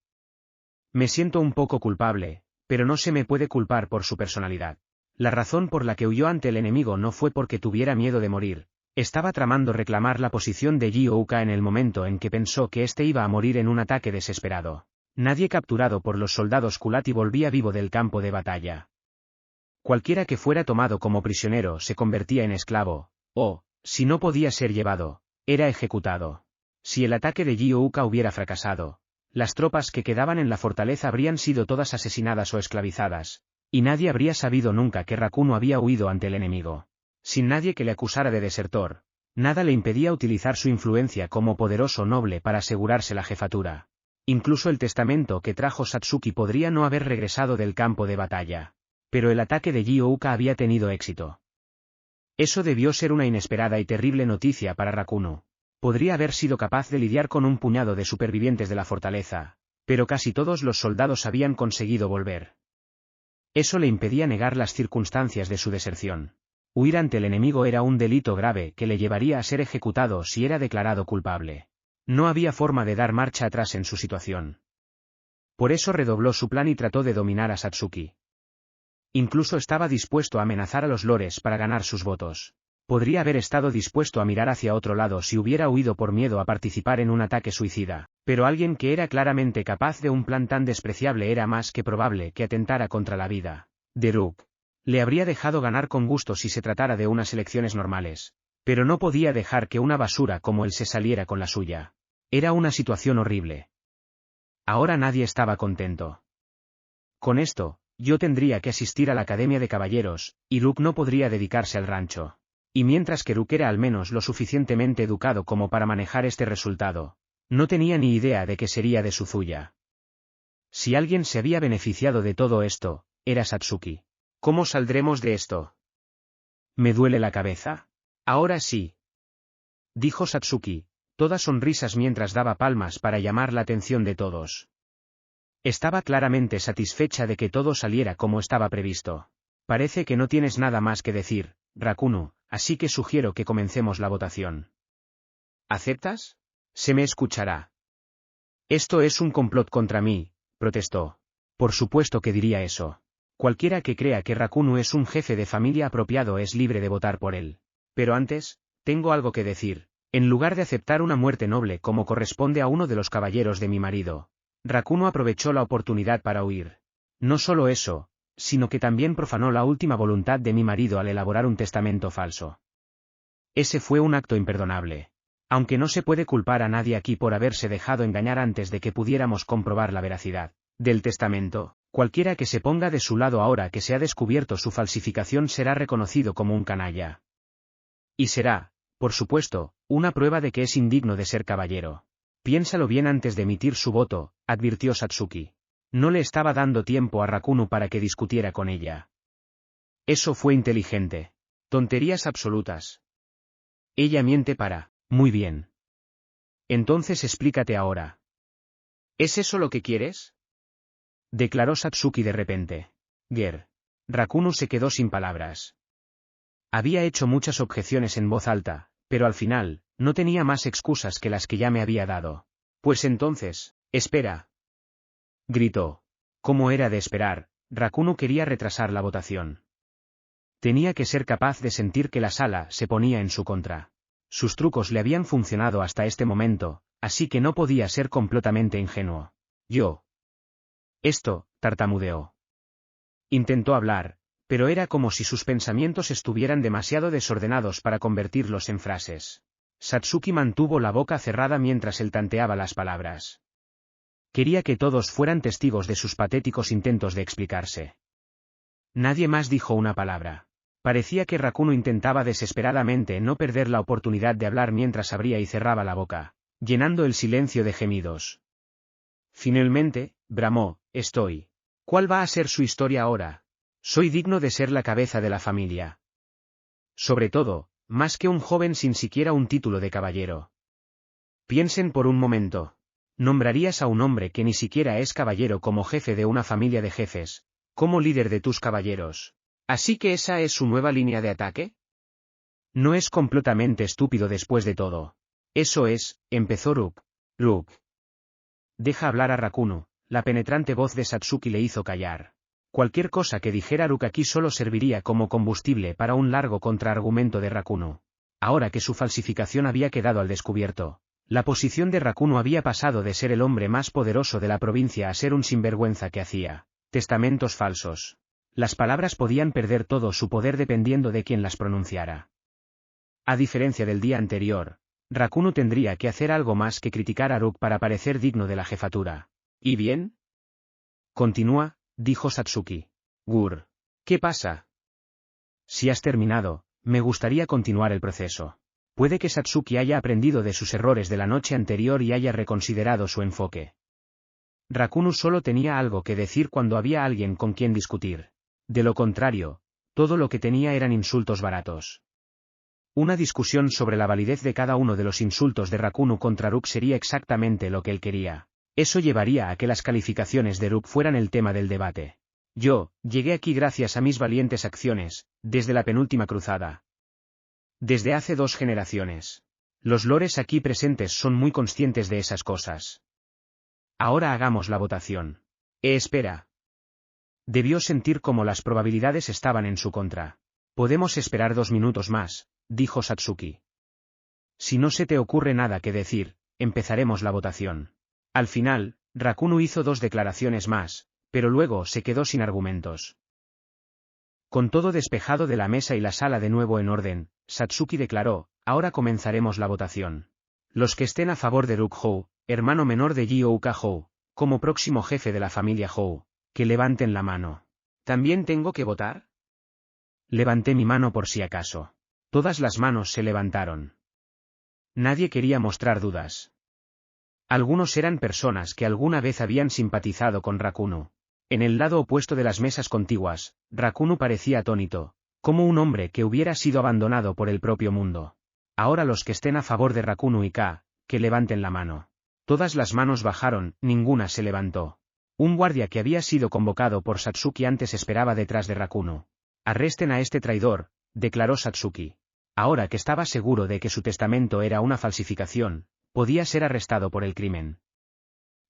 Me siento un poco culpable, pero no se me puede culpar por su personalidad. La razón por la que huyó ante el enemigo no fue porque tuviera miedo de morir. Estaba tramando reclamar la posición de Gyouka en el momento en que pensó que éste iba a morir en un ataque desesperado. Nadie capturado por los soldados Kulati volvía vivo del campo de batalla. Cualquiera que fuera tomado como prisionero se convertía en esclavo, o, si no podía ser llevado, era ejecutado. Si el ataque de Gyouka hubiera fracasado, las tropas que quedaban en la fortaleza habrían sido todas asesinadas o esclavizadas, y nadie habría sabido nunca que Rakuno había huido ante el enemigo. Sin nadie que le acusara de desertor, nada le impedía utilizar su influencia como poderoso noble para asegurarse la jefatura. Incluso el testamento que trajo Satsuki podría no haber regresado del campo de batalla. Pero el ataque de Gyouka había tenido éxito. Eso debió ser una inesperada y terrible noticia para Rakuno. Podría haber sido capaz de lidiar con un puñado de supervivientes de la fortaleza, pero casi todos los soldados habían conseguido volver. Eso le impedía negar las circunstancias de su deserción. Huir ante el enemigo era un delito grave que le llevaría a ser ejecutado si era declarado culpable. No había forma de dar marcha atrás en su situación. Por eso redobló su plan y trató de dominar a Satsuki. Incluso estaba dispuesto a amenazar a los lores para ganar sus votos. Podría haber estado dispuesto a mirar hacia otro lado si hubiera huido por miedo a participar en un ataque suicida, pero alguien que era claramente capaz de un plan tan despreciable era más que probable que atentara contra la vida de Rook. Le habría dejado ganar con gusto si se tratara de unas elecciones normales, pero no podía dejar que una basura como él se saliera con la suya. Era una situación horrible. Ahora nadie estaba contento. Con esto, yo tendría que asistir a la Academia de Caballeros, y Rook no podría dedicarse al rancho. Y mientras que Rook era al menos lo suficientemente educado como para manejar este resultado, no tenía ni idea de qué sería de Suzuya. Si alguien se había beneficiado de todo esto, era Satsuki. ¿Cómo saldremos de esto? ¿Me duele la cabeza? Ahora sí, dijo Satsuki, todas sonrisas mientras daba palmas para llamar la atención de todos. Estaba claramente satisfecha de que todo saliera como estaba previsto. Parece que no tienes nada más que decir, Rakuno, así que sugiero que comencemos la votación. ¿Aceptas? Se me escuchará. Esto es un complot contra mí, protestó. Por supuesto que diría eso. Cualquiera que crea que Rakuno es un jefe de familia apropiado es libre de votar por él. Pero antes, tengo algo que decir. En lugar de aceptar una muerte noble como corresponde a uno de los caballeros de mi marido, Rakuno aprovechó la oportunidad para huir. No solo eso, sino que también profanó la última voluntad de mi marido al elaborar un testamento falso. Ese fue un acto imperdonable. Aunque no se puede culpar a nadie aquí por haberse dejado engañar antes de que pudiéramos comprobar la veracidad del testamento, cualquiera que se ponga de su lado ahora que se ha descubierto su falsificación será reconocido como un canalla. Y será, por supuesto, una prueba de que es indigno de ser caballero. Piénsalo bien antes de emitir su voto, advirtió Satsuki. No le estaba dando tiempo a Rakuno para que discutiera con ella. Eso fue inteligente. Tonterías absolutas. Ella miente para, muy bien. Entonces explícate ahora. ¿Es eso lo que quieres? Declaró Satsuki de repente. Rakuno se quedó sin palabras. Había hecho muchas objeciones en voz alta, pero al final, no tenía más excusas que las que ya me había dado. Pues entonces, espera. Gritó. Como era de esperar, Rakuno quería retrasar la votación. Tenía que ser capaz de sentir que la sala se ponía en su contra. Sus trucos le habían funcionado hasta este momento, así que no podía ser completamente ingenuo. Esto, tartamudeó. Intentó hablar, pero era como si sus pensamientos estuvieran demasiado desordenados para convertirlos en frases. Satsuki mantuvo la boca cerrada mientras él tanteaba las palabras. Quería que todos fueran testigos de sus patéticos intentos de explicarse. Nadie más dijo una palabra. Parecía que Rakuno intentaba desesperadamente no perder la oportunidad de hablar mientras abría y cerraba la boca, llenando el silencio de gemidos. Finalmente, bramó, ¿Cuál va a ser su historia ahora? Soy digno de ser la cabeza de la familia. Sobre todo, más que un joven sin siquiera un título de caballero. Piensen por un momento. ¿Nombrarías a un hombre que ni siquiera es caballero como jefe de una familia de jefes, como líder de tus caballeros? ¿Así que esa es su nueva línea de ataque? No es completamente estúpido después de todo. Eso es, empezó Rook. Deja hablar a Rakuno, La penetrante voz de Satsuki le hizo callar. Cualquier cosa que dijera Rook aquí solo serviría como combustible para un largo contraargumento de Rakuno. Ahora que su falsificación había quedado al descubierto, la posición de Rakuno había pasado de ser el hombre más poderoso de la provincia a ser un sinvergüenza que hacía testamentos falsos. Las palabras podían perder todo su poder dependiendo de quién las pronunciara. A diferencia del día anterior, Rakuno tendría que hacer algo más que criticar a Rook para parecer digno de la jefatura. ¿Y bien? Continúa, dijo Satsuki. Gur. ¿Qué pasa? Si has terminado, me gustaría continuar el proceso. Puede que Satsuki haya aprendido de sus errores de la noche anterior y haya reconsiderado su enfoque. Rakuno solo tenía algo que decir cuando había alguien con quien discutir. De lo contrario, todo lo que tenía eran insultos baratos. Una discusión sobre la validez de cada uno de los insultos de Rakuno contra Rook sería exactamente lo que él quería. Eso llevaría a que las calificaciones de Rook fueran el tema del debate. Yo, llegué aquí gracias a mis valientes acciones, desde la penúltima cruzada. Desde hace 2 generaciones. Los lores aquí presentes son muy conscientes de esas cosas. Ahora hagamos la votación. Espera. Debió sentir como las probabilidades estaban en su contra. Podemos esperar 2 minutos más, dijo Satsuki. Si no se te ocurre nada que decir, empezaremos la votación. Al final, Rakuno hizo 2 declaraciones más, pero luego se quedó sin argumentos. Con todo despejado de la mesa y la sala de nuevo en orden, Satsuki declaró, ahora comenzaremos la votación. Los que estén a favor de Rook Hou, hermano menor de Ji-Ouka Hou, como próximo jefe de la familia Hou, que levanten la mano. ¿También tengo que votar? Levanté mi mano por si acaso. Todas las manos se levantaron. Nadie quería mostrar dudas. Algunos eran personas que alguna vez habían simpatizado con Rakuno. En el lado opuesto de las mesas contiguas, Rakuno parecía atónito, como un hombre que hubiera sido abandonado por el propio mundo. Ahora los que estén a favor de Rakuno y K, que levanten la mano. Todas las manos bajaron, ninguna se levantó. Un guardia que había sido convocado por Satsuki antes esperaba detrás de Rakuno. Arresten a este traidor, declaró Satsuki. Ahora que estaba seguro de que su testamento era una falsificación, podía ser arrestado por el crimen.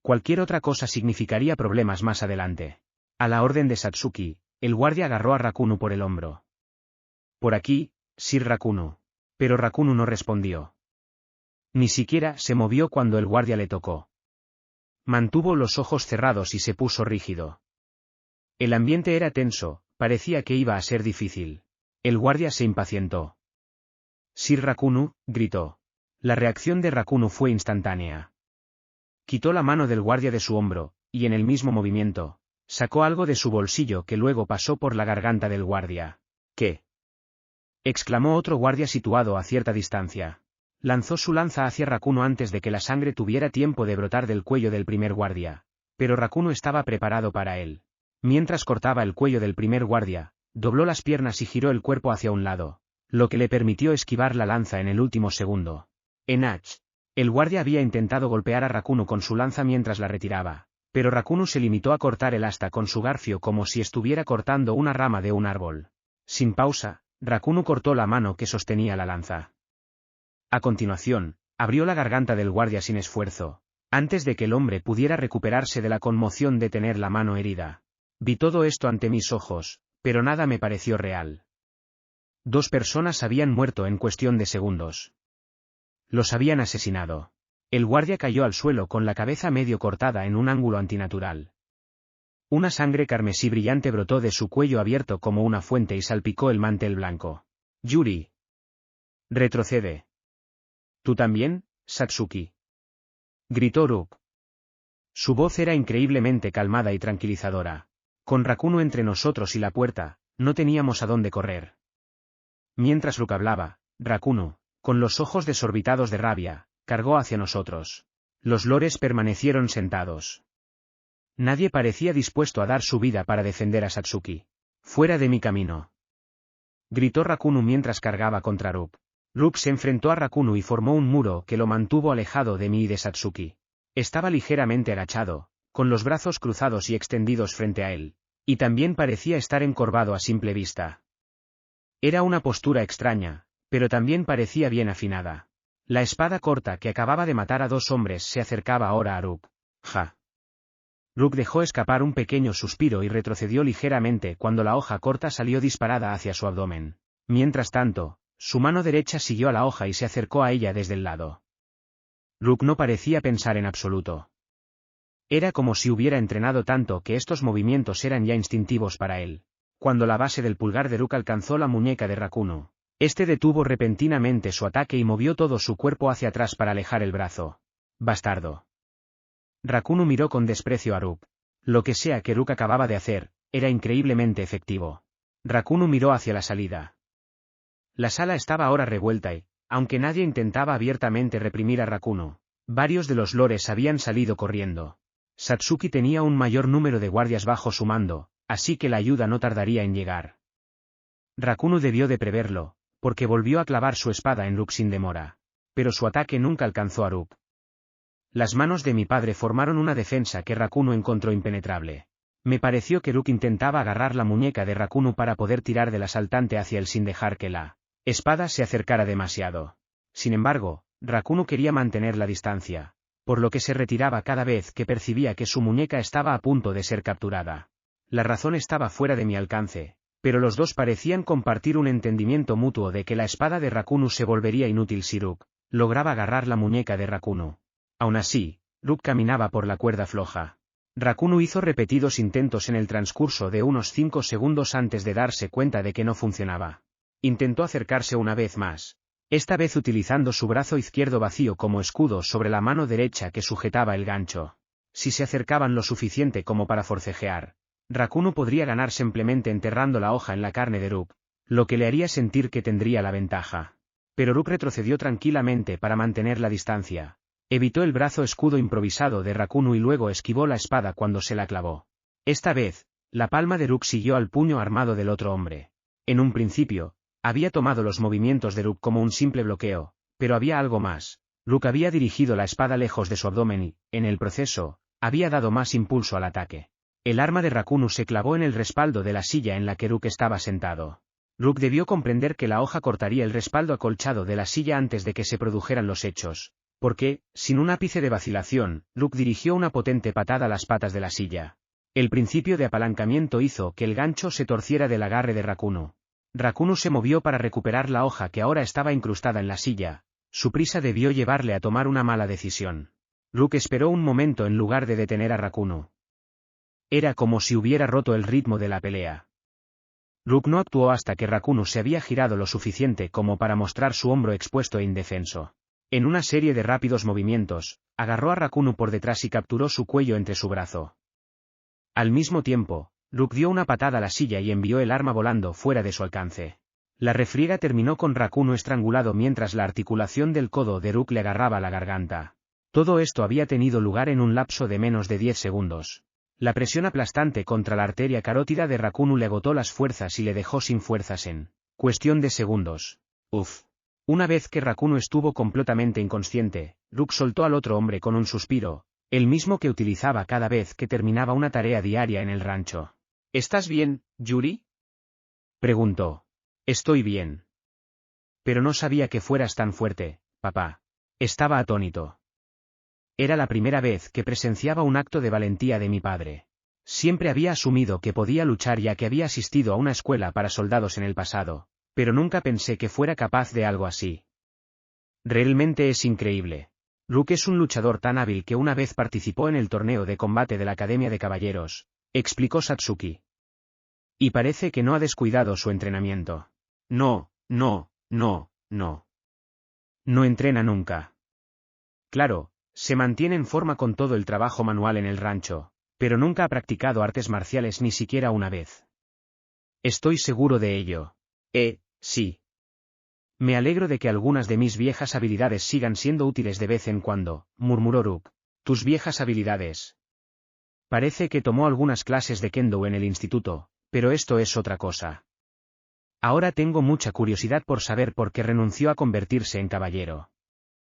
Cualquier otra cosa significaría problemas más adelante. A la orden de Satsuki, el guardia agarró a Rakuno por el hombro. Por aquí, Sir Rakuno. Pero Rakuno no respondió. Ni siquiera se movió cuando el guardia le tocó. Mantuvo los ojos cerrados y se puso rígido. El ambiente era tenso, parecía que iba a ser difícil. El guardia se impacientó. Sir Rakuno, gritó. La reacción de Rakuno fue instantánea. Quitó la mano del guardia de su hombro, y en el mismo movimiento, sacó algo de su bolsillo que luego pasó por la garganta del guardia. ¿Qué? Exclamó otro guardia situado a cierta distancia. Lanzó su lanza hacia Rakuno antes de que la sangre tuviera tiempo de brotar del cuello del primer guardia, pero Rakuno estaba preparado para él. Mientras cortaba el cuello del primer guardia, dobló las piernas y giró el cuerpo hacia un lado, lo que le permitió esquivar la lanza en el último segundo. Enach. El guardia había intentado golpear a Rakuno con su lanza mientras la retiraba, pero Rakuno se limitó a cortar el asta con su garfio como si estuviera cortando una rama de un árbol. Sin pausa, Rakuno cortó la mano que sostenía la lanza. A continuación, abrió la garganta del guardia sin esfuerzo, antes de que el hombre pudiera recuperarse de la conmoción de tener la mano herida. Vi todo esto ante mis ojos, pero nada me pareció real. 2 personas habían muerto en cuestión de segundos. Los habían asesinado. El guardia cayó al suelo con la cabeza medio cortada en un ángulo antinatural. Una sangre carmesí brillante brotó de su cuello abierto como una fuente y salpicó el mantel blanco. Yuri. Retrocede. ¿Tú también, Satsuki? Gritó Rook. Su voz era increíblemente calmada y tranquilizadora. Con Rakuno entre nosotros y la puerta, no teníamos a dónde correr. Mientras Rook hablaba, Rakuno, con los ojos desorbitados de rabia, cargó hacia nosotros. Los lores permanecieron sentados. Nadie parecía dispuesto a dar su vida para defender a Satsuki. Fuera de mi camino. Gritó Rakuno mientras cargaba contra Rook. Rook se enfrentó a Rakuno y formó un muro que lo mantuvo alejado de mí y de Satsuki. Estaba ligeramente agachado, con los brazos cruzados y extendidos frente a él, y también parecía estar encorvado a simple vista. Era una postura extraña, pero también parecía bien afinada. La espada corta que acababa de matar a 2 hombres se acercaba ahora a Rook. Ja. Rook dejó escapar un pequeño suspiro y retrocedió ligeramente cuando la hoja corta salió disparada hacia su abdomen. Mientras tanto, su mano derecha siguió a la hoja y se acercó a ella desde el lado. Rook no parecía pensar en absoluto. Era como si hubiera entrenado tanto que estos movimientos eran ya instintivos para él. Cuando la base del pulgar de Rook alcanzó la muñeca de Rakuno, este detuvo repentinamente su ataque y movió todo su cuerpo hacia atrás para alejar el brazo. «Bastardo». Rakuno miró con desprecio a Rook. Lo que sea que Rook acababa de hacer, era increíblemente efectivo. Rakuno miró hacia la salida. La sala estaba ahora revuelta y, aunque nadie intentaba abiertamente reprimir a Rakuno, varios de los lores habían salido corriendo. Satsuki tenía un mayor número de guardias bajo su mando, así que la ayuda no tardaría en llegar. Rakuno debió de preverlo, porque volvió a clavar su espada en Rook sin demora. Pero su ataque nunca alcanzó a Rook. Las manos de mi padre formaron una defensa que Rakuno encontró impenetrable. Me pareció que Rook intentaba agarrar la muñeca de Rakuno para poder tirar del asaltante hacia él sin dejar que la espada se acercara demasiado. Sin embargo, Rakuno quería mantener la distancia, por lo que se retiraba cada vez que percibía que su muñeca estaba a punto de ser capturada. La razón estaba fuera de mi alcance, pero los dos parecían compartir un entendimiento mutuo de que la espada de Rakuno se volvería inútil si Rook lograba agarrar la muñeca de Rakuno. Aún así, Rook caminaba por la cuerda floja. Rakuno hizo repetidos intentos en el transcurso de unos 5 segundos antes de darse cuenta de que no funcionaba. Intentó acercarse una vez más, esta vez utilizando su brazo izquierdo vacío como escudo sobre la mano derecha que sujetaba el gancho. Si se acercaban lo suficiente como para forcejear, Rakuno podría ganar simplemente enterrando la hoja en la carne de Rook, lo que le haría sentir que tendría la ventaja. Pero Rook retrocedió tranquilamente para mantener la distancia. Evitó el brazo escudo improvisado de Rakuno y luego esquivó la espada cuando se la clavó. Esta vez, la palma de Rook siguió al puño armado del otro hombre. En un principio, había tomado los movimientos de Rook como un simple bloqueo, pero había algo más. Rook había dirigido la espada lejos de su abdomen y, en el proceso, había dado más impulso al ataque. El arma de Rakuno se clavó en el respaldo de la silla en la que Rook estaba sentado. Rook debió comprender que la hoja cortaría el respaldo acolchado de la silla antes de que se produjeran los hechos. Porque, sin un ápice de vacilación, Rook dirigió una potente patada a las patas de la silla. El principio de apalancamiento hizo que el gancho se torciera del agarre de Rakuno. Rakuno se movió para recuperar la hoja que ahora estaba incrustada en la silla. Su prisa debió llevarle a tomar una mala decisión. Rook esperó un momento en lugar de detener a Rakuno. Era como si hubiera roto el ritmo de la pelea. Rook no actuó hasta que Rakuno se había girado lo suficiente como para mostrar su hombro expuesto e indefenso. En una serie de rápidos movimientos, agarró a Rakuno por detrás y capturó su cuello entre su brazo. Al mismo tiempo, Rook dio una patada a la silla y envió el arma volando fuera de su alcance. La refriega terminó con Rakuno estrangulado mientras la articulación del codo de Rook le agarraba la garganta. Todo esto había tenido lugar en un lapso de menos de 10 segundos. La presión aplastante contra la arteria carótida de Rakuno le agotó las fuerzas y le dejó sin fuerzas en cuestión de segundos. Uf. Una vez que Rakuno estuvo completamente inconsciente, Rook soltó al otro hombre con un suspiro, el mismo que utilizaba cada vez que terminaba una tarea diaria en el rancho. ¿Estás bien, Yuri? Preguntó. Estoy bien. Pero no sabía que fueras tan fuerte, papá. Estaba atónito. Era la primera vez que presenciaba un acto de valentía de mi padre. Siempre había asumido que podía luchar ya que había asistido a una escuela para soldados en el pasado. Pero nunca pensé que fuera capaz de algo así. Realmente es increíble. Rook es un luchador tan hábil que una vez participó en el torneo de combate de la Academia de Caballeros, explicó Satsuki. Y parece que no ha descuidado su entrenamiento. No. No entrena nunca. Claro, se mantiene en forma con todo el trabajo manual en el rancho, pero nunca ha practicado artes marciales ni siquiera una vez. Estoy seguro de ello. Sí. Me alegro de que algunas de mis viejas habilidades sigan siendo útiles de vez en cuando, murmuró Rook. ¿Tus viejas habilidades? Parece que tomó algunas clases de kendo en el instituto, pero esto es otra cosa. Ahora tengo mucha curiosidad por saber por qué renunció a convertirse en caballero.